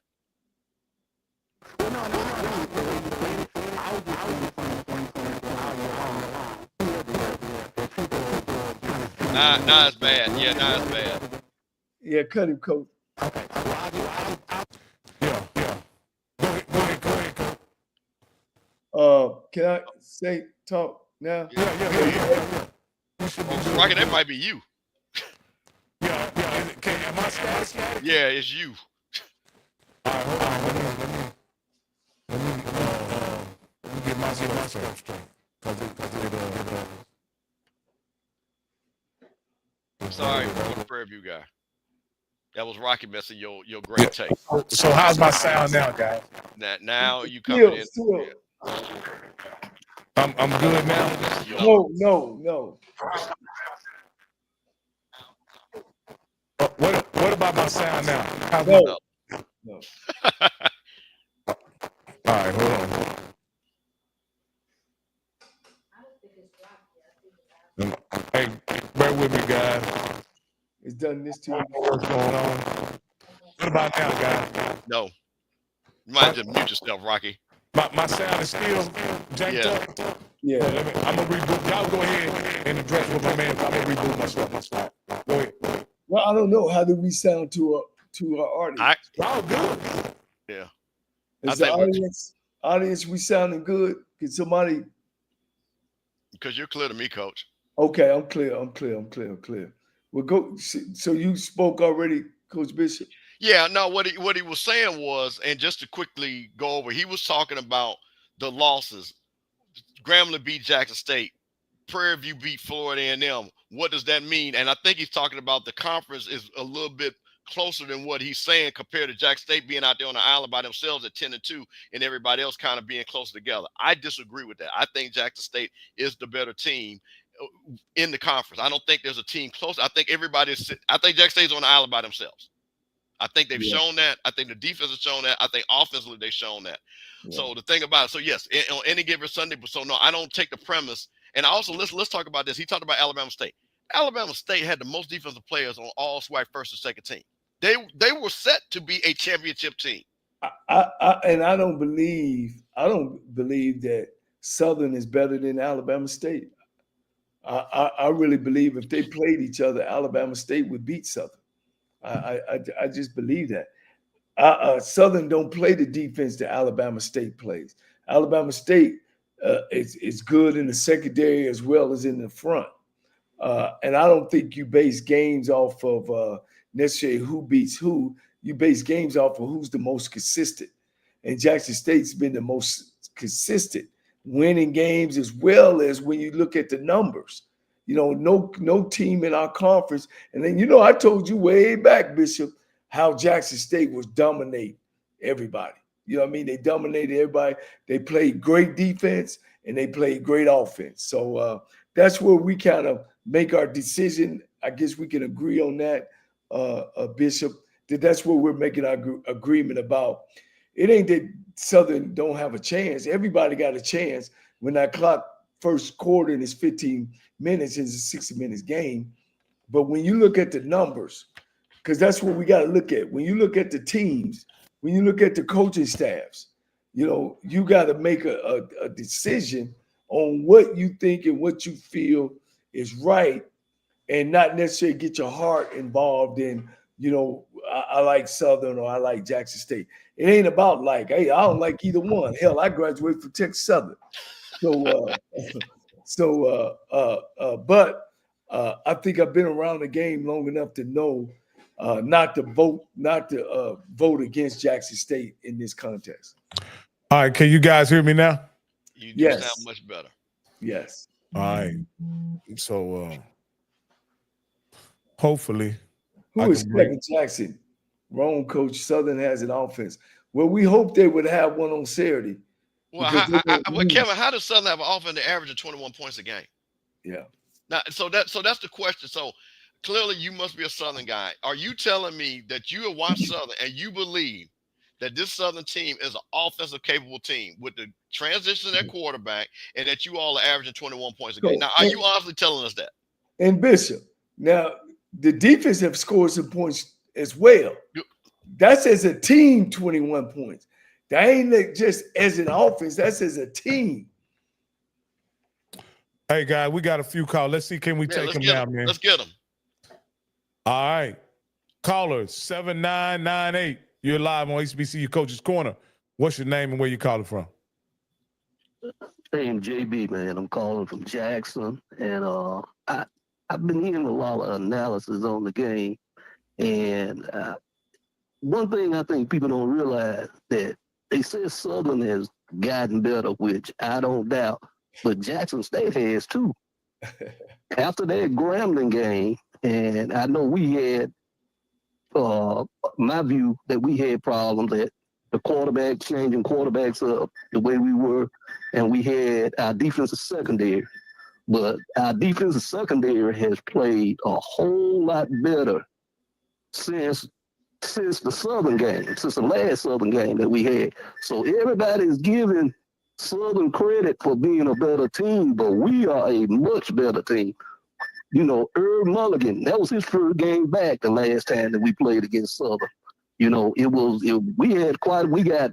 Not as bad. Yeah, not as bad. Yeah, cut him, Coach. Yeah. Go ahead, Coach. Can I talk now? Yeah. Rocket, that might be you. Yeah. Am I static? Yeah, it's you. All right, hold on. Let me get myself straight. Sorry, for the Prairie View guy. That was Rocky messing your great take. So how's my sound now, guys? Now you coming in. Still. I'm good now. No. What about my sound now? How's No. All right, hold on. Hey, bear with me, guys. It's done this too. What's going on? What about now, guys? No. You might just mute yourself, Rocky. My sound is still jacked up. Yeah. I'm gonna reboot. Y'all go ahead and address with my man. I'm gonna reboot my stuff. Go ahead. Well, I don't know. How do we sound to our audience? Y'all good. Yeah. Is the audience we sounding good? Can somebody? Because you're clear to me, Coach. Okay, I'm clear. Well, go. So you spoke already, Coach Bishop? Yeah, no, what he was saying was, and just to quickly go over, he was talking about the losses. Grambling beat Jackson State. Prairie View beat Florida A&M. What does that mean? And I think he's talking about the conference is a little bit closer than what he's saying compared to Jackson State being out there on the island by themselves at 10-2 and everybody else kind of being closer together. I disagree with that. I think Jackson State is the better team in the conference. I don't think there's a team close. I think Jackson State's on the island by themselves. I think they've shown that. I think the defense has shown that. I think offensively they've shown that. Yeah. So the thing about it, so yes, on any given Sunday, but so no, I don't take the premise. And also let's talk about this. He talked about Alabama State. Alabama State had the most defensive players on all SWAC first and second team. They were set to be a championship team. I don't believe that Southern is better than Alabama State. I really believe if they played each other, Alabama State would beat Southern. I just believe that. Southern don't play the defense that Alabama State plays. Alabama State is good in the secondary as well as in the front. And I don't think you base games off of necessarily who beats who. You base games off of who's the most consistent. And Jackson State's been the most consistent, winning games as well as when you look at the numbers. You know, no team in our conference. And then, you know, I told you way back, Bishop, how Jackson State was dominate everybody. You know what I mean? They dominated everybody. They played great defense and they played great offense. So that's where we kind of make our decision. I guess we can agree on that, Bishop, that's where we're making our agreement about. It ain't that Southern don't have a chance. Everybody got a chance when that clock first quarter and it's 15 minutes, it's a 60 minutes game. But when you look at the numbers, because that's what we got to look at. When you look at the teams, when you look at the coaching staffs, you know, you got to make a decision on what you think and what you feel is right and not necessarily get your heart involved in, you know, I like Southern or I like Jackson State. It ain't about like, hey, I don't like either one. Hell, I graduated from Texas Southern. But I think I've been around the game long enough to know not to vote against Jackson State in this contest. All right, can you guys hear me now? You do sound much better. Yes. All right. So hopefully. Who is Kevin Jackson? Wrong, Coach. Southern has an offense. Well, we hope they would have one on Saturday. Well, Kevin, how does Southern have an offense that average of 21 points a game? Yeah. Now, so that's the question. So clearly, you must be a Southern guy. Are you telling me that you have watched Southern and you believe that this Southern team is an offensive capable team with the transition of their quarterback and that you all are averaging 21 points a game? Now, are you honestly telling us that? And Bishop, now the defense have scored some points as well. That's as a team, 21 points. That ain't just as an offense. That's as a team. Hey, guys, we got a few calls. Let's see, can we take them now, man? Let's get them. All right. Caller 7998. You're live on HBCU Coaches Corner. What's your name and where you calling from? Hey, I'm JB, man. I'm calling from Jackson. And I've been hearing a lot of analysis on the game. And one thing I think people don't realize that they say Southern has gotten better, which I don't doubt, but Jackson State has too. After that Grambling game, and I know we had my view that we had problems at the quarterback, changing quarterbacks up the way we were, and we had our defensive secondary. But our defensive secondary has played a whole lot better since the Southern game, since the last Southern game that we had. So everybody's giving Southern credit for being a better team, but we are a much better team. You know, Herb Mulligan, that was his first game back the last time that we played against Southern. You know, we got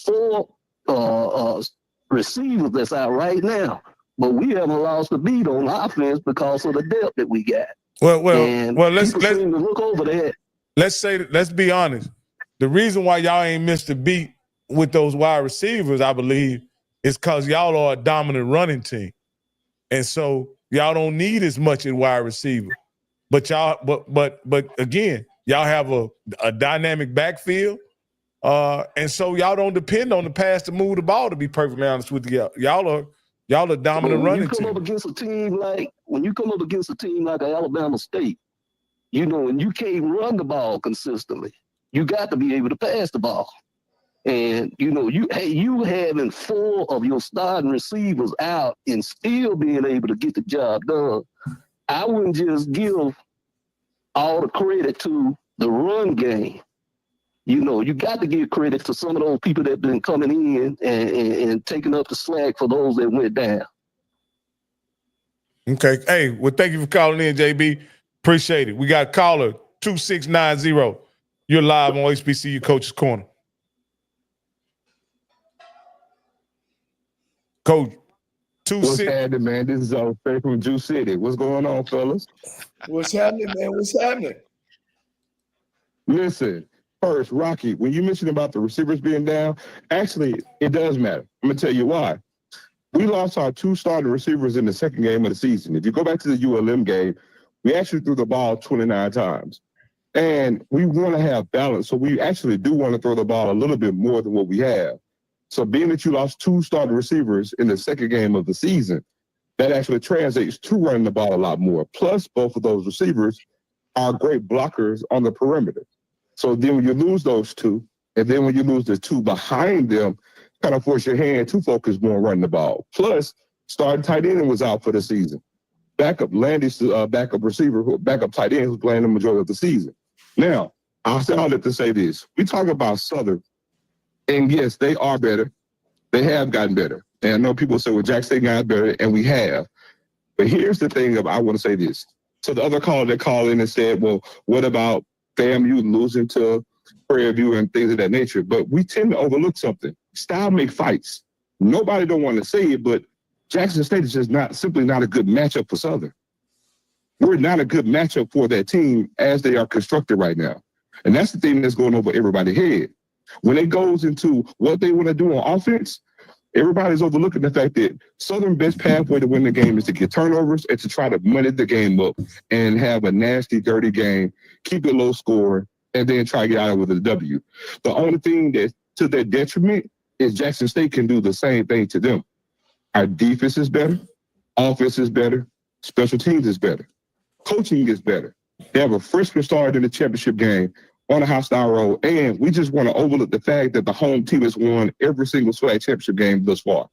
4 receivers that's out right now, but we haven't lost a beat on offense because of the depth that we got. Well, let's look over that. Let's be honest. The reason why y'all ain't missed a beat with those wide receivers, I believe, is because y'all are a dominant running team. And so y'all don't need as much in wide receiver. But again, y'all have a dynamic backfield. And so y'all don't depend on the pass to move the ball, to be perfectly honest with you. Y'all are dominant running team. When you come up against a team like Alabama State, you know, and you can't run the ball consistently, you got to be able to pass the ball. And, you know, you having 4 of your starting receivers out and still being able to get the job done, I wouldn't just give all the credit to the run game. You know, you got to give credit to some of those people that have been coming in and taking up the slack for those that went down. Okay. Hey, well, thank you for calling in, JB. Appreciate it. We got caller 2690. You're live on HBCU Coaches Corner. Coach, What's happening, man? This is Faye from Jew City. What's going on, fellas? What's happening, man? What's happening? Listen, first, Rocky, when you mentioned about the receivers being down, actually, it does matter. I'm going to tell you why. We lost our 2 starting receivers in the second game of the season. If you go back to the ULM game, we actually threw the ball 29 times. And we want to have balance, so we actually do want to throw the ball a little bit more than what we have. So being that you lost 2 starting receivers in the second game of the season, that actually translates to running the ball a lot more. Plus, both of those receivers are great blockers on the perimeter. So then when you lose those 2, and then when you lose the 2 behind them, kind of force your hand to focus more on running the ball. Plus, starting tight end was out for the season. Backup Landis, backup receiver, backup tight end, who's playing the majority of the season. Now, I'll say all that to say this. We talk about Southern, and yes, they are better. They have gotten better. And I know people say, well, Jack State got better, and we have. But here's the thing I want to say this. So the other caller that called in and said, well, what about FAMU losing to Prairie View and things of that nature? But we tend to overlook something. Style make fights. Nobody don't want to say it, but Jackson State is just simply not a good matchup for Southern. We're not a good matchup for that team as they are constructed right now. And that's the thing that's going over everybody's head. When it goes into what they want to do on offense, everybody's overlooking the fact that Southern best pathway to win the game is to get turnovers and to try to muddy the game up and have a nasty, dirty game, keep it low scoring, and then try to get out of it with a W. The only thing that to their detriment is Jackson State can do the same thing to them. Our defense is better, offense is better, special teams is better, coaching is better. They have a freshman starter in the championship game on a hostile road, and we just want to overlook the fact that the home team has won every single SWAC championship game thus far.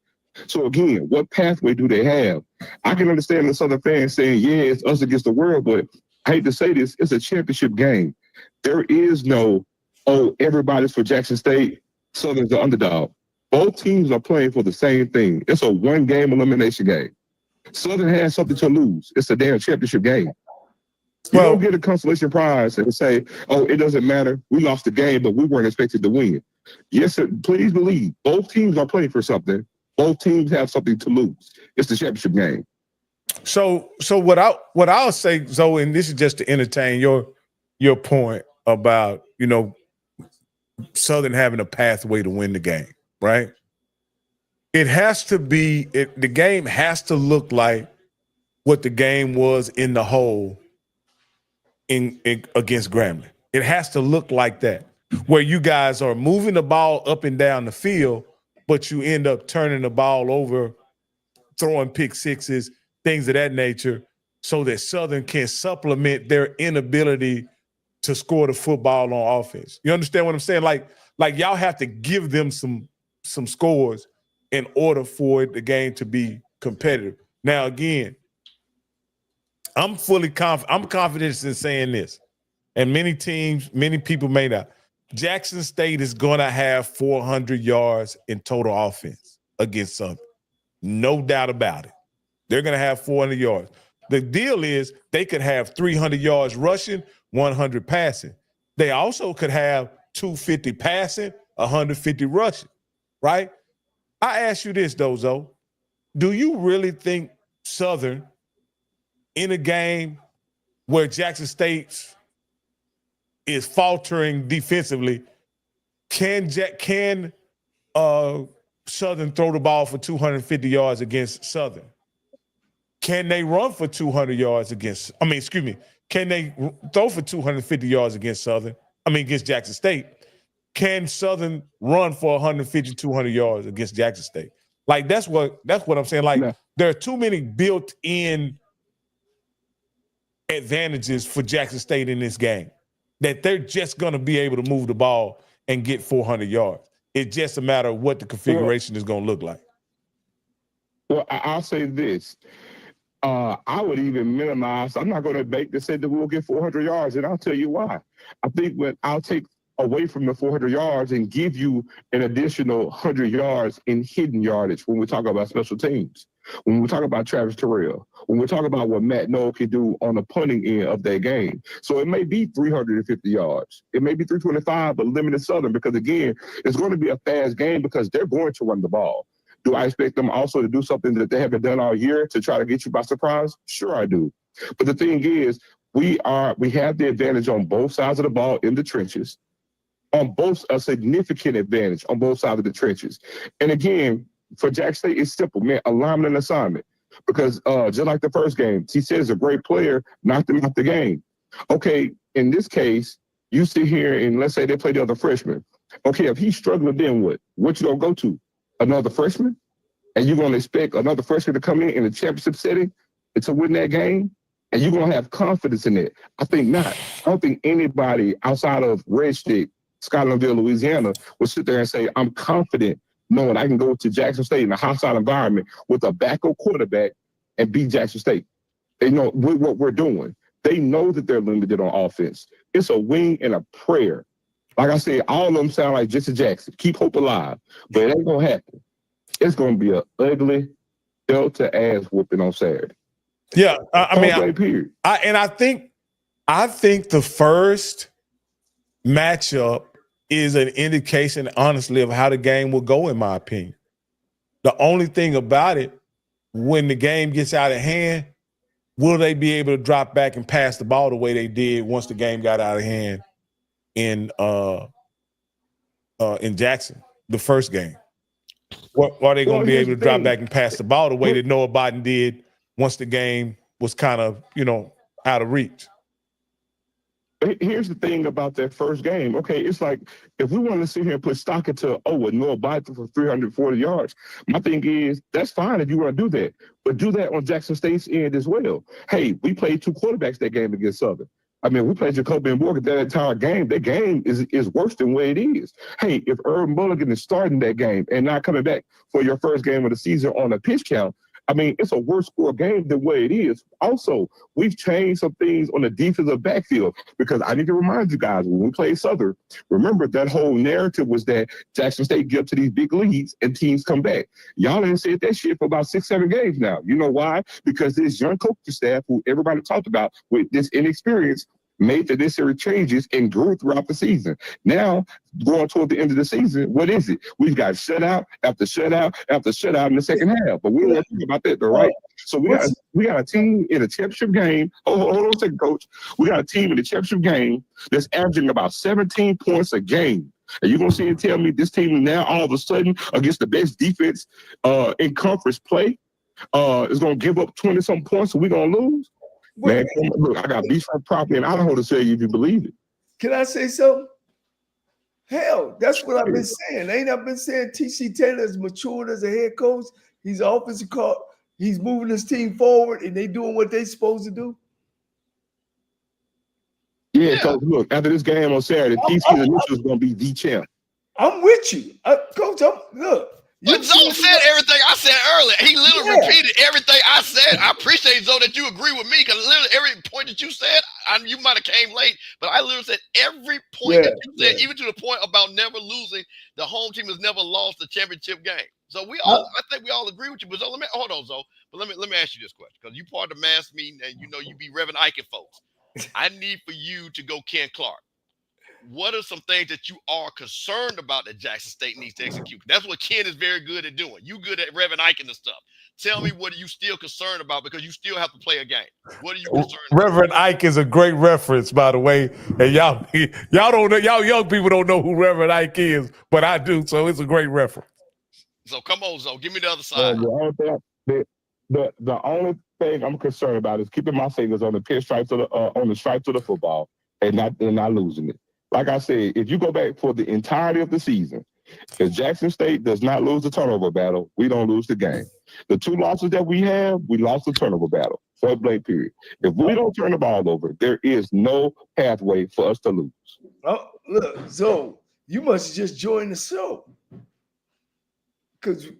So again, what pathway do they have? I can understand the Southern fans saying, yeah, it's us against the world, but I hate to say this, it's a championship game. There is no, everybody's for Jackson State, Southern's the underdog. Both teams are playing for the same thing. It's a one-game elimination game. Southern has something to lose. It's a damn championship game. You don't get a consolation prize and say, it doesn't matter. We lost the game, but we weren't expected to win. Yes, sir, please believe. Both teams are playing for something. Both teams have something to lose. It's the championship game. So what I'll say, Zoe, and this is just to entertain your point about, Southern having a pathway to win the game, right? It has to be, the game has to look like what the game was in the whole in against Grambling. It has to look like that, where you guys are moving the ball up and down the field, but you end up turning the ball over, throwing pick sixes, things of that nature, so that Southern can supplement their inability to score the football on offense. You understand what I'm saying? Like y'all have to give them some scores in order for the game to be competitive. Now, again, I'm confident in saying this, and many people may not. Jackson State is going to have 400 yards in total offense against Southern. No doubt about it. They're going to have 400 yards. The deal is they could have 300 yards rushing, 100 passing. They also could have 250 passing, 150 rushing, right? I ask you this, Dozo. Do you really think Southern, in a game where Jackson State is faltering defensively, can Southern throw the ball for 250 yards against Southern? Can they run for 200 yards against, can they throw for 250 yards against against Jackson State? Can Southern run for 150, 200 yards against Jackson State? Like, that's what I'm saying. Like, there are too many built-in advantages for Jackson State in this game that they're just going to be able to move the ball and get 400 yards. It's just a matter of what the configuration is going to look like. Well, I'll say this. I would even minimize. I'm not going to make the say that we'll get 400 yards, and I'll tell you why. I think when I'll take away from the 400 yards and give you an additional 100 yards in hidden yardage when we talk about special teams, when we talk about Travis Terrell, when we talk about what Matt Noel can do on the punting end of that game. So it may be 350 yards. It may be 325, but limited Southern because, again, it's going to be a fast game because they're going to run the ball. Do I expect them also to do something that they haven't done all year to try to get you by surprise? Sure, I do. But the thing is, we have the advantage on both sides of the ball in the trenches, a significant advantage on both sides of the trenches. And again, for Jack State, it's simple, man, alignment and assignment. Because just like the first game, T-Set is a great player, knocked them out the game. Okay, in this case, you sit here and let's say they play the other freshman. Okay, if he's struggling, then what? What you gonna go to? Another freshman? And you're going to expect another freshman to come in a championship setting and to win that game? And you're going to have confidence in it? I think not. I don't think anybody outside of Red Stick, Scotlandville, Louisiana, would sit there and say, I'm confident knowing I can go to Jackson State in a hostile environment with a backup quarterback and beat Jackson State. They know what we're doing. They know that they're limited on offense. It's a wing and a prayer. Like I said, all of them sound like Jesse Jackson. Keep hope alive. But it ain't going to happen. It's going to be an ugly Delta ass whooping on Saturday. Yeah, Period. I think the first matchup is an indication, honestly, of how the game will go, in my opinion. The only thing about it, when the game gets out of hand, will they be able to drop back and pass the ball the way they did once the game got out of hand in Jackson, the first game? Are they going to be able to drop back and pass the ball the way that Noah Biden did once the game was kind of, out of reach? Here's the thing about that first game. Okay, it's like if we want to sit here and put stock into, Noah Biden for 340 yards, my thing is that's fine if you want to do that, but do that on Jackson State's end as well. Hey, we played two quarterbacks that game against Southern. We played Jacoby and Morgan that entire game. That game is worse than what it is. Hey, if Irv Mulligan is starting that game and not coming back for your first game of the season on a pitch count, it's a worse score game than what it is. Also, we've changed some things on the defensive backfield because I need to remind you guys, when we played Southern, remember that whole narrative was that Jackson State get up to these big leads and teams come back. Y'all ain't said that shit for about 6-7 games now. You know why? Because this young coaching staff, who everybody talked about with this inexperience, made the necessary changes and grew throughout the season. Now, going toward the end of the season, what is it? We've got shutout after shutout after shutout in the second half. But we don't want to think about that, though, right? So we got a team in a championship game. Hold on a second, Coach. We got a team in the championship game that's averaging about 17 points a game. And you're going to see and tell me this team now all of a sudden against the best defense in conference play is going to give up 20-something points and we're going to lose? Man, look, I got beachfront property in Idaho to say if you believe it. Can I say something? Hell, that's what I've been saying. Ain't I been saying T.C. Taylor is matured as a head coach? He's offensive coach. He's moving his team forward, and they doing what they supposed to do? Yeah, Coach, look, after this game on Saturday, TC's initial is going to be the champ. I'm with you. Coach, look. But Zoe said everything I said earlier. He literally repeated everything I said. I appreciate, Zoe, that you agree with me, because literally every point that you said, you might have came late, but I literally said every point that you said, even to the point about never losing. The home team has never lost the championship game. So I think we all agree with you. But Zoe, hold on, Zoe. But let me ask you this question, because you part of the mass meeting, and you be Reverend Ike folks. I need for you to go Ken Clark. What are some things that you are concerned about that Jackson State needs to execute? That's what Ken is very good at doing. You good at Reverend Ike and stuff. Tell me, what are you still concerned about, because you still have to play a game? What are you concerned Reverend about? Ike is a great reference, by the way. And y'all don't know, y'all young people don't know who Reverend Ike is, but I do, so it's a great reference. So come on, Zoe, give me the other side. The only thing I'm concerned about is keeping my fingers on the pinstripes on the stripes of the football and not losing it. Like I said, if you go back for the entirety of the season, if Jackson State does not lose the turnover battle, we don't lose the game. The 2 losses that we have, we lost the turnover battle. Point blank period. If we don't turn the ball over, there is no pathway for us to lose. Oh, look, Zoe, you must have just joined the show. Because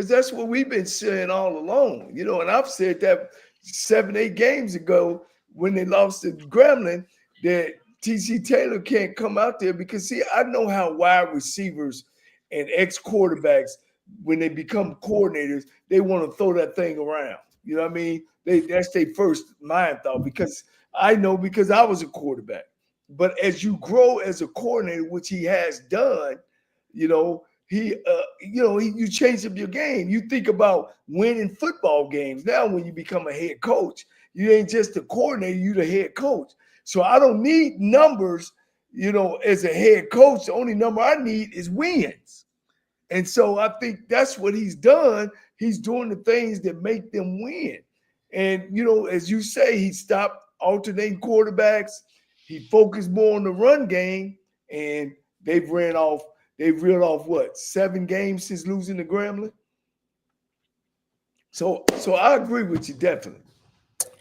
that's what we've been saying all along, and I've said that 7-8 games ago when they lost to Grambling, that TC Taylor can't come out there because, see, I know how wide receivers and ex-quarterbacks, when they become coordinators, they want to throw that thing around. You know what I mean? That's their first mind thought, because I know, because I was a quarterback. But as you grow as a coordinator, which he has done, you change up your game. You think about winning football games. Now, when you become a head coach, you ain't just the coordinator, you the head coach. So I don't need numbers, as a head coach. The only number I need is wins. And so I think that's what he's done. He's doing the things that make them win. And, as you say, he stopped alternating quarterbacks. He focused more on the run game, and they've reeled off what, 7 games since losing to Grambling? So I agree with you, definitely.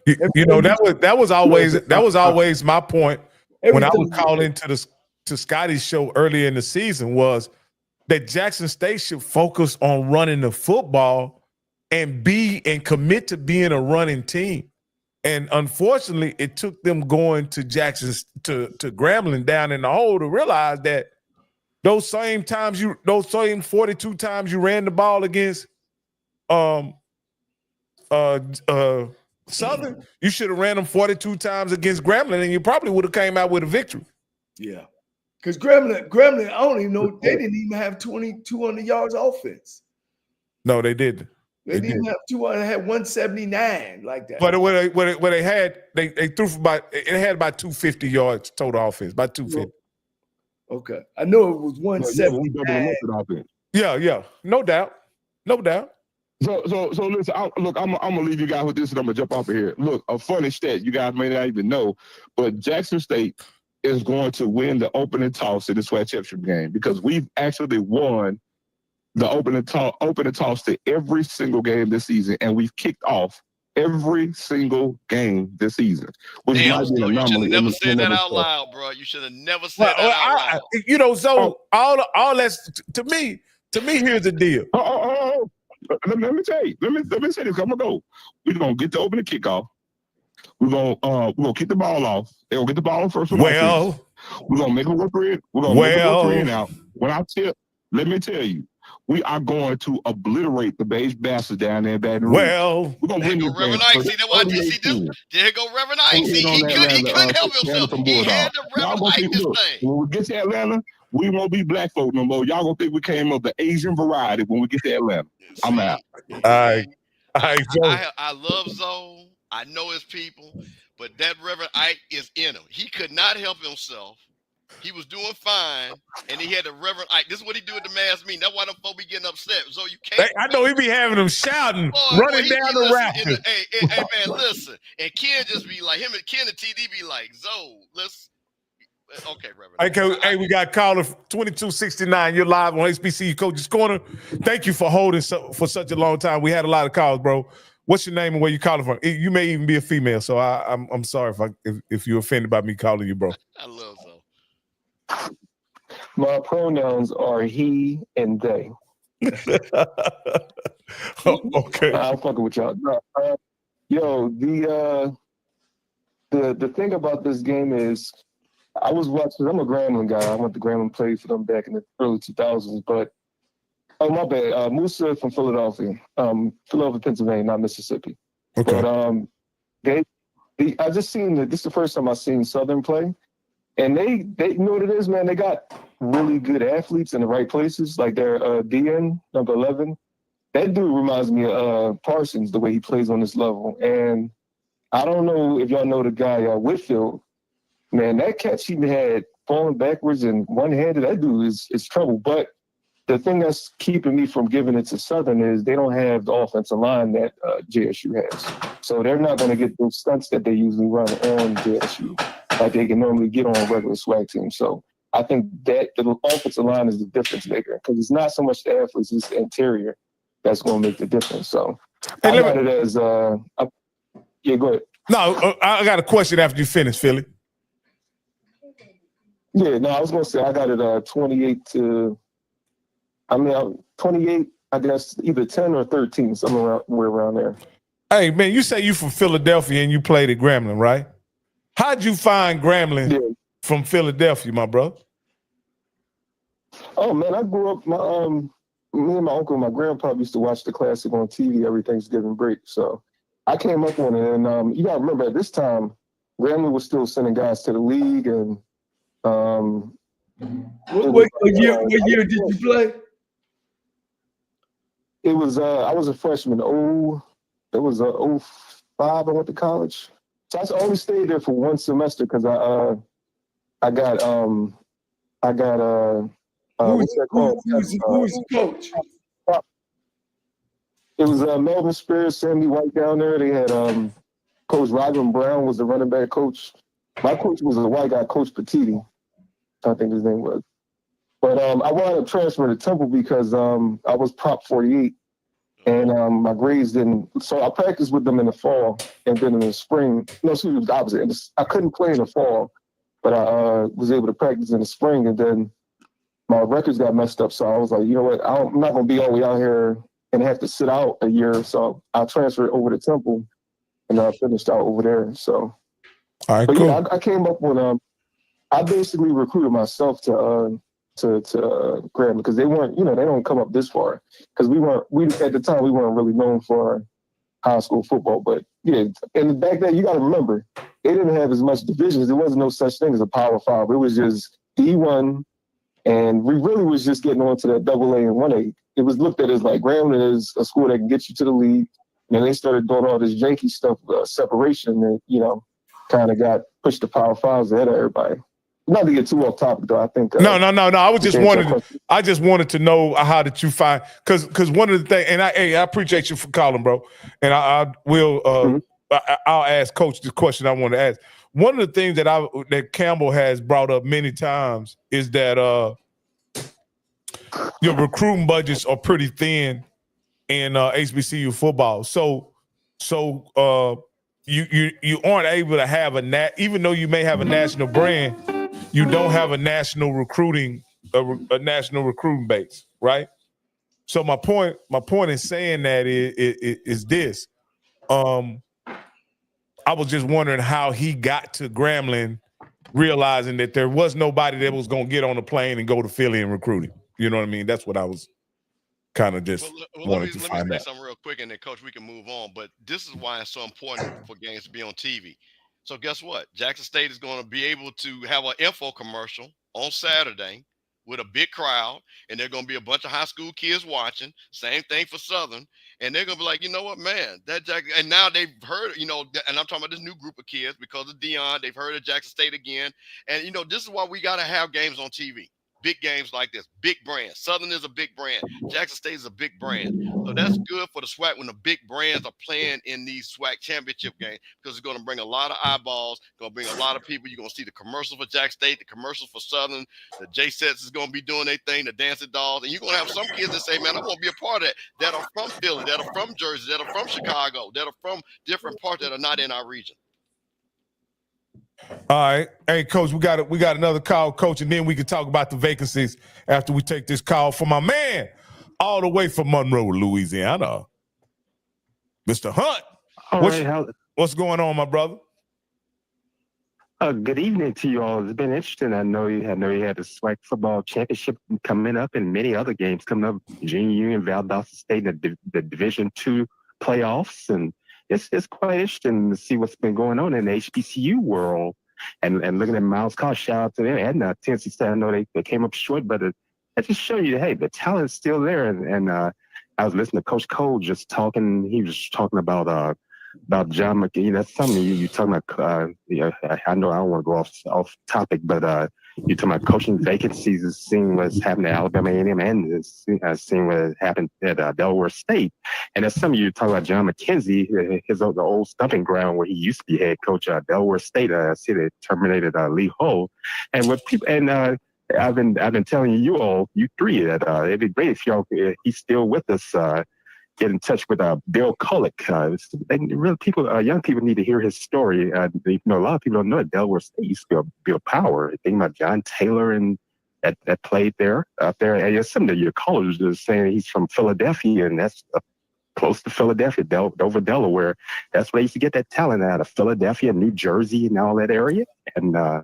That was always my point when I was calling to Scotty's show earlier in the season, was that Jackson State should focus on running the football and commit to being a running team. And unfortunately, it took them going to Grambling down in the hole to realize that those same 42 times you ran the ball against Southern, you should have ran them 42 times against Grambling, and you probably would have came out with a victory. Yeah. Because Grambling, I don't even know, they didn't even have 200 yards offense. No, they didn't. They didn't have 200, they had 179 like that. But what they had, they threw for it had about 250 yards total offense, about 250. Okay. I know it was 179. Yeah, no doubt. So listen, I'm gonna leave you guys with this, and I'm gonna jump off of here. Look, a funny stat you guys may not even know, but Jackson State is going to win the opening toss in the SWAC Championship game, because we've actually won the opening toss to every single game this season, and we've kicked off every single game this season. Damn, so you should have never said that out loud, bro. You should have never said that out loud. So all that's to me. Here's the deal. Let me tell you. Let me say this. I'm gonna go. We're gonna get the opening kickoff. We're gonna kick the ball off. They're gonna get the ball first. We're gonna make them work in. We're gonna make them work in out. Let me tell you, we are going to obliterate the beige bastards down there in Baton Rouge. Well, we're gonna win Reverend Ike. See that? What there go Reverend Ike. See, he couldn't help himself. He had to Reverend Ike this thing. When we get to Atlanta, we won't be black folk no more. Y'all gonna think we came of the Asian variety when we get to Atlanta. I'm out. I love Zoe. I know his people, but that Reverend Ike is in him. He could not help himself. He was doing fine, and he had the Reverend Ike. This is what he do at the mass meeting. That's why them folk be getting upset. So you can't. I know he be having them shouting, running down the rafters. Hey, man, listen. And Ken just be like, him and Ken and TD be like, Zoe, let's. Okay, Reverend. Hey, we got caller 2269. You're live on HBCU Coaches Corner. Thank you for holding for such a long time. We had a lot of calls, bro. What's your name and where you calling from? You may even be a female, so I'm sorry if you're offended by me calling you bro. I love so. My pronouns are he and they. Okay. I'm fucking with y'all. No, yo, the thing about this game is, I was watching. I'm a Grambling guy. I went to Grambling, played for them back in the early 2000s. But my bad. Musa from Philadelphia, Philadelphia, Pennsylvania, not Mississippi. Okay. But I just seen that. This is the first time I've seen Southern play, and they you know what it is, man. They got really good athletes in the right places. Like their DN number 11. That dude reminds me of Parsons, the way he plays on this level. And I don't know if y'all know the guy Whitfield. Man, that catch he had falling backwards and one-handed, that dude is trouble. But the thing that's keeping me from giving it to Southern is they don't have the offensive line that JSU has. So they're not going to get those stunts that they usually run on JSU like they can normally get on a regular SWAC team. So I think that the offensive line is the difference maker because it's not so much the athletes, it's the interior that's going to make the difference. So I got it as yeah, go ahead. No, I got a question after you finish, Philly. Yeah, no, I was going to say I got it 28 to, 28, I guess either 10 or 13, somewhere around there. Hey, man, you say you from Philadelphia and you played at Grambling, right? How'd you find Grambling from Philadelphia, my bro? Oh, man, I grew up, me and my uncle and my grandpa used to watch the Classic on TV every Thanksgiving break. So I came up on it. And you got to remember, at this time, Grambling was still sending guys to the league. And what year did you play? It was, I was a freshman. It was 05 I went to college. So I only stayed there for one semester because I got what's that called? Who was the coach? It was Melvin Spears, Sammy White down there. They had Coach Ryvan Brown was the running back coach. My coach was a white guy, Coach Petiti, I think his name was. But I wound up transferring to Temple because I was Prop 48, and my grades didn't. So I practiced with them in the fall, and then in the spring. No, excuse me, it was the opposite. I couldn't play in the fall, but I was able to practice in the spring, and then my records got messed up. So I was like, you know what? I'm not going to be all the way out here and have to sit out a year. So I transferred over to Temple, and I finished out over there. So, all right, but cool. yeah, I came up with I basically recruited myself to Grambling because they weren't, they don't come up this far because we at the time we weren't really known for high school football. But yeah, and back then you got to remember they didn't have as much divisions. There wasn't no such thing as a Power 5. It was just D1. And we really was just getting onto that AA and 1A. It was looked at as like Grambling is a school that can get you to the league. And then they started doing all this janky stuff, separation, and, kind of got pushed to Power 5s ahead of everybody. Not to get too off topic, though. I think No. I was just wanted. I just wanted to know how did you find because one of the things, and I appreciate you for calling, bro. And I will. I'll ask Coach the question I want to ask. One of the things that Campbell has brought up many times is that your recruiting budgets are pretty thin in HBCU football. So you aren't able to have even though you may have a national brand, you don't have a national recruiting base, right? So my point in saying that is this. I was just wondering how he got to Grambling, realizing that there was nobody that was going to get on a plane and go to Philly and recruit him. You know what I mean? That's what I was kind of just wanted to find out. Let me say something real quick, and then, Coach, we can move on. But this is why it's so important for games to be on TV. So guess what? Jackson State is going to be able to have an info commercial on Saturday with a big crowd, and there are going to be a bunch of high school kids watching. Same thing for Southern. And they're going to be like, you know what, man, and now they've heard, and I'm talking about this new group of kids because of Deion. They've heard of Jackson State again. And, this is why we got to have games on TV. big games like this. Big brand. Southern is a big brand. Jackson State is a big brand. So that's good for the SWAC when the big brands are playing in these SWAC championship games, because it's going to bring a lot of eyeballs, going to bring a lot of people. You're going to see the commercials for Jackson State, the commercials for Southern, the J-Sets is going to be doing their thing, the Dancing Dolls, and you're going to have some kids that say, man, I want to be a part of that are from Philly, that are from Jersey, that are from Chicago, that are from different parts that are not in our region. All right. Hey, Coach, we got another call, Coach, and then we can talk about the vacancies after we take this call from my man all the way from Monroe, Louisiana, Mr. Hunt. All right, What's going on, my brother? Good evening to you all. It's been interesting. I know you had the SWAC football championship coming up and many other games coming up. Junior Union, Valdosta State, the Division II playoffs, and it's quite interesting to see what's been going on in the HBCU world. And looking at Miles College, shout out to them. And Tennessee State, I know they came up short, but it just shows you, hey, the talent's still there. And I was listening to Coach Cole just talking. He was talking about John McKee. That's something you talking about. I know I don't want to go off topic, but you're talking about coaching vacancies, and seeing what's happened at Alabama A&M, and seeing what happened at Delaware State. And that's something you're talking about. John McKenzie, the old stumping ground where he used to be head coach at Delaware State. I see they terminated Lee Ho, and what people I've been telling you all, you three, that it'd be great if he's still with us. Get in touch with Bill Kulick. Young people need to hear his story. A lot of people don't know that Delaware State used to be Bill Power. Think about John Taylor and that played there out there. And some of your callers are saying he's from Philadelphia, and that's close to Philadelphia, Dover, Delaware. That's where they used to get that talent out of Philadelphia, New Jersey, and all that area. And I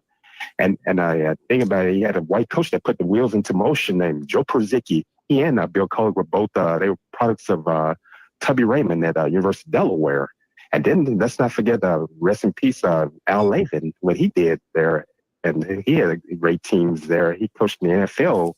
think about it, he had a white coach that put the wheels into motion named Joe Perzicki. He and Bill Kulick were both, they were products of Tubby Raymond at University of Delaware. And then let's not forget, rest in peace, Al Lathan, what he did there. And he had great teams there. He coached in the NFL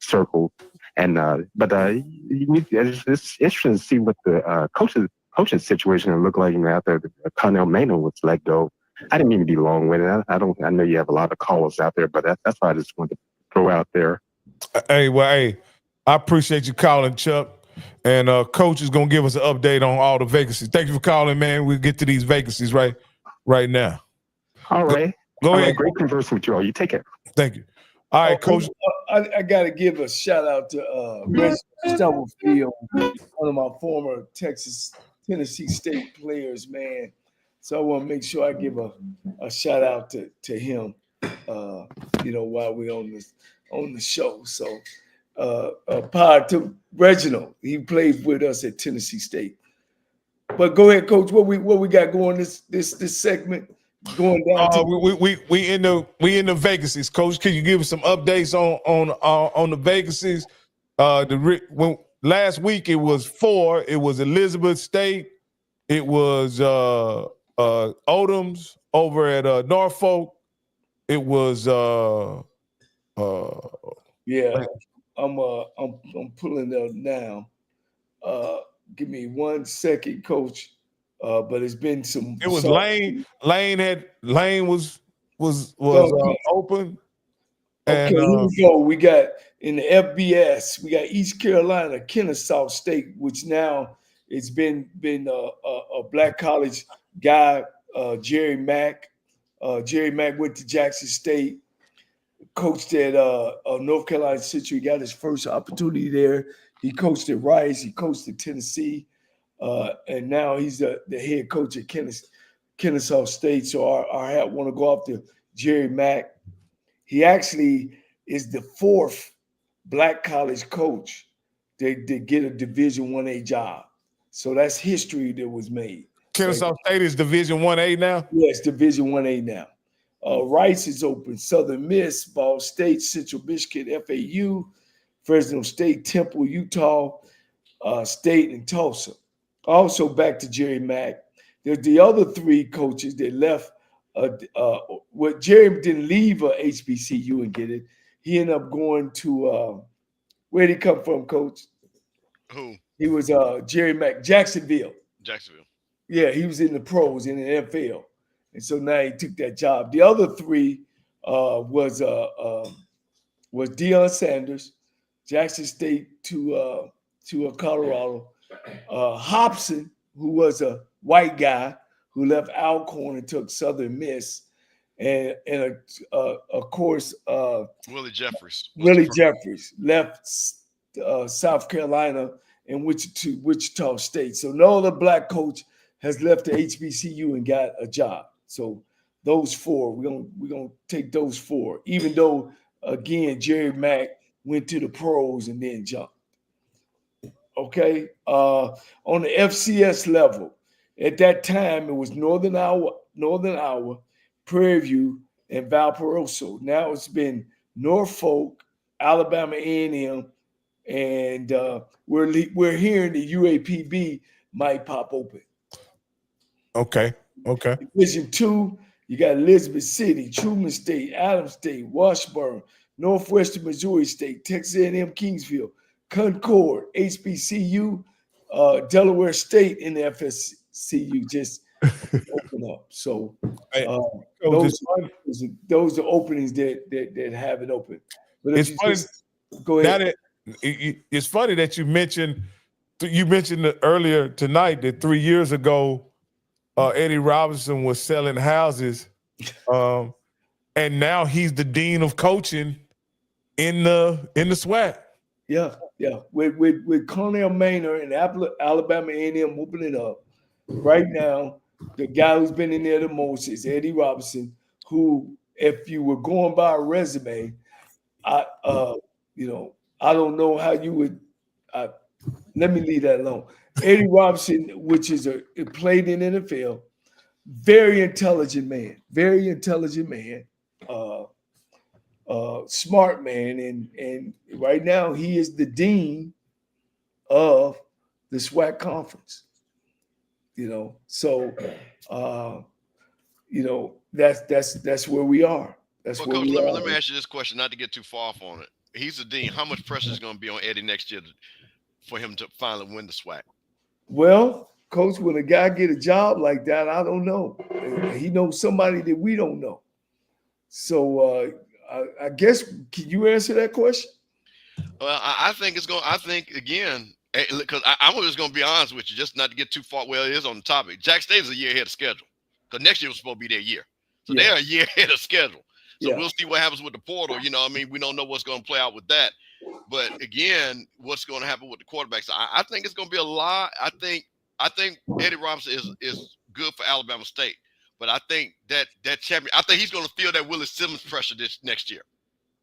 circle. And it's interesting to see what the coaching situation will look like after Connell Maynard was let go. I didn't mean to be long-winded. I know you have a lot of callers out there, but that's why I just wanted to throw out there. Hey, I appreciate you calling, Chuck. And Coach is going to give us an update on all the vacancies. Thank you for calling, man. We'll get to these vacancies right now. All right. Go ahead. Great conversing with you all. You take care. Thank you. All right, Coach. I got to give a shout-out to Reginald Stubblefield, one of my former Tennessee State players, man. So I want to make sure I give a shout-out to him, while we're on the show. So power to Reginald. He played with us at Tennessee State. But go ahead, Coach. What we got going this segment? Going down. We in the vacancies, Coach. Can you give us some updates on the vacancies? When last week it was 4. It was Elizabeth State. It was Odoms over at Norfolk. It was I'm pulling it up now. Give me 1 second, Coach. But it's been some. It was Lane. Lane was open. Okay, here we go. We got in the FBS. We got East Carolina, Kennesaw State, which now it's been a black college guy, Jerry Mack. Jerry Mack went to Jackson State, coached at North Carolina Central. He got his first opportunity there. He coached at Rice. He coached at Tennessee. And now he's the head coach at Kennesaw State. So our hat want to go off to Jerry Mack. He actually is the 4th black college coach to get a Division 1A job. So that's history that was made. Kennesaw State is Division 1A now? Yes, Division 1A now. Rice is open. Southern Miss, Ball State, Central Michigan, FAU, Fresno State, Temple, Utah State, and Tulsa. Also back to Jerry Mack. There's the other 3 coaches that left. Jerry didn't leave HBCU and get it. He ended up going to where'd he come from, Coach? Who? He was Jerry Mack, Jacksonville. Jacksonville. Yeah, he was in the pros in the NFL, and so now he took that job. The other 3 was was Deion Sanders, Jackson State to Colorado. Hobson, who was a white guy who left Alcorn and took Southern Miss, and of course Willie Jeffries. Willie Jeffries left South Carolina and went to Wichita State. So no other black coach has left the HBCU and got a job. So those four, we're gonna take those four, even though again Jerry Mack went to the pros and then jumped. Okay. On the FCS level, at that time it was Northern Iowa, Prairie View, and Valparaiso. Now it's been Norfolk, Alabama A&M, and we're hearing the UAPB might pop open. Okay. Division 2, you got Elizabeth City, Truman State, Adams State, Washburn, Northwestern Missouri State, Texas A&M Kingsville, Concord, HBCU, Delaware State in the FSCU just open up. So those are openings that have it open. But it's funny. Go ahead. It's funny that you mentioned earlier tonight that 3 years ago, Eddie Robinson was selling houses, and now he's the dean of coaching in the SWAC. Yeah. With Cornell Manor and Alabama A&M opening up right now, the guy who's been in there the most is Eddie Robinson, who, if you were going by a resume, I don't know how you would. Let me leave that alone. Eddie Robinson, which is played in NFL, very intelligent man, smart man, and right now he is the dean of the SWAC conference. So that's where we are. That's where Coach, we are. let me ask you this question, not to get too far off on it. He's the dean. How much pressure is going to be on Eddie next year for him to finally win the SWAC? Well, Coach, when a guy get a job like that, I don't know. He knows somebody that we don't know. So I guess, can you answer that question? Well, I think it's going. I think again, because I'm just going to be honest with you, just not to get too far. Well, it is on the topic. Jack State is a year ahead of schedule because next year was supposed to be their year, so they're a year ahead of schedule. So we'll see what happens with the portal. You know, I mean, we don't know what's going to play out with that. But again, what's going to happen with the quarterbacks? I think it's going to be a lot. I think Eddie Robinson is good for Alabama State, but I think that champion. I think he's going to feel that Willie Simmons pressure this next year.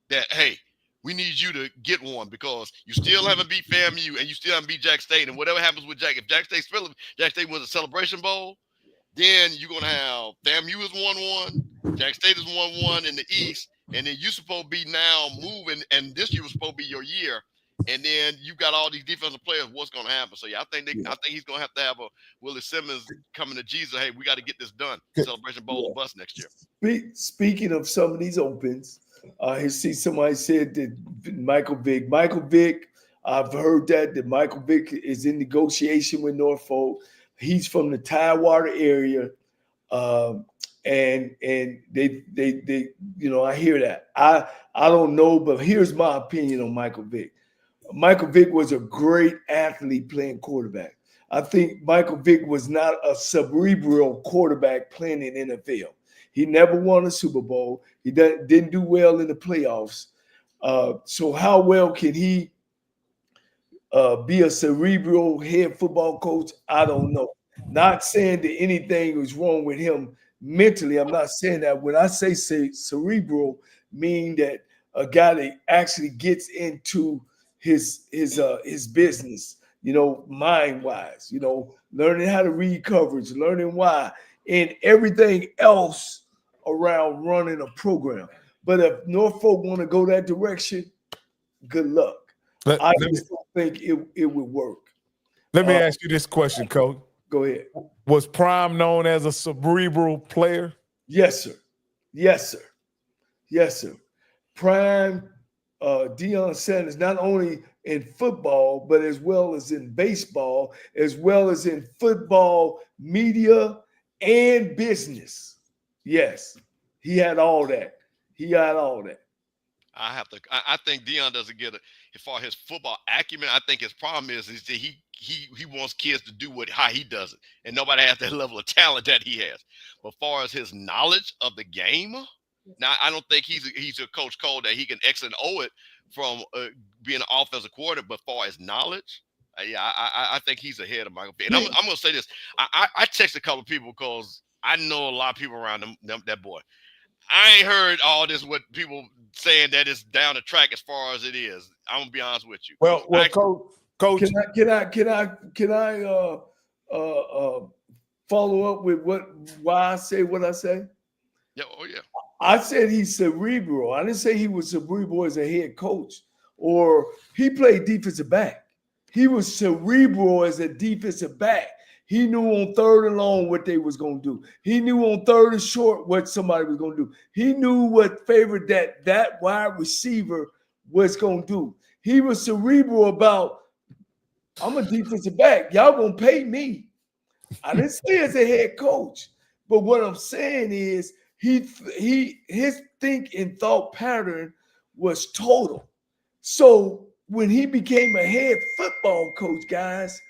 That hey, we need you to get one because you still haven't beat FAMU and you still haven't beat Jack State. And whatever happens with if Jack State wins a Celebration Bowl, then you're going to have FAMU is 1-1, Jack State is 1-1 in the East, and then you're supposed to be now moving, and this year was supposed to be your year, and then you got all these defensive players. What's going to happen? So I think he's going to have a Willie Simmons coming to Jesus. Hey, we got to get this done. Celebration Bowl of bust next year. Speaking of some of these opens, I see somebody said that Michael Vick. I've heard that Michael Vick is in negotiation with Norfolk. He's from the Tidewater area, and they I hear that. I don't know, but here's my opinion on Michael Vick. Michael Vick was a great athlete playing quarterback. I think Michael Vick was not a cerebral quarterback playing in NFL. He never won a Super Bowl. He didn't do well in the playoffs. So how well can he be a cerebral head football coach? I don't know. Not saying that anything was wrong with him mentally. I'm not saying that. When I say cerebral, mean that a guy that actually gets into his business, mind-wise, learning how to read coverage, learning why, and everything else around running a program. But if Norfolk want to go that direction, good luck. I just don't think it would work. Let me ask you this question, Coach. Go ahead. Was Prime known as a cerebral player? Yes, sir. Prime, Deion Sanders, not only in football, but as well as in baseball, as well as in football, media, and business. Yes, he had all that. I think Deion doesn't get it as far as his football acumen. I think his problem is that he wants kids to do how he does it, and nobody has that level of talent that he has. But as far as his knowledge of the game, now I don't think he's a Coach Cole that he can X and O it from being an offensive coordinator. But as far as knowledge, I think he's ahead of Michael Vick. And I'm going to say this: I texted a couple of people because I know a lot of people around that boy. I ain't heard all this what people saying that it's down the track as far as it is. I'm gonna be honest with you. Well, Coach, can I follow up with why I say what I say? Yeah, oh yeah. I said he's cerebral. I didn't say he was cerebral as a head coach or he played defensive back. He was cerebral as a defensive back. He knew on third and long what they was going to do. He knew on third and short what somebody was going to do. He knew what favored that wide receiver was going to do. He was cerebral about, I'm a defensive back. Y'all going to pay me. I didn't say as a head coach. But what I'm saying is his think and thought pattern was total. So when he became a head football coach, guys,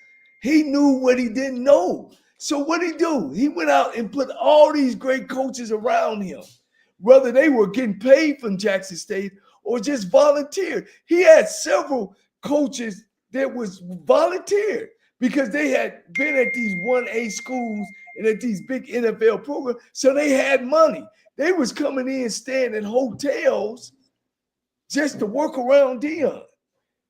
he knew what he didn't know. So what did he do? He went out and put all these great coaches around him, whether they were getting paid from Jackson State or just volunteered. He had several coaches that was volunteered because they had been at these 1A schools and at these big NFL programs, so they had money. They was coming in, staying in hotels just to work around Deion.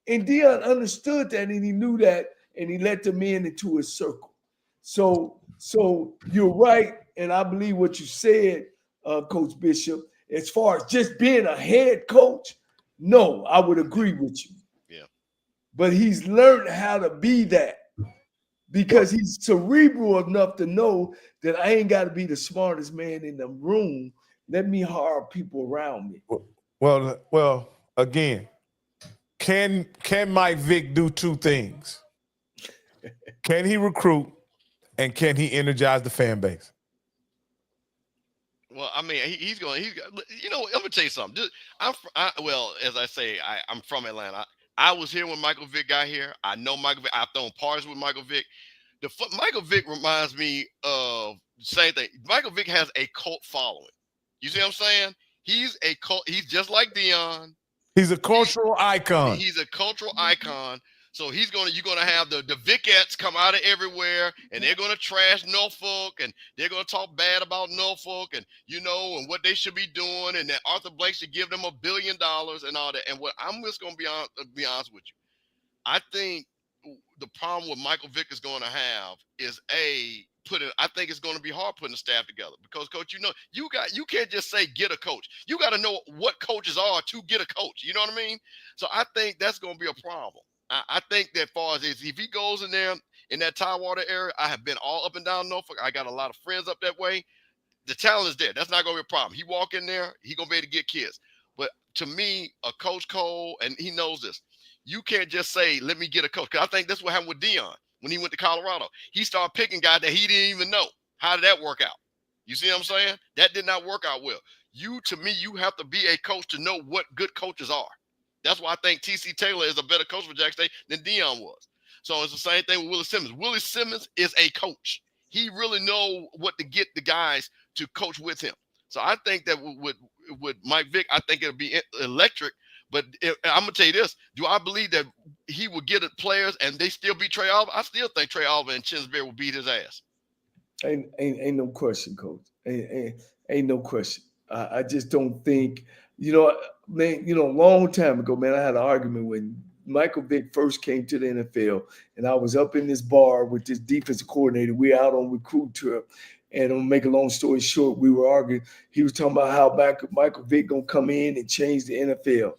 And Deion understood that, and he knew that, and he let them into his circle. So you're right, and I believe what you said, Coach Bishop. As far as just being a head coach, no, I would agree with you. Yeah. But he's learned how to be that because he's cerebral enough to know that I ain't got to be the smartest man in the room. Let me hire people around me. Well, again, can Mike Vick do two things? Can he recruit and can he energize the fan base? Well, I mean, he's going. You know, I'm gonna tell you something. As I say, I'm from Atlanta. I was here when Michael Vick got here. I know Michael Vick. I've thrown parties with Michael Vick. Michael Vick reminds me of the same thing. Michael Vick has a cult following. You see what I'm saying? He's a cult. He's just like Deion. He's a cultural icon. He's a cultural icon. So you're gonna have the Vickettes come out of everywhere, and they're gonna trash Norfolk, and they're gonna talk bad about Norfolk, and and what they should be doing, and that Arthur Blank should give them $1 billion and all that. And what I'm just gonna be honest with you, I think the problem with Michael Vick is going to have is I think it's going to be hard putting the staff together because, Coach, you can't just say get a coach. You got to know what coaches are to get a coach. You know what I mean? So I think that's going to be a problem. I think that far as if he goes in there in that Tidewater area, I have been all up and down Norfolk. I got a lot of friends up that way. The talent is there. That's not going to be a problem. He walk in there, he going to be able to get kids. But to me, a Coach Cole, and he knows this, you can't just say, let me get a coach. Because I think that's what happened with Deion when he went to Colorado. He started picking guys that he didn't even know. How did that work out? You see what I'm saying? That did not work out well. To me, you have to be a coach to know what good coaches are. That's why I think T.C. Taylor is a better coach for Jackson State than Deion was. So it's the same thing with Willie Simmons. Willie Simmons is a coach. He really knows what to get the guys to coach with him. So I think that with Mike Vick, I think it'll be electric. But I'm going to tell you this. Do I believe that he will get at players and they still beat Trey Oliver? I still think Trey Oliver and Chinsbury will beat his ass. Ain't no question, Coach. Ain't no question. I just don't think, man, a long time ago, man, I had an argument when Michael Vick first came to the NFL, and I was up in this bar with this defensive coordinator. We out on recruit trip, and I'm gonna make a long story short, we were arguing. He was talking about how Michael Vick gonna come in and change the NFL.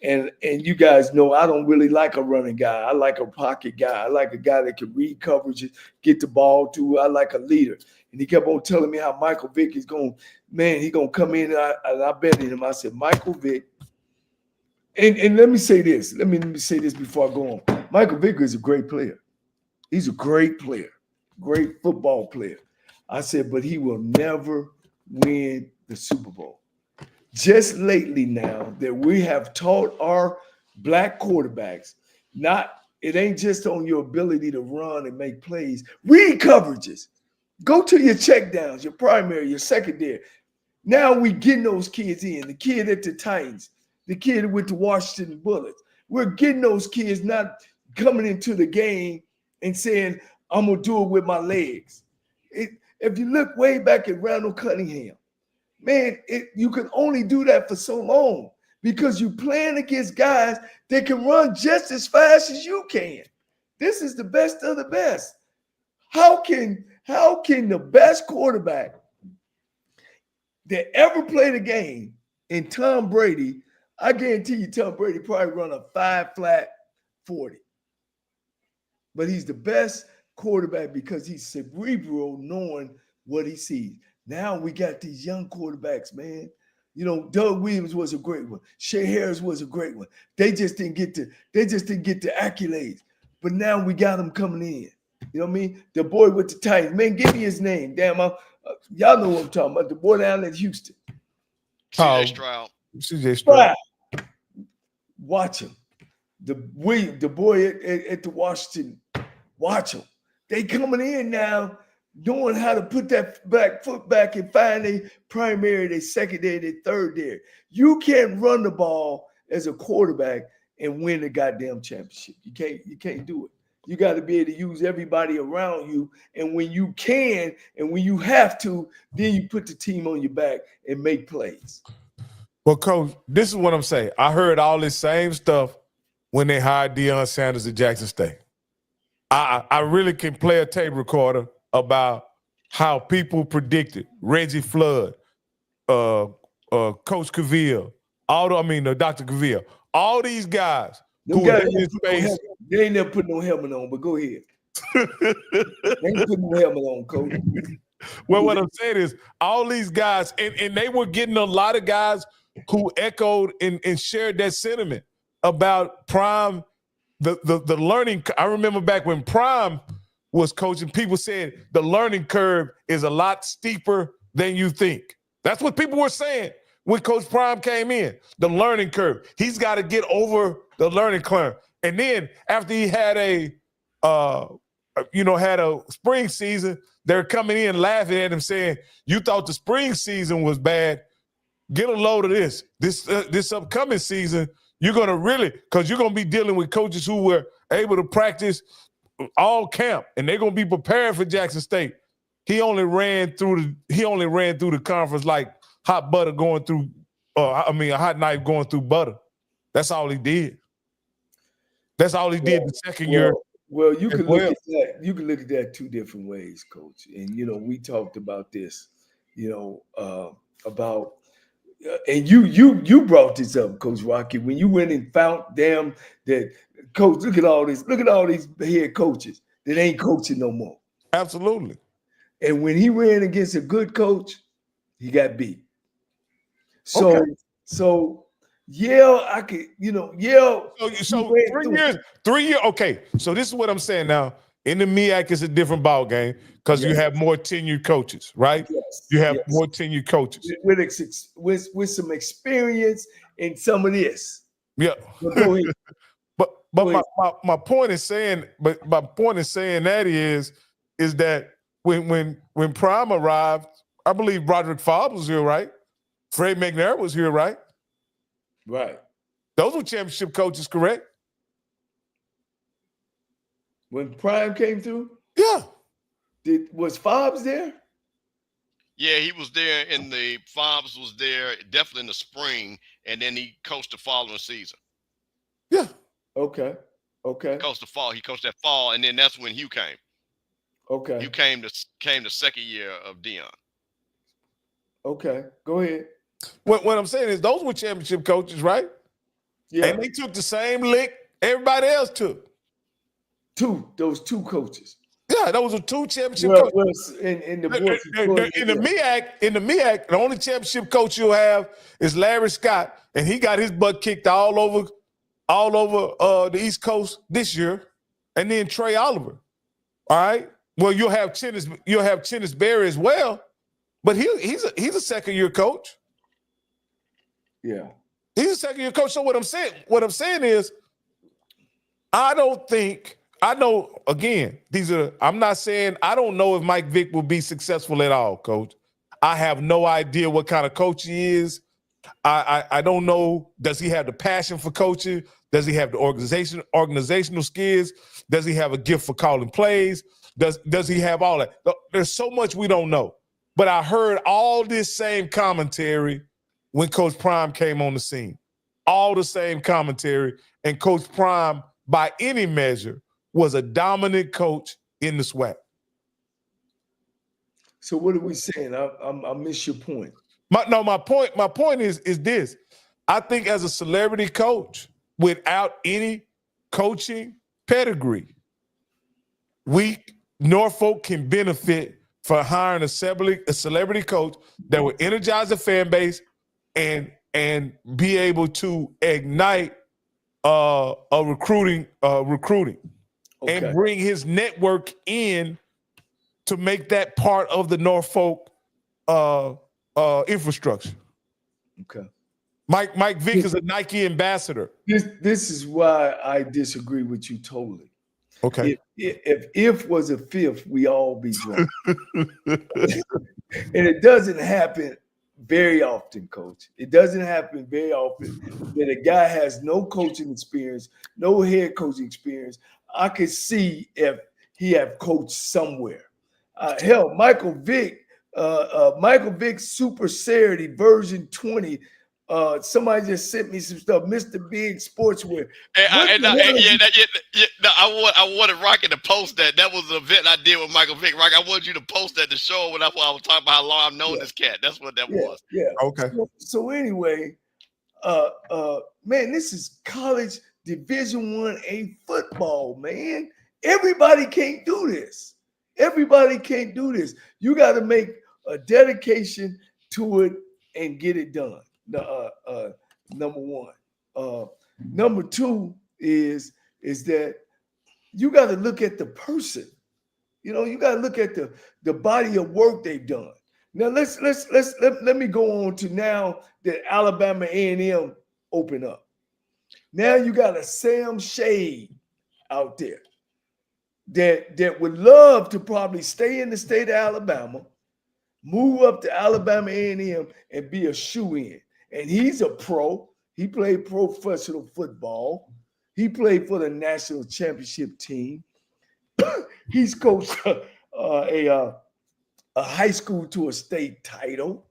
And you guys know I don't really like a running guy. I like a pocket guy. I like a guy that can read coverages, get the ball to. I like a leader. And he kept on telling me how Michael Vick is going, man, he's going to come in. And I bet him. I said, Michael Vick. And let me say this. Let me say this before I go on. Michael Vick is a great player. He's a great player, great football player. I said, but he will never win the Super Bowl. just lately now that we have taught our black quarterbacks, it ain't just on your ability to run and make plays. Read coverages. Go to your checkdowns, your primary, your secondary. Now we getting those kids in. The kid at the Titans, the kid with the Washington Bullets. We're getting those kids not coming into the game and saying, I'm going to do it with my legs. If you look way back at Randall Cunningham, man, you can only do that for so long because you're playing against guys that can run just as fast as you can. This is the best of the best. How can the best quarterback that ever played a game in Tom Brady, I guarantee you Tom Brady probably run a 5-flat 40. But he's the best quarterback because he's cerebral, knowing what he sees. Now we got these young quarterbacks, man. You know, Doug Williams was a great one. Shea Harris was a great one. They just didn't get the accolades. But now we got them coming in. You know what I mean? The boy with the Titans. Man, give me his name. Damn, y'all know what I'm talking about. The boy down at Houston. C.J. Stroud. C.J. Stroud. Watch him. The boy at the Washington. Watch him. They coming in now, knowing how to put that back foot back and find a primary, their secondary, their third there. You can't run the ball as a quarterback and win the goddamn championship. You can't do it. You got to be able to use everybody around you. And when you can and when you have to, then you put the team on your back and make plays. Well, Coach, this is what I'm saying. I heard all this same stuff when they hired Deion Sanders at Jackson State. I really can play a tape recorder about how people predicted Reggie Flood, Coach Cavill, Dr. Cavill, all these guys who were in this space. They ain't never put no helmet on, but go ahead. They ain't put no helmet on, Coach. Well, what I'm saying is all these guys, and they were getting a lot of guys who echoed and shared that sentiment about Prime, the learning. I remember back when Prime was coaching, people said the learning curve is a lot steeper than you think. That's what people were saying when Coach Prime came in, the learning curve. He's got to get over the learning curve. And then after he had a spring season, they're coming in laughing at him saying, you thought the spring season was bad. Get a load of this. This upcoming season, you're going to really, because you're going to be dealing with coaches who were able to practice all camp, and they're going to be prepared for Jackson State. He only ran through the conference like hot butter going through, a hot knife going through butter. That's all he did. That's all he did the second year. Well, you can look at that. You can look at that two different ways, Coach. And we talked about this. And you brought this up, Coach Rocky, when you went and found them that, Coach, look at all these head coaches that ain't coaching no more. Absolutely. And when he ran against a good coach, he got beat. So I could, So 3 years. Okay. So this is what I'm saying now. In the MEAC, it's a different ball game because you have more tenured coaches, right? Yes. You have more tenured coaches with some experience in some of this. Yeah. But my point is saying, that is that when Prime arrived, I believe Broderick Fobbs was here, right? Fred McNair was here, right? Right. Those were championship coaches, correct? When Prime came through? Yeah. Was Fobbs there? Yeah, he was there Fobbs was there definitely in the spring, and then he coached the following season. Yeah. Okay. He coached that fall, and then that's when Hugh came. Okay. Hugh came the second year of Deion. Okay. Go ahead. What I'm saying is those were championship coaches, right? Yeah. And they took the same lick everybody else took. Those two coaches. Yeah, those were two championship coaches. In the MEAC, the only championship coach you'll have is Larry Scott, and he got his butt kicked all over the East Coast this year, and then Trey Oliver. All right. Well, you'll have Chennis Berry as well, but he's a second year coach. Yeah. He's a second-year coach. So what I'm saying is, I don't think, I know, again, I'm not saying, I don't know if Mike Vick will be successful at all, Coach. I have no idea what kind of coach he is. I don't know, does he have the passion for coaching? Does he have the organizational skills? Does he have a gift for calling plays? Does he have all that? There's so much we don't know. But I heard all this same commentary when Coach Prime came on the scene. All the same commentary. And Coach Prime, by any measure, was a dominant coach in the SWAC. So what are we saying? I miss your point. My point is this. I think as a celebrity coach, without any coaching pedigree, Norfolk can benefit for hiring a celebrity coach that will energize the fan base and be able to ignite recruiting Okay. and bring his network in to make that part of the Norfolk infrastructure. Okay. Mike Vick is a Nike ambassador. This is why I disagree with you totally. Okay. If was a fifth, we all be drunk. And it doesn't happen very often, Coach. It doesn't happen very often that a guy has no coaching experience, no head coaching experience. I could see if he have coached somewhere. Hell, Michael Vick Super Saturday version 20. Somebody just sent me some stuff. Mr. Big Sportswear. I wanted Rocky to post that. That was the event I did with Michael Vick. Rocky, I wanted you to post that to show when I was talking about how long I've known this cat. That's what that was. Yeah. Okay. So anyway, man, this is college Division 1A football, man. Everybody can't do this. Everybody can't do this. You got to make a dedication to it and get it done. Number one. Number two is that you got to look at the person. You know, you got to look at the body of work they've done. Now let me go on to now that Alabama A&M open up. Now you got a Sam Shade out there that would love to probably stay in the state of Alabama, move up to Alabama A&M and be a shoe-in. And he's a pro. He played professional football. He played for the national championship team. He's coached a high school to a state title.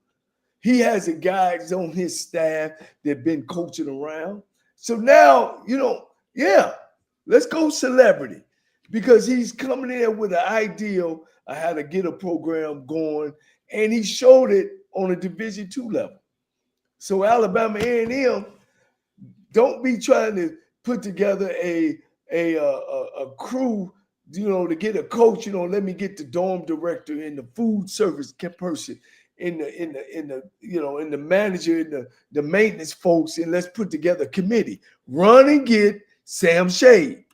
He has a guys on his staff that been coaching around. So now, let's go celebrity, because he's coming in with an ideal of how to get a program going, and he showed it on a Division II level. So Alabama A&M, don't be trying to put together a crew, to get a coach. Let me get the dorm director and the food service person, in the manager and the maintenance folks, and let's put together a committee. Run and get Sam Shade.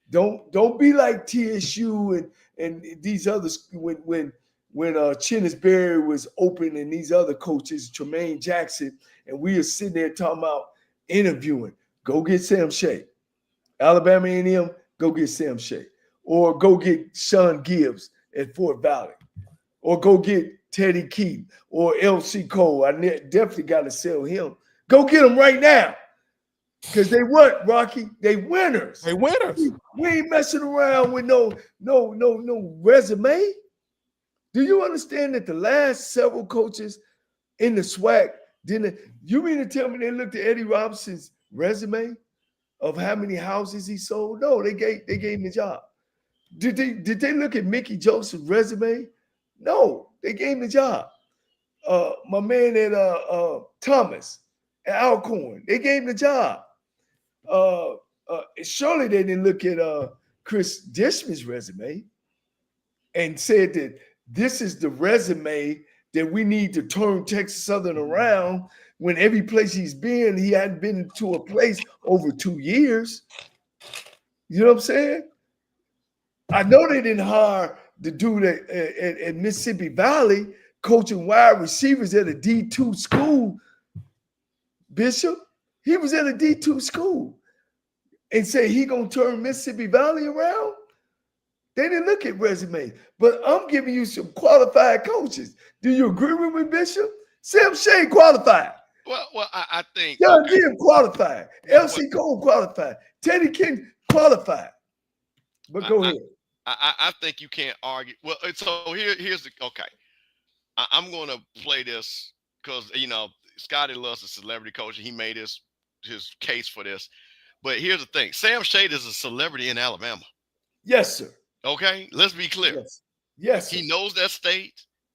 Don't be like TSU and these others when Chinnisberry was open and these other coaches, Tremaine Jackson, and we are sitting there talking about interviewing. Go get Sam Shade. Alabama A&M, go get Sam Shade. Or go get Sean Gibbs at Fort Valley. Or go get Teddy Keaton or LC Cole. I definitely got to sell him. Go get him right now. Because they what, Rocky? They winners. They winners. We ain't messing around with no resume. Do you understand that the last several coaches in the SWAC didn't? You mean to tell me they looked at Eddie Robinson's resume of how many houses he sold? No, they gave him a job. Did they look at Mickey Joseph's resume? No, they gave him the job. My man at Thomas at Alcorn, they gave him the job. Surely they didn't look at Chris Dishman's resume and said that this is the resume that we need to turn Texas Southern around, when every place he's been, he hadn't been to a place over 2 years. You know what I'm saying? I know they didn't hire the dude at Mississippi Valley coaching wide receivers at a D2 school Bishop, he was at a D2 school and said he gonna turn Mississippi Valley around. They didn't look at resumes, but I'm giving you some qualified coaches. Do you agree with me, Bishop? Sam Shea qualified. Well, I think John Gibb qualified. L.C. Cole qualified. Teddy King qualified. But go ahead. I think you can't argue. Well, so here's the okay. I'm going to play this because Scotty loves a celebrity coach. He made his case for this. But here's the thing: Sam Shade is a celebrity in Alabama. Yes, sir. Okay, let's be clear. Yes. He knows that state.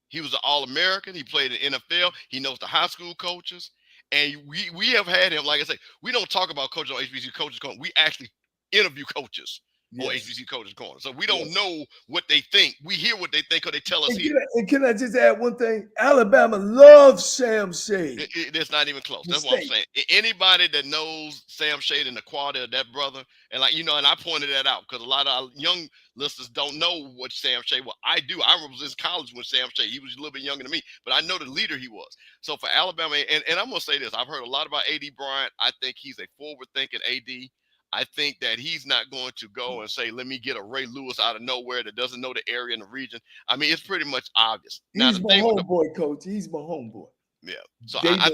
He was an All-American. He played in NFL. He knows the high school coaches. And we have had him, like I say, we don't talk about coaches on HBCU Coaches Corner. We actually interview coaches on HBCU Coaches Corner. So we don't know what they think. We hear what they think or they tell us here. And can I just add one thing? Alabama loves Sam Shade. It's not even close. That's what I'm saying. Anybody that knows Sam Shade and the quality of that brother, and and I pointed that out because a lot of our young listeners don't know what Sam Shade was. I do. I was in college with Sam Shade. He was a little bit younger than me, but I know the leader he was. So for Alabama, and I'm going to say this. I've heard a lot about A.D. Bryant. I think he's a forward-thinking A.D. I think that he's not going to go and say, let me get a Ray Lewis out of nowhere that doesn't know the area and the region. I mean, it's pretty much obvious. He's my homeboy, Coach. He's my homeboy. Yeah. So I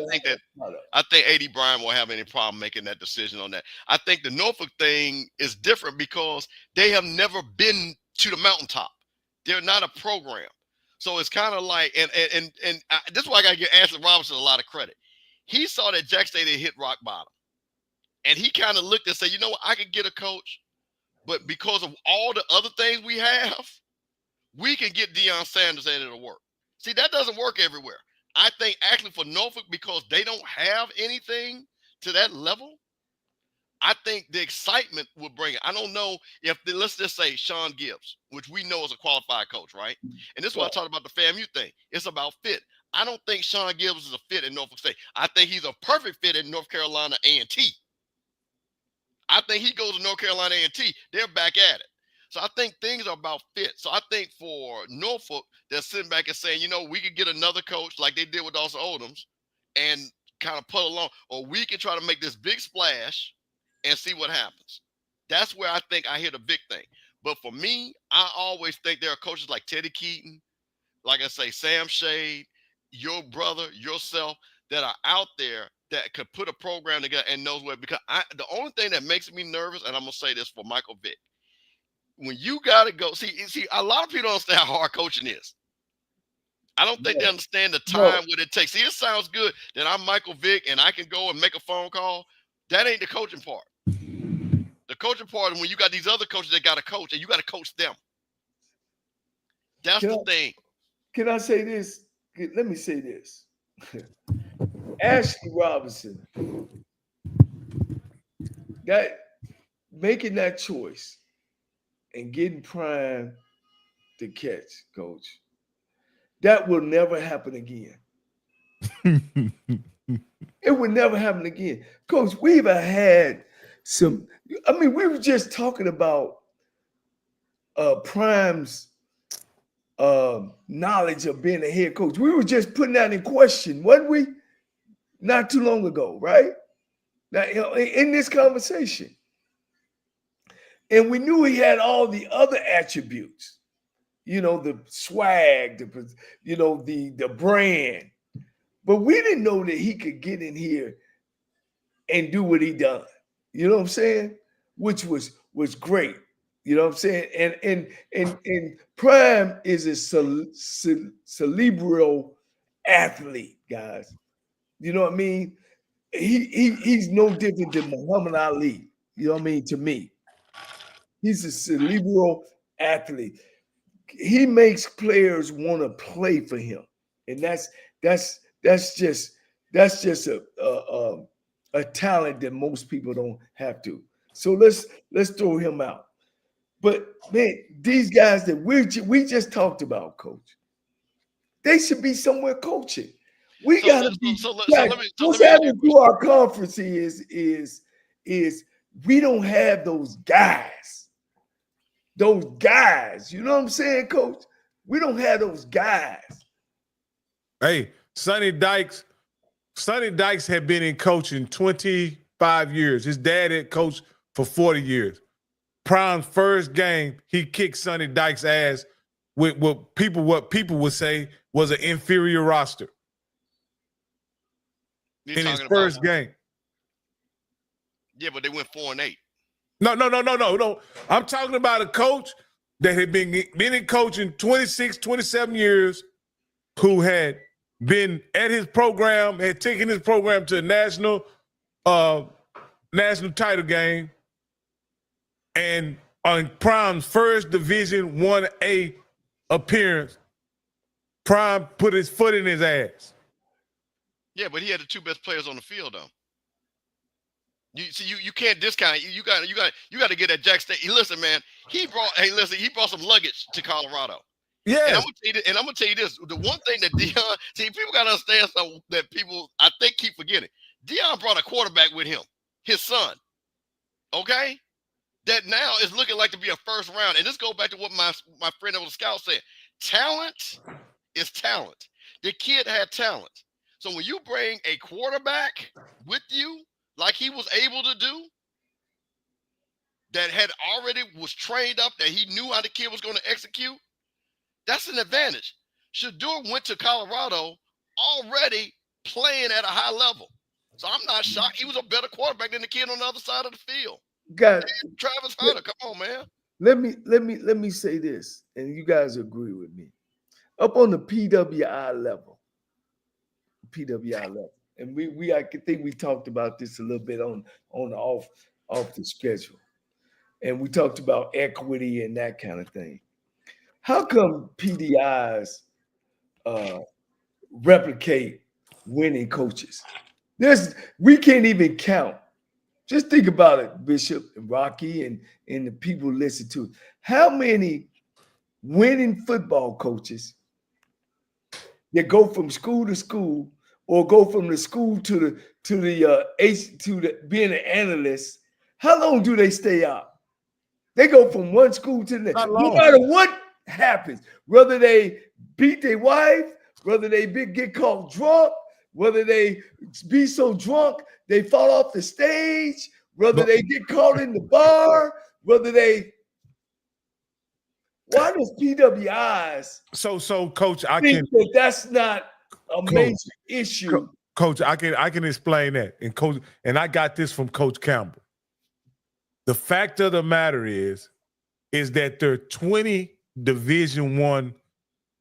think A.D. Bryant won't have any problem making that decision on that. I think the Norfolk thing is different because they have never been to the mountaintop. They're not a program. So it's kind of like, and this is why I got to give Anthony Robinson a lot of credit. He saw that Jackson State had hit rock bottom. And he kind of looked and said, you know what, I could get a coach, but because of all the other things we have, we can get Deion Sanders and it'll work. See, that doesn't work everywhere. I think actually for Norfolk, because they don't have anything to that level, I think the excitement will bring it. I don't know if, let's just say Sean Gibbs, which we know is a qualified coach, right? And this is why I talked about the FAMU thing. It's about fit. I don't think Sean Gibbs is a fit in Norfolk State. I think he's a perfect fit in North Carolina A&T. I think he goes to North Carolina A&T, they're back at it. So I think things are about fit. So I think for Norfolk, they're sitting back and saying, we could get another coach like they did with Dawson Oldham's and kind of put along, or we can try to make this big splash and see what happens. That's where I think I hear the Vick thing. But for me, I always think there are coaches like Teddy Keaton, like I say, Sam Shade, your brother, yourself, that are out there that could put a program together and knows where, because the only thing that makes me nervous, and I'm going to say this for Michael Vick, when you got to go, see, a lot of people don't understand how hard coaching is. I don't think they understand the time what it takes. See, it sounds good that I'm Michael Vick and I can go and make a phone call. That ain't the coaching part. The coaching part is when you got these other coaches that got to coach and you got to coach them. That's the thing. Can I say this? Let me say this. Ashley Robinson, that making that choice and getting Prime to catch, Coach, that will never happen again. It will never happen again. Coach, we've had some, we were just talking about Prime's knowledge of being a head coach. We were just putting that in question, wasn't we? Not too long ago, right? Now, in this conversation. And we knew he had all the other attributes, the swag, the brand. But we didn't know that he could get in here and do what he done. You know what I'm saying? Which was great. You know what I'm saying? And Prime is a cerebral athlete, guys. You know what I mean? He's no different than Muhammad Ali. You know what I mean? To me, he's a cerebral athlete. He makes players want to play for him, and that's just a talent that most people don't have to. So let's throw him out. But man, these guys that we just talked about, Coach, they should be somewhere coaching. We gotta be. What's happening to our conference is we don't have those guys. Those guys, you know what I'm saying, Coach? We don't have those guys. Hey, Sonny Dykes Sonny Dykes had been in coaching 25 years. His dad had coached for 40 years. Prime's first game, he kicked Sonny Dykes' ass with what people would say was an inferior roster in his first game. Yeah, but they went 4-8. No. I'm talking about a coach that had been in coaching 26, 27 years, who had been at his program, had taken his program to a national title game, and on Prime's first Division 1A appearance, Prime put his foot in his ass. Yeah, but he had the two best players on the field, though. You can't discount it. You got to get that Jack State. Listen, man, he brought some luggage to Colorado. Yeah. And I'm gonna tell you this. The one thing that Deion, people gotta understand something that people I think keep forgetting. Deion brought a quarterback with him, his son. Okay? That now is looking like to be a first round. And this goes back to what my friend that was a scout said. Talent is talent. The kid had talent. So when you bring a quarterback with you, like he was able to do, that had already was trained up, that he knew how the kid was going to execute, that's an advantage. Shadur went to Colorado already playing at a high level. So I'm not shocked. He was a better quarterback than the kid on the other side of the field. Guys, Travis Hunter, come on, man. let me say this, and you guys agree with me. Up on the PWI level, and I think we talked about this a little bit on the off the schedule, and we talked about equity and that kind of thing. How come PDIs replicate winning coaches? We can't even count. Just think about it, Bishop and Rocky and the people who listen to it. How many winning football coaches that go from school to school, or go from the school to being an analyst? How long do they stay out? They go from one school to the next. No matter what happens, whether they beat their wife, whether they get caught drunk, whether they be so drunk they fall off the stage, whether they get caught in the bar, why does PWIs so coach, I think can that's not a major issue? Coach, I can explain that. And coach, and I got this from Coach Campbell. The fact of the matter is that there are 20 Division I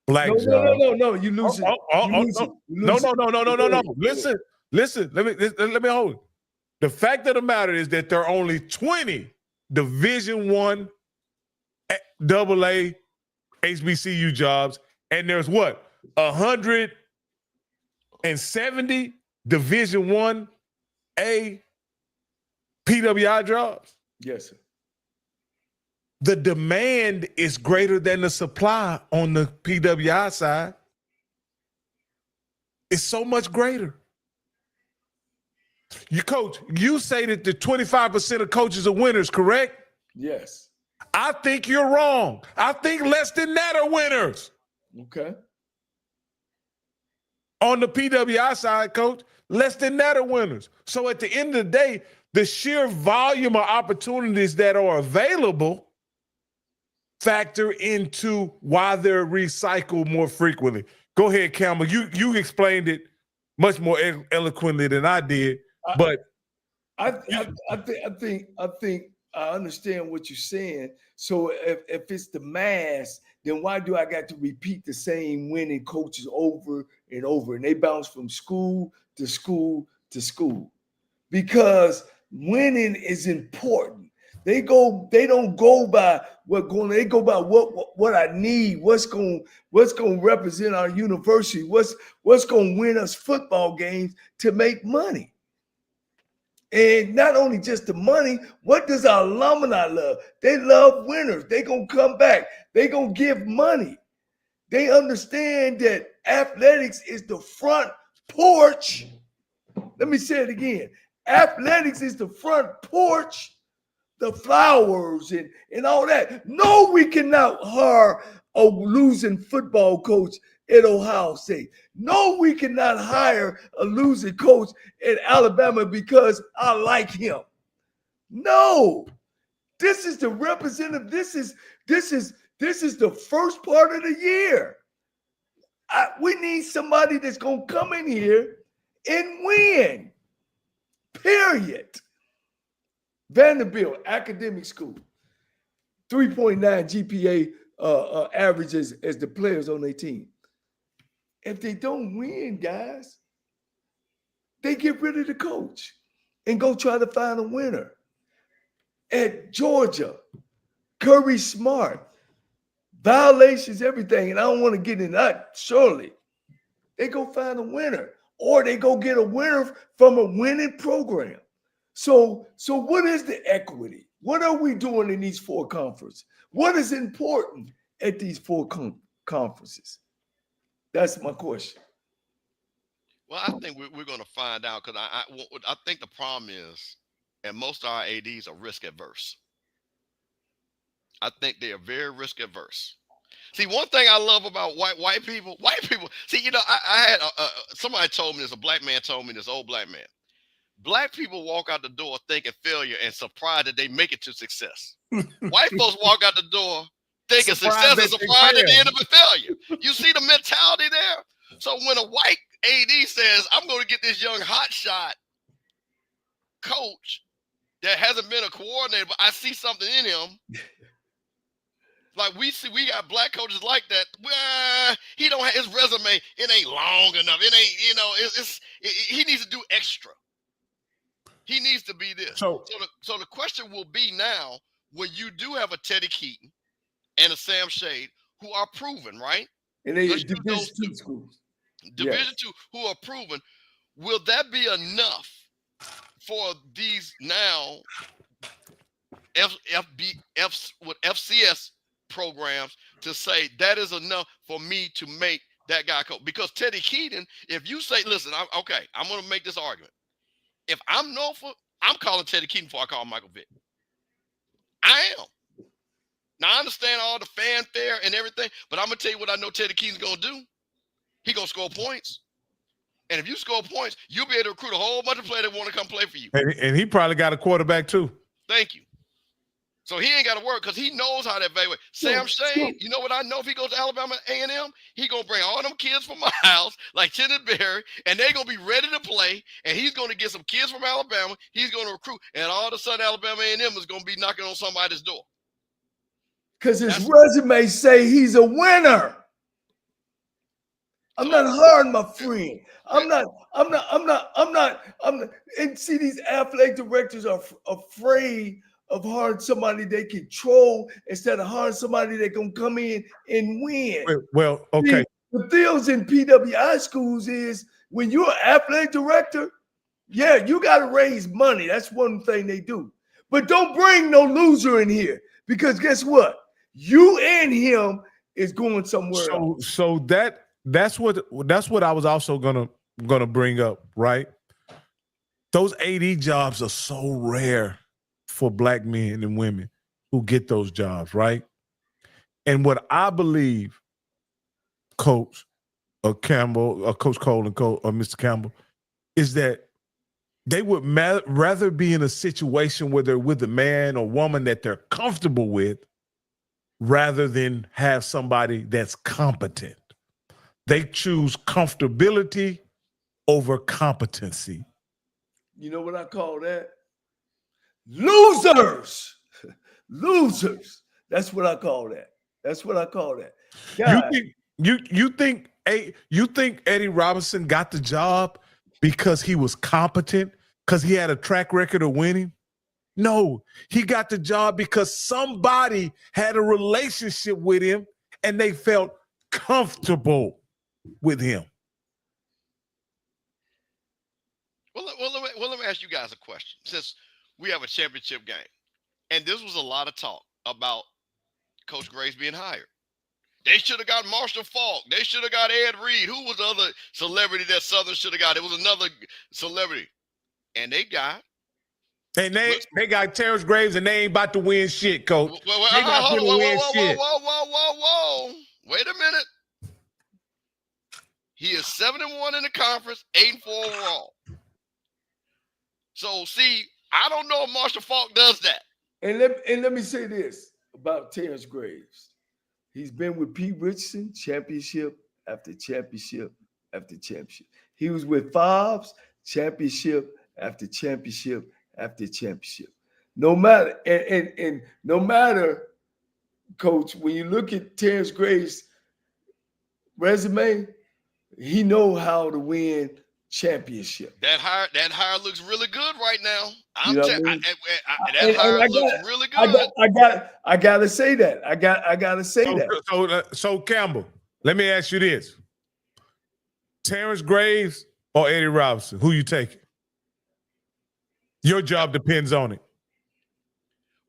black jobs. No. You lose it. No. Listen. Let me hold it. The fact of the matter is that there are only 20 Division I AA HBCU jobs, and there's what, 170 Division I PWI jobs? Yes, sir. The demand is greater than the supply on the PWI side. It's so much greater. You say that the 25% of coaches are winners, correct? Yes. I think you're wrong. I think less than that are winners. Okay. On the PWI side, coach, less than that are winners. So at the end of the day, the sheer volume of opportunities that are available factor into why they're recycled more frequently. Go ahead, Campbell. You explained it much more eloquently than I did, but I think I understand what you're saying. So if it's the mass, then why do I got to repeat the same winning coaches over and over? And they bounce from school to school to school, because winning is important. They don't go by they go by what I need, what's going to represent our university, what's going to win us football games to make money. And not only just the money, what does our alumni love? They love winners. They going to come back. They going to give money. They understand that athletics is the front porch. Let me say it again. Athletics is the front porch, the flowers and all that. No, we cannot hire a losing football coach at Ohio State. No, we cannot hire a losing coach at Alabama because I like him. No, this is the representative. This is the first part of the year. We need somebody that's going to come in here and win. Period. Vanderbilt academic school, 3.9 GPA averages as the players on their team. If they don't win, guys, they get rid of the coach and go try to find a winner. At Georgia, Kirby Smart, violations, everything, and I don't want to get in that, surely. They go find a winner, or they go get a winner from a winning program. So what is the equity? What are we doing in these four conferences? What is important at these four conferences? That's my question. Well, I think we're going to find out, because I think the problem is, and most of our ADs are risk adverse. I think they are very risk adverse. See, one thing I love about white people. See, you know, I had somebody told me this. A black man told me this. Old black man. Black people walk out the door thinking failure and surprised that they make it to success. White folks walk out the door thinking success and surprised at the end of a failure. You see the mentality there? So when a white AD says, I'm going to get this young hotshot coach that hasn't been a coordinator, but I see something in him. Like we got black coaches like that. Well, he don't have his resume. It ain't long enough. It ain't, you know, he needs to do extra. He needs to be this. So the question will be now, when you do have a Teddy Keaton and a Sam Shade who are proven, right? And they Division II schools. Division II who are proven, will that be enough for these now FCS programs to say that is enough for me to make that guy coach? Because Teddy Keaton, if you say, listen, I'm going to make this argument. If I'm Norfolk, I'm calling Teddy Keaton before I call Michael Vick. I am. Now, I understand all the fanfare and everything, but I'm going to tell you what I know Teddy Keaton's going to do. He's going to score points. And if you score points, you'll be able to recruit a whole bunch of players that want to come play for you. And he probably got a quarterback too. Thank you. So he ain't got to work because he knows how to evaluate. Sam Shade, you know what I know? If he goes to Alabama A&M, he going to bring all them kids from Miles, like Tennant Berry, and they're going to be ready to play, and he's going to get some kids from Alabama. He's going to recruit, and all of a sudden Alabama A&M is going to be knocking on somebody's door. Because his resume say he's a winner. I'm not hard, my friend. I'm not. And see, these athletic directors are afraid of hiring somebody they control instead of hiring somebody that can come in and win. Well, okay. See, the deals in PWI schools is when you're an athletic director, yeah, you got to raise money. That's one thing they do. But don't bring no loser in here, because guess what? You and him is going somewhere else. So that's what I was also gonna bring up, right? Those AD jobs are so rare for black men and women who get those jobs, right? And what I believe, Coach Campbell, Coach Cole and Mr. Campbell, is that they would rather be in a situation where they're with a man or woman that they're comfortable with rather than have somebody that's competent. They choose comfortability over competency. You know what I call that? Losers. Losers. That's what I call that. God. You think Eddie Robinson got the job because he was competent, because he had a track record of winning? No, he got the job because somebody had a relationship with him and they felt comfortable with him. Well, let me ask you guys a question. Since we have a championship game, and this was a lot of talk about Coach Graves being hired. They should have got Marshall Falk. They should have got Ed Reed. Who was the other celebrity that Southern should have got? It was another celebrity. And they got. And they got Terrence Graves, and they ain't about to win shit, Coach. Whoa. Wait a minute. He is 7-1 in the conference, 8-4 overall. So, see, I don't know if Marshall Faulk does that. And let me say this about Terrence Graves. He's been with Pete Richardson, championship after championship after championship. He was with Fobbs, championship after championship after championship. No matter, and no matter, Coach, when you look at Terrence Graves' resume, he know how to win championship. That hire looks really good right now. That hire looks really good. I gotta say that. I gotta say that. So Campbell, let me ask you this: Terrence Graves or Eddie Robinson? Who you taking? Your job depends on it.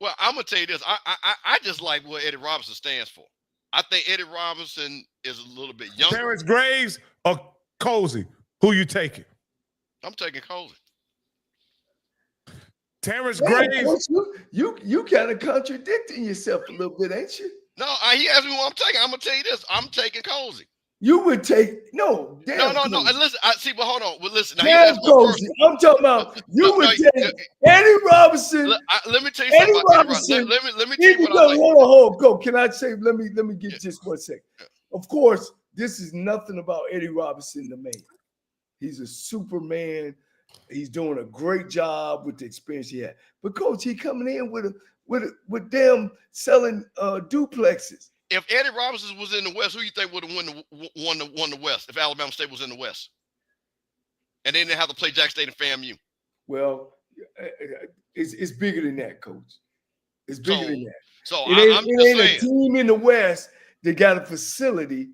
Well, I'm gonna tell you this. I just like what Eddie Robinson stands for. I think Eddie Robinson is a little bit younger. Terrence Graves or Cozy? Who you taking? I'm taking Cozy. Terrence Graves. You kind of contradicting yourself a little bit, ain't you? No, he asked me what I'm taking. I'm gonna tell you this. I'm taking Cozy. You would take no. No. And listen, but hold on. Well, listen. Now, damn Cozy. I'm talking about you would take Eddie Robinson. Let me tell you something about Eddie Robinson. Let me tell you what I like. Hold on, go. Can I say? Let me get just 1 second. Of course, this is nothing about Eddie Robinson, the man. He's a Superman. He's doing a great job with the experience he had. But Coach, he coming in with them selling duplexes. If Eddie Robinson was in the West, who you think would have won the West if Alabama State was in the West? And they didn't have to play Jack State and FAMU. Well, it's bigger than that, Coach. It's bigger than that. So I'm just saying. A team in the West that got a facility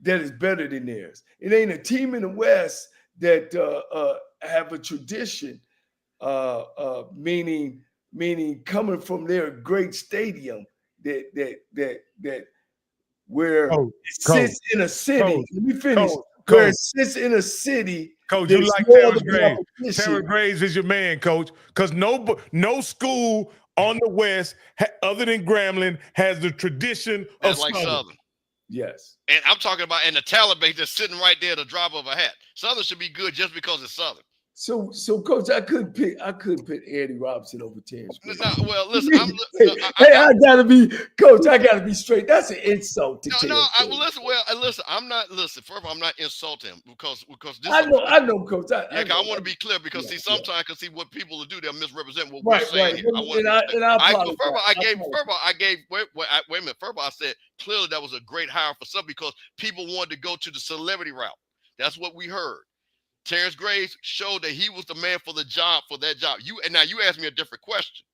that is better than theirs. It ain't a team in the West that have a tradition, meaning coming from their great stadium that where it sits in a city. Let me finish. Where it sits in a city. Coach, you like Terrence Graves. Terrence Graves is your man, Coach, because no school on the West, other than Grambling, has the tradition of like Southern. Yes. And I'm talking about the talent base that's sitting right there at the drop of a hat. Southern should be good just because it's Southern. So Coach, I couldn't pick Eddie Robinson over Terrence. No, well, listen, I gotta be Coach. I gotta be straight. That's an insult to Terrence. Listen. I'm not. Listen, first of all, I'm not insulting him because this. I know, Coach. I want to be clear because sometimes what people will do, they'll misrepresent what we're saying. Right. I said clearly that was a great hire for some because people wanted to go to the celebrity route. That's what we heard. Terrence Graves showed that he was the man for the job, for that job. Now you asked me a different question.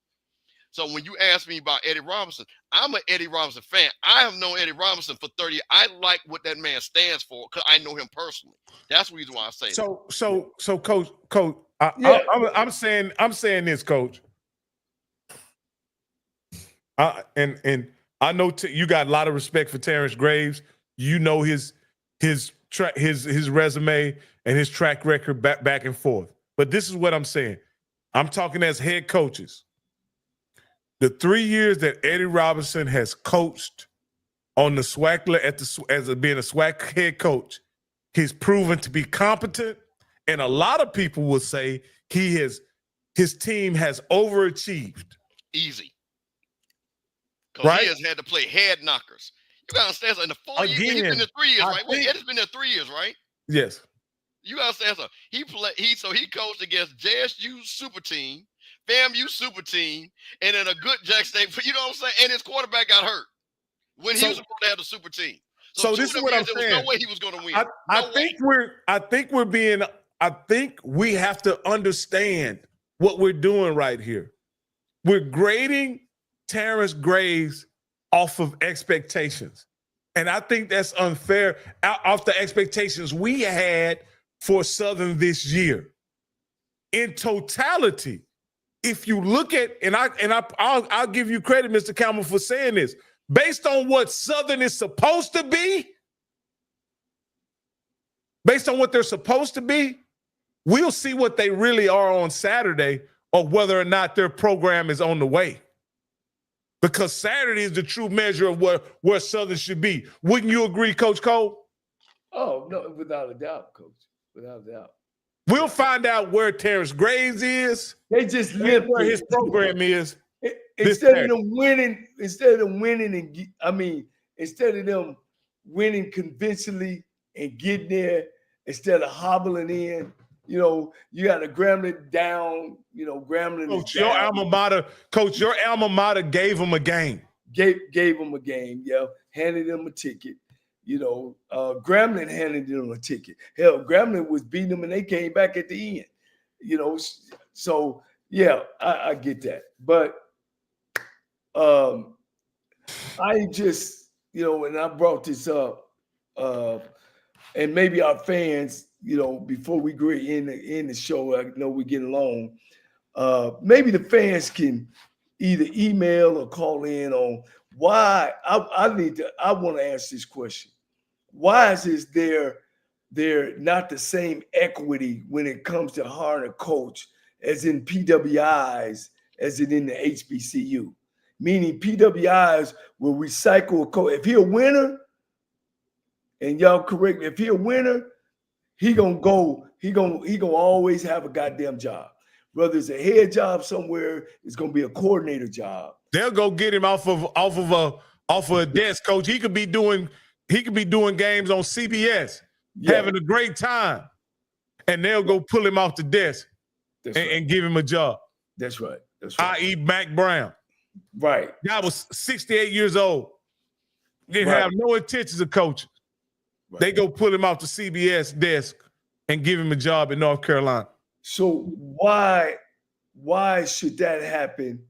So when you asked me about Eddie Robinson, I'm an Eddie Robinson fan. I have known Eddie Robinson for 30 years. I like what that man stands for because I know him personally. That's the reason why I say that. So Coach, I'm saying this, Coach. And I know you got a lot of respect for Terrence Graves. You know his resume and his track record back and forth. But this is what I'm saying. I'm talking as head coaches. The 3 years that Eddie Robinson has coached on the SWAC as being a SWAC head coach, he's proven to be competent, and a lot of people will say his team has overachieved. Easy. Because he has had to play head knockers. You gotta understand in the 4 years, he's been there 3 years, right? Eddie's been there 3 years, right? Yes. You gotta understand something. He coached against JSU super team, FAMU super team, and then a good Jack State. You know what I'm saying? And his quarterback got hurt when he was supposed to have the super team. So this is what I'm saying. There was no way he was going to win. I think we have to understand what we're doing right here. We're grading Terrence Graves off of expectations. And I think that's unfair off the expectations we had for Southern this year. In totality, if you look at, I'll give you credit, Mr. Campbell, for saying this, based on what Southern is supposed to be, based on what they're supposed to be, we'll see what they really are on Saturday or whether or not their program is on the way. Because Saturday is the true measure of where Southern should be. Wouldn't you agree, Coach Cole? Oh no, without a doubt, coach. Without a doubt. We'll find out where Terrence Graves is. They just and limped where it. his program is. Instead of them winning, instead of them winning convincingly and getting there, instead of hobbling in, you got to Grambling down, Grambling Coach, is down. your alma mater gave him a game. Gave him a game, handed him a ticket. Grambling handed them a ticket. Hell, Grambling was beating them and they came back at the end. So yeah, I get that. But I just, and I brought this up, and maybe our fans, before we go in the show, I know we get along. Maybe the fans can either email or call in on why. I want to ask this question. Why is there not the same equity when it comes to hiring a coach as in PWIs as it in the HBCU? Meaning PWIs will recycle a coach. If he a winner, and y'all correct me, if he a winner, he gonna always have a goddamn job. Whether it's a head job somewhere, it's gonna be a coordinator job. They'll go get him off of a desk, coach. He could be doing games on CBS, having a great time, and they'll go pull him off the desk and give him a job. That's right. I.e. Mac Brown. Right. Guy was 68 years old. Didn't have no intentions of coaching. Right. They go pull him off the CBS desk and give him a job in North Carolina. So why should that happen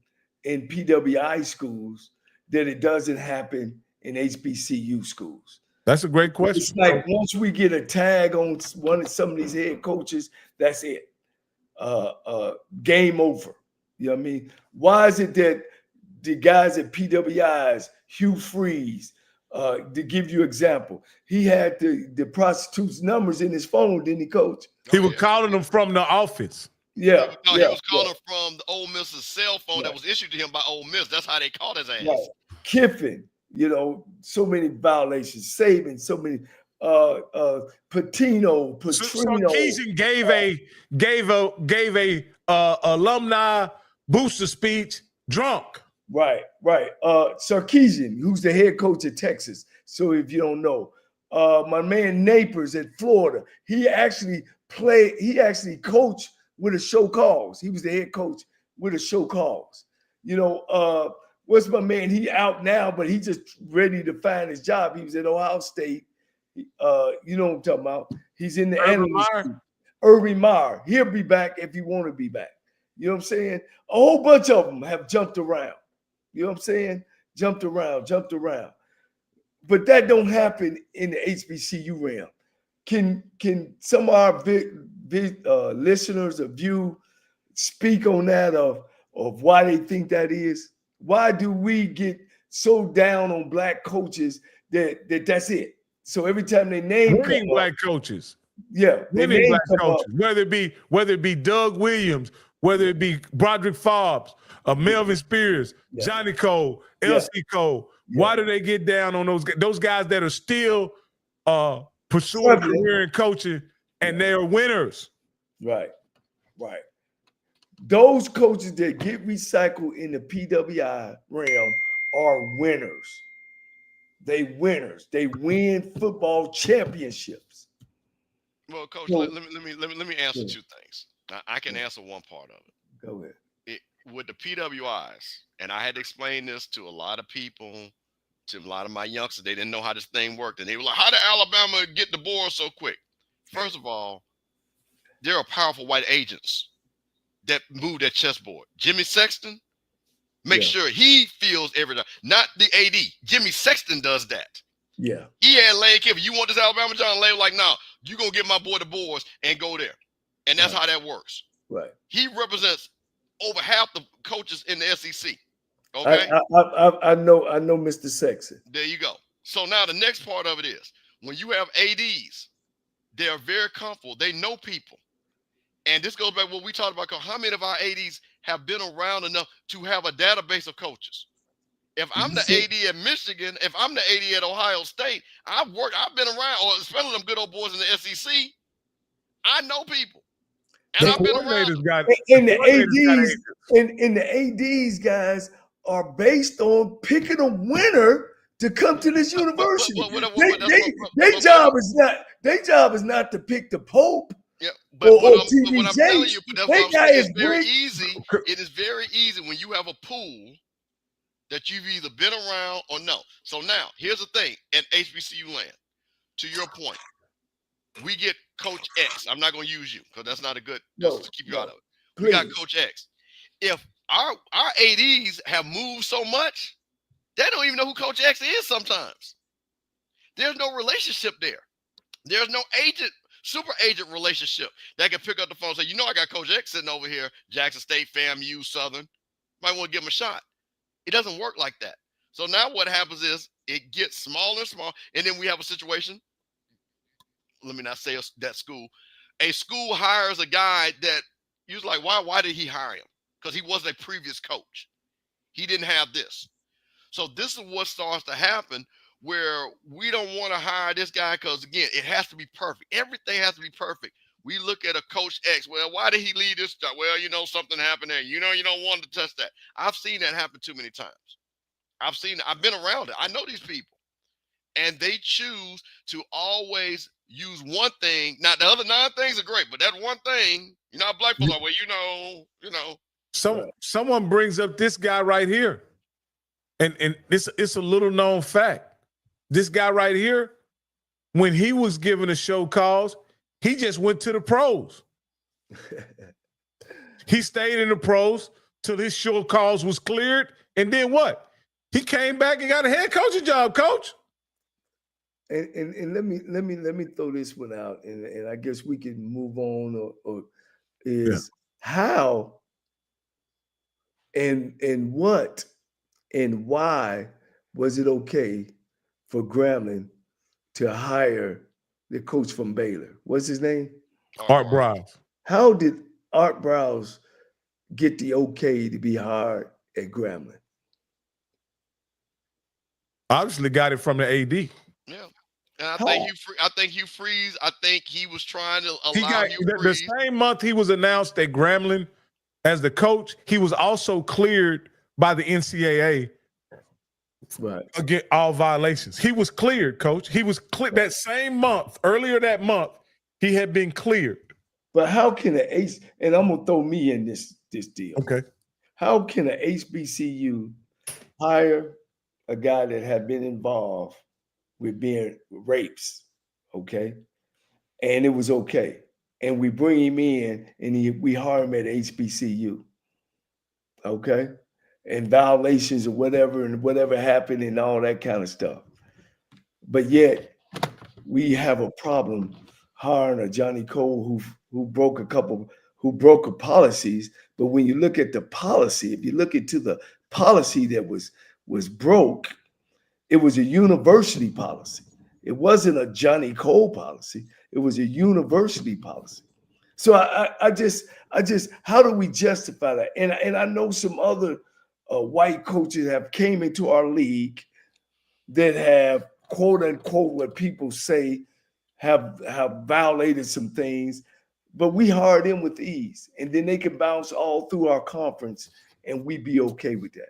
in PWI schools that it doesn't happen in HBCU schools? That's a great question. It's like once we get a tag on some of these head coaches, that's it. Game over. You know what I mean? Why is it that the guys at PWIs, Hugh Freeze, to give you example, he had the prostitutes' numbers in his phone, didn't he, coach? He was calling them from the office. He was calling from the Ole Miss's cell phone that was issued to him by Ole Miss. That's how they caught his ass. Right. Kiffin, so mmany violations. Saban, so many. Petrino. Sarkisian gave a alumni booster speech drunk. Right. Sarkisian, who's the head coach at Texas. So if you don't know, my man Napers at Florida, he actually coached with a show cause. He was the head coach with a show cause. What's my man? He out now, but he just ready to find his job. He was at Ohio State. You know what I'm talking about. He's in the analyst. Urban Meyer. He'll be back if he want to be back. You know what I'm saying? A whole bunch of them have jumped around. You know what I'm saying? Jumped around. But that don't happen in the HBCU realm. Can some of our listeners of you speak on that of why they think that is? Why do we get so down on black coaches that's it? So every time they name black coaches, winning black coaches, whether it be Doug Williams, whether it be Broderick Forbes, Melvin Spears, Johnny Cole, LC Cole. Why do they get down on those guys that are still pursuing a career in coaching and they are winners? Right. Those coaches that get recycled in the PWI realm are winners. They winners. They win football championships. Well, Coach, let me answer two things. I can answer one part of it. Go ahead. With the PWIs, and I had to explain this to a lot of people, to a lot of my youngsters. They didn't know how this thing worked, and they were like, "How did Alabama get the board so quick?" First of all, there are powerful white agents that move that chessboard. Jimmy Sexton, make sure he feels every time. Not the AD. Jimmy Sexton does that. Yeah. He had Lane Kiffin. You want this Alabama John? Lane was like, "No, you gonna get my boy the boards and go there," and that's how that works. Right. He represents over half the coaches in the SEC. Okay. I know Mr. Sexton. There you go. So now the next part of it is when you have ADs, they are very comfortable. They know people. And this goes back to what we talked about. How many of our ADs have been around enough to have a database of coaches? If I'm the AD at Michigan, if I'm the AD at Ohio State, I've been around, or especially them good old boys in the SEC. I know people, and I've been around them. And the ADs guys are based on picking a winner to come to this university. Their job is not to pick the Pope. Yeah, but what I'm TD telling Jakes. you, but that's what I'm saying. It's very easy. It is very easy when you have a pool that you've either been around or no. So now, here's the thing at HBCU land. To your point, we get Coach X. I'm not going to use you because that's not a good. Just to keep you out of it. Please. We got Coach X. If our ADs have moved so much, they don't even know who Coach X is sometimes. There's no relationship there. There's no super agent relationship that can pick up the phone and say, you know, I got Coach X sitting over here, Jackson State, FAMU, Southern. Might want to give him a shot. It doesn't work like that. So now what happens is it gets smaller and smaller, and then we have a situation. Let me not say that school. A school hires a guy that you was like, why did he hire him? Because he wasn't a previous coach. He didn't have this. So this is what starts to happen where we don't want to hire this guy because, again, it has to be perfect. Everything has to be perfect. We look at a Coach X. Well, why did he leave this? Well, you know, something happened there. You know, you don't want to touch that. I've seen that happen too many times. I've been around it. I know these people. And they choose to always use one thing. Now, the other 9 things are great, but that one thing, you know, black people are, well, you know. Someone brings up this guy right here. And it's a little known fact. This guy right here, when he was given a show cause, he just went to the pros. He stayed in the pros till his show cause was cleared. And then what? He came back and got a head coaching job, coach. And let me throw this one out, and I guess we can move on. Or how and what and why was it okay for Grambling to hire the coach from Baylor? What's his name? Art Browse. How did Art Browse get the okay to be hired at Grambling? Obviously got it from the AD. Yeah. And I think Hugh Freeze, I think he was trying to allow Hugh Freeze. The same month he was announced at Grambling as the coach, he was also cleared by the NCAA. Right. Again, all violations. He was cleared, coach. He was cleared that same month. Earlier that month, he had been cleared. But how can and I'm gonna throw me in this deal. Okay. How can a HBCU hire a guy that had been involved with being rapes, okay? And it was okay. And we bring him in and we hire him at HBCU, okay? And violations or whatever happened and all that kind of stuff. But yet we have a problem hiring a Johnny Cole who broke a policies. But when you look at the policy, if you look into the policy that was broke, it was a university policy. It wasn't a Johnny Cole policy. It was a university policy. So I just how do we justify that? And I know some other white coaches have came into our league that have quote unquote what people say have violated some things, but we hire them with ease, and then they can bounce all through our conference, and we be okay with that.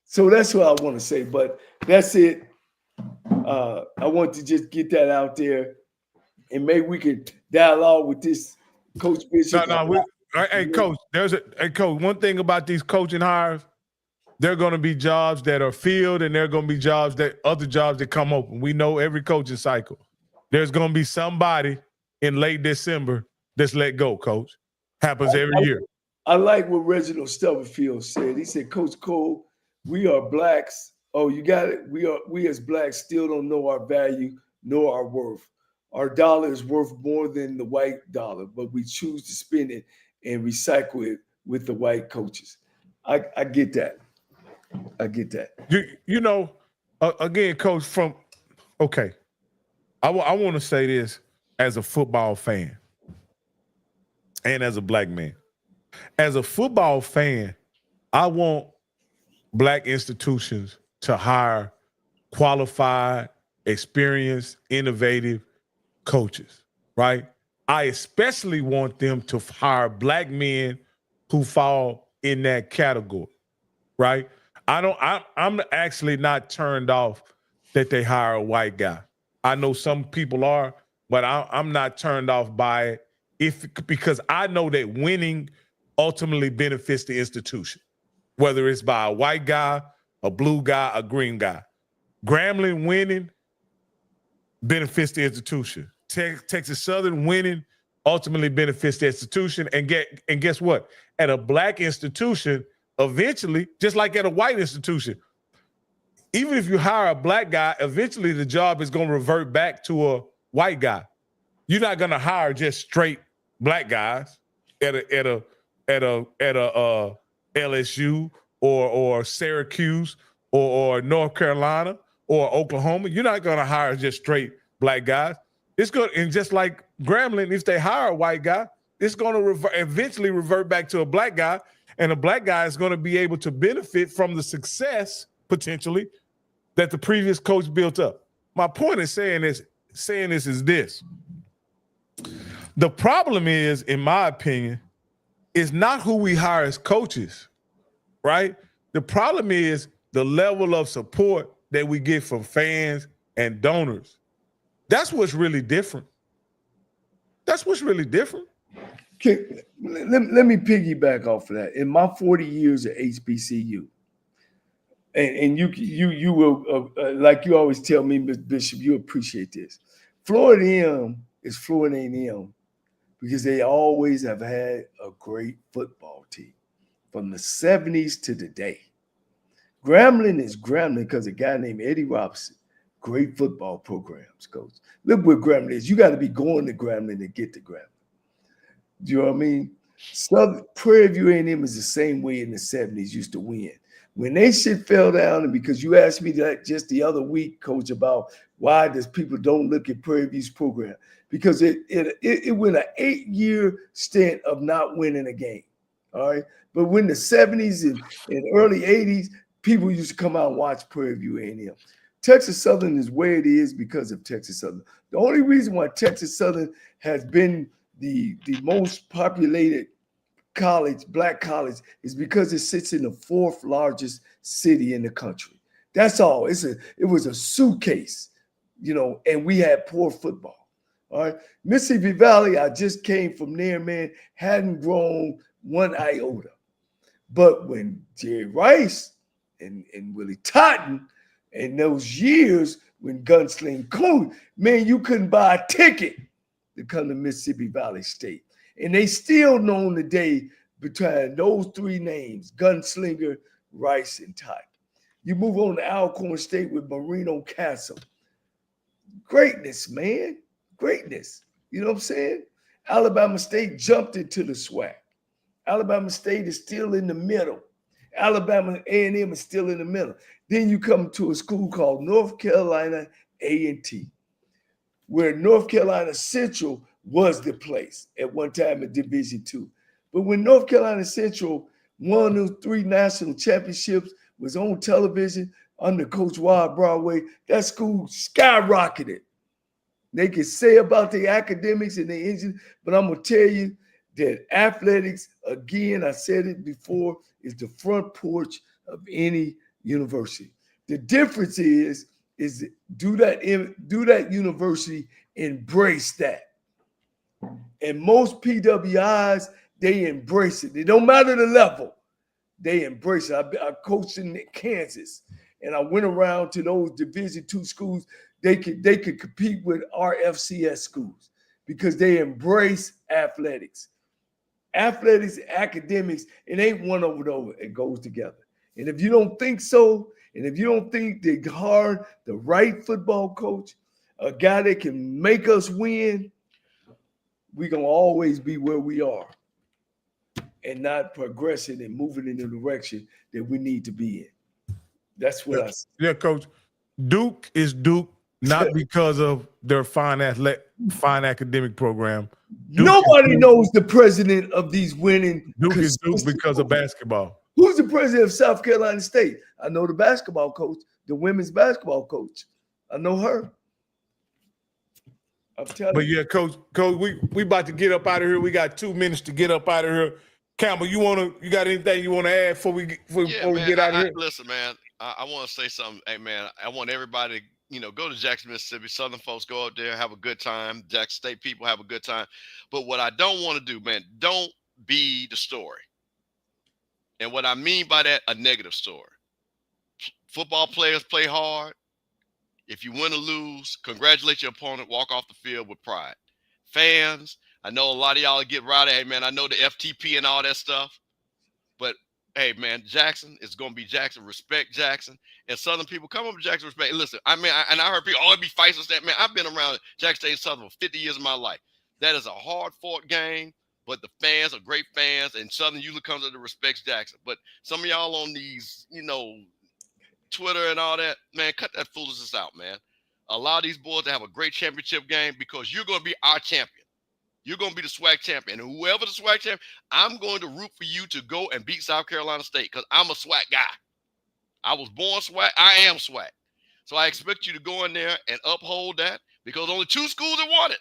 So that's what I want to say, but that's it. I want to just get that out there, and maybe we could dialogue with this Coach Bishop. Hey, Coach, Coach, one thing about these coaching hires, there are going to be jobs that are filled, and there are going to be other jobs that come open. We know every coaching cycle. There's going to be somebody in late December that's let go, Coach. Happens every year. I like what Reginald Stubblefield said. He said, Coach Cole, we are blacks. Oh, you got it. We as blacks still don't know our value nor our worth. Our dollar is worth more than the white dollar, but we choose to spend it and recycle it with the white coaches. I get that. I get that. You know, again, Coach, I want to say this as a football fan and as a black man. As a football fan, I want Black institutions to hire qualified, experienced, innovative coaches, right? I especially want them to hire Black men who fall in that category, right? I'm actually not turned off that they hire a white guy. I know some people are, but I'm not turned off by it because I know that winning ultimately benefits the institution, whether it's by a white guy, a blue guy, a green guy. Grambling winning benefits the institution. Texas Southern winning ultimately benefits the institution. And guess what? At a Black institution, eventually, just like at a white institution, even if you hire a Black guy, eventually the job is going to revert back to a white guy. You're not going to hire just straight Black guys at a LSU or Syracuse or North Carolina or Oklahoma. You're not going to hire just straight Black guys. It's good, and just like Grambling, if they hire a white guy, it's going to eventually revert back to a Black guy, and a Black guy is going to be able to benefit from the success potentially that the previous coach built up. My point is saying this is this. The problem is, in my opinion, is not who we hire as coaches, right? The problem is the level of support that we get from fans and donors. That's what's really different. That's what's really different. Okay, let me piggyback off of that. In my 40 years at HBCU, and you will, like you always tell me, Ms. Bishop, you appreciate this. Florida A&M is Florida A&M because they always have had a great football team from the 70s to today. Grambling is Grambling because a guy named Eddie Robinson, great football programs, coach. Look where Grambling is. You got to be going to Grambling to get to Grambling. Do you know what I mean? Prairie View A&M is the same way in the 70s used to win. When they shit fell down, and because you asked me that just the other week, coach, about why does people don't look at Prairie View's program, because it went an 8-year stint of not winning a game. All right, but when the 70s and early 80s, people used to come out and watch Prairie View A&M. Texas Southern is where it is because of Texas Southern. The only reason why Texas Southern has been the most populated college, Black college, is because it sits in the 4th largest city in the country. That's all. It was a suitcase, and we had poor football. All right. Mississippi Valley, I just came from there, man, hadn't grown one iota. But when Jerry Rice and Willie Totten, in those years when Gunsling Coon, man, you couldn't buy a ticket to come to Mississippi Valley State. And they still known today between those 3 names, Gunslinger, Rice, and Totten. You move on to Alcorn State with Marino Castle. Greatness, man. Greatness. You know what I'm saying? Alabama State jumped into the SWAC. Alabama State is still in the middle. Alabama A&M is still in the middle. Then you come to a school called North Carolina A&T, where North Carolina Central was the place at one time in Division II. But when North Carolina Central won those 3 national championships, was on television under Coach Wild Broadway, that school skyrocketed. They could say about the academics and the engine, but I'm going to tell you that athletics, again, I said it before, is the front porch of any university. The difference is do that university embrace that. And most PWIs, they embrace it. It don't matter the level. They embrace it. I coached in Kansas, and I went around to those Division II schools. They could compete with our FCS schools because they embrace athletics. Athletics, academics, it ain't one over the other. It goes together. And if you don't think so, and if you don't think they hire the right football coach, a guy that can make us win, we're going to always be where we are and not progressing and moving in the direction that we need to be in. That's what I say. Yeah, Coach. Duke is Duke not because of their fine academic program. Nobody knows the president of these winning. Duke is Duke because of basketball. Who's the president of South Carolina State? I know the basketball coach, the women's basketball coach. I know her. I'm telling But you. yeah, coach, we about to get up out of here. We got 2 minutes to get up out of here. Campbell, you got anything you want to add before we get out of here? Listen, man, I want to say something. Hey, man, I want everybody to, go to Jackson, Mississippi. Southern folks, go up there, have a good time. Jackson State people have a good time. But what I don't want to do, man, don't be the story. And what I mean by that, a negative story. Football players play hard. If you win or lose, congratulate your opponent, walk off the field with pride. Fans, I know a lot of y'all get rowdy. Hey, man, I know the FTP and all that stuff. But, hey, man, Jackson is going to be Jackson. Respect Jackson. And Southern people, come up to Jackson, respect. Hey, listen, I heard people, it be fights and stuff. Man, I've been around Jackson State and Southern for 50 years of my life. That is a hard-fought game, but the fans are great fans, and Southern usually comes up to respect Jackson. But some of y'all on these, Twitter and all that, man, cut that foolishness out, man. Allow these boys to have a great championship game because you're going to be our champion. You're going to be the SWAC champion. And whoever the SWAC champion, I'm going to root for you to go and beat South Carolina State because I'm a SWAC guy. I was born SWAC. I am SWAC. So I expect you to go in there and uphold that because only 2 schools have won it.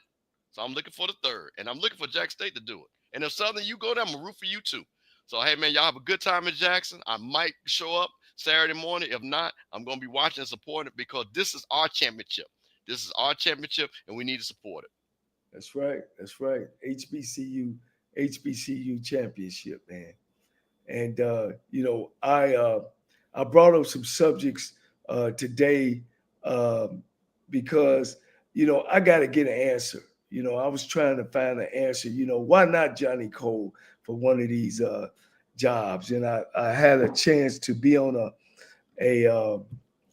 So I'm looking for the 3rd. And I'm looking for Jackson State to do it. And if Southern, you go there, I'm going to root for you too. So, hey, man, y'all have a good time in Jackson. I might show up Saturday morning. If not, I'm going to be watching and supporting it because this is our championship. This is our championship, and we need to support it. That's right. That's right. HBCU championship, man. And I brought up some subjects today because I got to get an answer. I was trying to find an answer. Why not Johnny Cole for one of these jobs? And I had a chance to be on an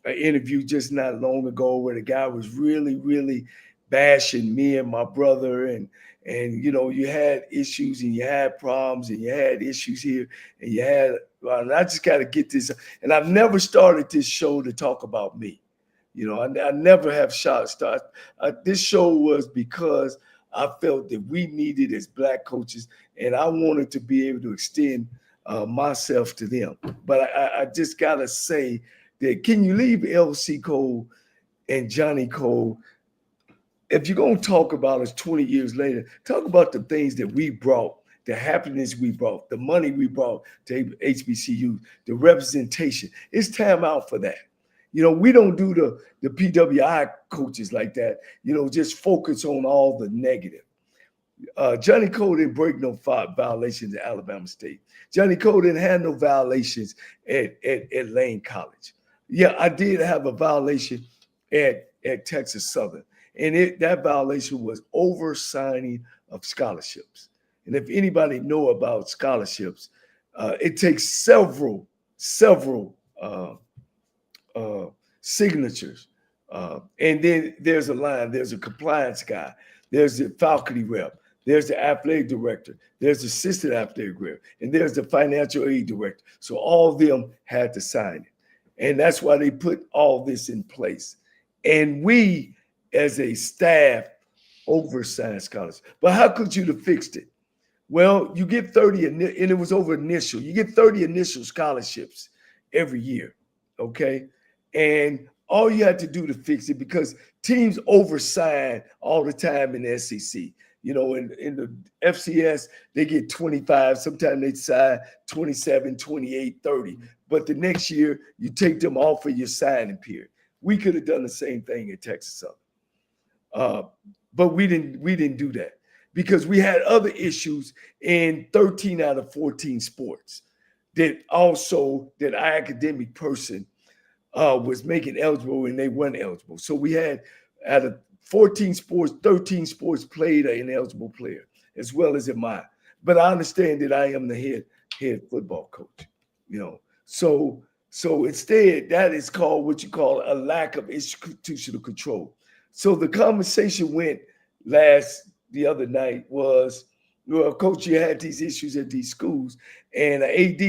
interview just not long ago where the guy was really, really bashing me and my brother, and you had issues and you had problems and you had issues here and you had. And I just got to get this. And I've never started this show to talk about me. I never have started. This show was because I felt that we needed as Black coaches, and I wanted to be able to extend myself to them. But I just got to say that can you leave LC Cole and Johnny Cole? If you're going to talk about us 20 years later, talk about the things that we brought, the happiness we brought, the money we brought to HBCU, the representation. It's time out for that. We don't do the PWI coaches like that, just focus on all the negative. Johnny Cole didn't break no violations at Alabama State. Johnny Cole didn't have no violations at Lane College. Yeah, I did have a violation at Texas Southern. And that violation was over-signing of scholarships. And if anybody know about scholarships, it takes several signatures. And then there's a line, there's a compliance guy, there's the faculty rep, there's the athletic director, there's the assistant athletic rep, and there's the financial aid director. So all of them had to sign it. And that's why they put all this in place. And we, as a staff, oversigned scholarships. But how could you have fixed it? Well, you get 30, and it was over initial. You get 30 initial scholarships every year, okay? And all you had to do to fix it, because teams oversign all the time in the SEC. In the FCS, they get 25. Sometimes they sign 27, 28, 30. But the next year, you take them off of your signing period. We could have done the same thing at Texas Southern. But we didn't do that because we had other issues in 13 out of 14 sports that our academic person was making eligible and they weren't eligible. So we had out of 14 sports, 13 sports played an ineligible player, as well as in mine. But I understand that I am the head football coach, So instead, that is called what you call a lack of institutional control. So the conversation went the other night was, well, coach, you had these issues at these schools, and AD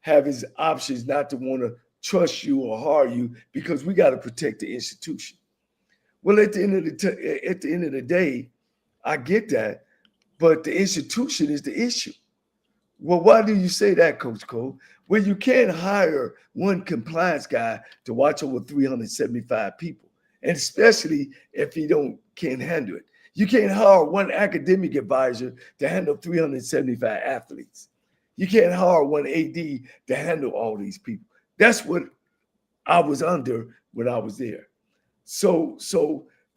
have his options not to want to trust you or hire you because we got to protect the institution. Well, at the end of the day, I get that, but the institution is the issue. Well, why do you say that, Coach Cole? Well, you can't hire one compliance guy to watch over 375 people, and especially if he can't handle it. You can't hire one academic advisor to handle 375 athletes. You can't hire one AD to handle all these people. That's what I was under when I was there. So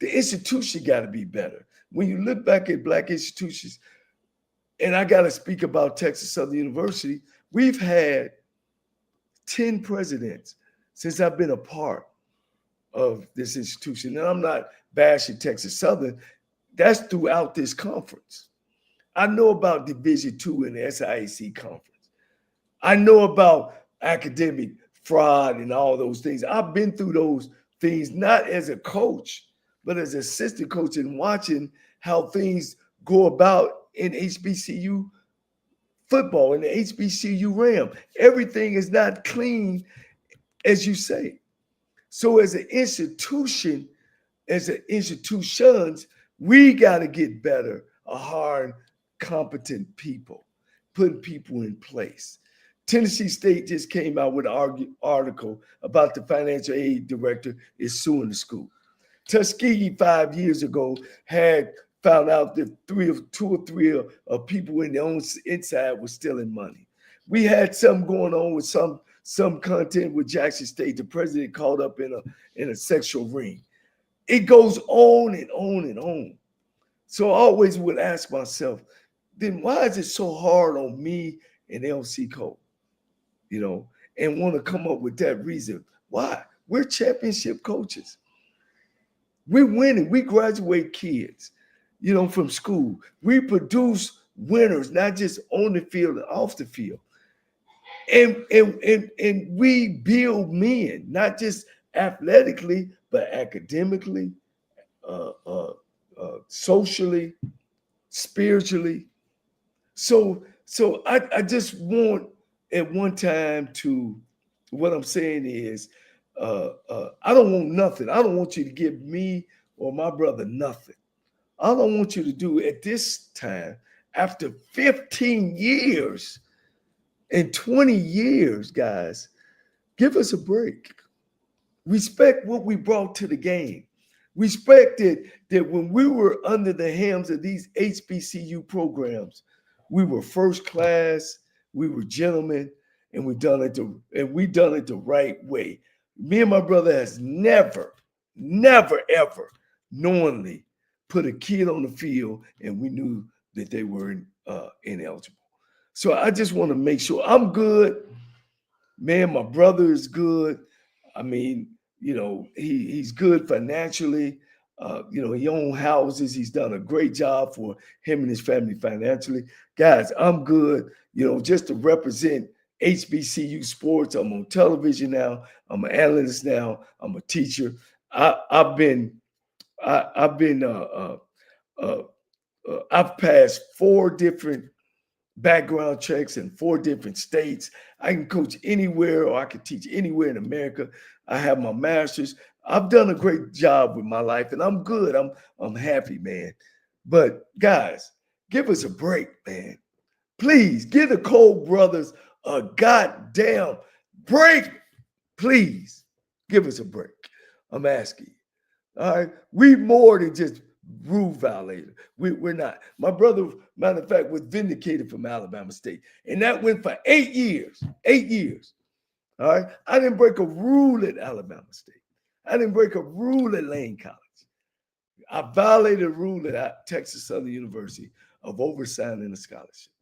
the institution got to be better. When you look back at Black institutions, and I got to speak about Texas Southern University, we've had 10 presidents since I've been a part of this institution. And I'm not bashing Texas Southern. That's throughout this conference. I know about Division II and the SIAC conference. I know about academic fraud and all those things. I've been through those things, not as a coach, but as assistant coach, and watching how things go about in HBCU football, in the HBCU realm. Everything is not clean, as you say. So as an institution, institutions, we got to get better at hiring competent people, putting people in place. Tennessee State just came out with an article about the financial aid director is suing the school. Tuskegee 5 years ago had found out that two or three of people in their own inside were stealing money. We had something going on with some content with Jackson State. The president caught up in a sexual ring. It goes on and on and on. So I always would ask myself, then why is it so hard on me and LC Cole, and want to come up with that reason? Why? We're championship coaches. We're winning. We graduate kids, from school. We produce winners, not just on the field and off the field. And we build men, not just athletically, but academically, socially, spiritually. So I just want at one time what I'm saying is, I don't want nothing. I don't want you to give me or my brother nothing. All I want you to do at this time, after 15 years and 20 years, guys, give us a break. Respect what we brought to the game. Respect that when we were under the helms of these HBCU programs, we were first class, we were gentlemen, and we done it the right way. Me and my brother has never, ever knowingly put a kid on the field and we knew that they were ineligible. So I just want to make sure I'm good. Man, my brother is good. I mean, he's good financially. He owns houses. He's done a great job for him and his family financially. Guys, I'm good, just to represent HBCU sports. I'm on television now. I'm an analyst now. I'm a teacher. I've passed 4 different background checks in 4 different states. I can coach anywhere, or I can teach anywhere in America. I have my master's. I've done a great job with my life, and I'm good. I'm happy, man. But guys, give us a break, man. Please give the Cole brothers a goddamn break. Please give us a break. I'm asking you. All right, we more than just rule violator. We're not. My brother, matter of fact, was vindicated from Alabama State, and that went for 8 years. 8 years. All right, I didn't break a rule at Alabama State. I didn't break a rule at Lane College. I violated a rule at Texas Southern University of oversigning a scholarship.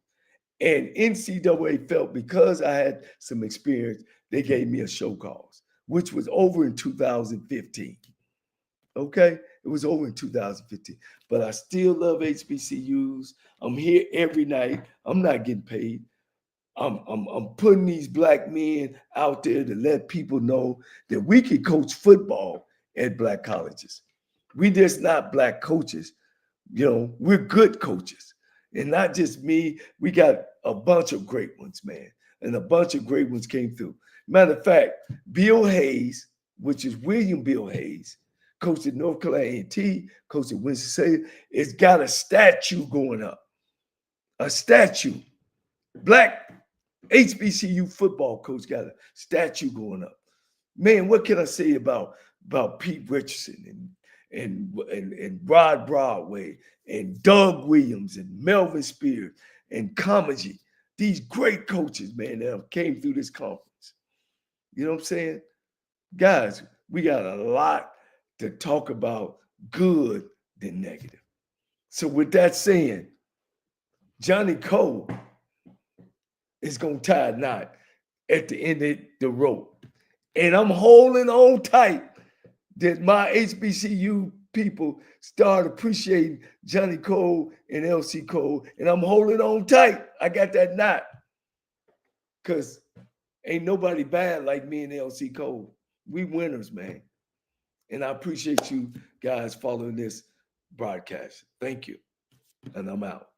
And NCAA felt because I had some experience, they gave me a show cause, which was over in 2015. Okay? It was over in 2015. But I still love HBCUs. I'm here every night. I'm not getting paid. I'm putting these black men out there to let people know that we can coach football at black colleges. We just not black coaches. We're good coaches. And not just me. We got a bunch of great ones, man. And a bunch of great ones came through. Matter of fact, Bill Hayes, which is William Bill Hayes, coached at North Carolina A&T, coached at Winston-Salem, it's got a statue going up. A statue Black HBCU football coach got a statue going up. Man, what can I say about Pete Richardson and Rod Broadway and Doug Williams and Melvin Spears and Kamaji? These great coaches, man, that have came through this conference. You know what I'm saying? Guys, we got a lot to talk about, good than negative. So with that saying, Johnny Cole is going to tie a knot at the end of the rope. And I'm holding on tight that my HBCU people start appreciating Johnny Cole and LC Cole. And I'm holding on tight. I got that knot. Because ain't nobody bad like me and LC Cole. We winners, man. And I appreciate you guys following this broadcast. Thank you. And I'm out.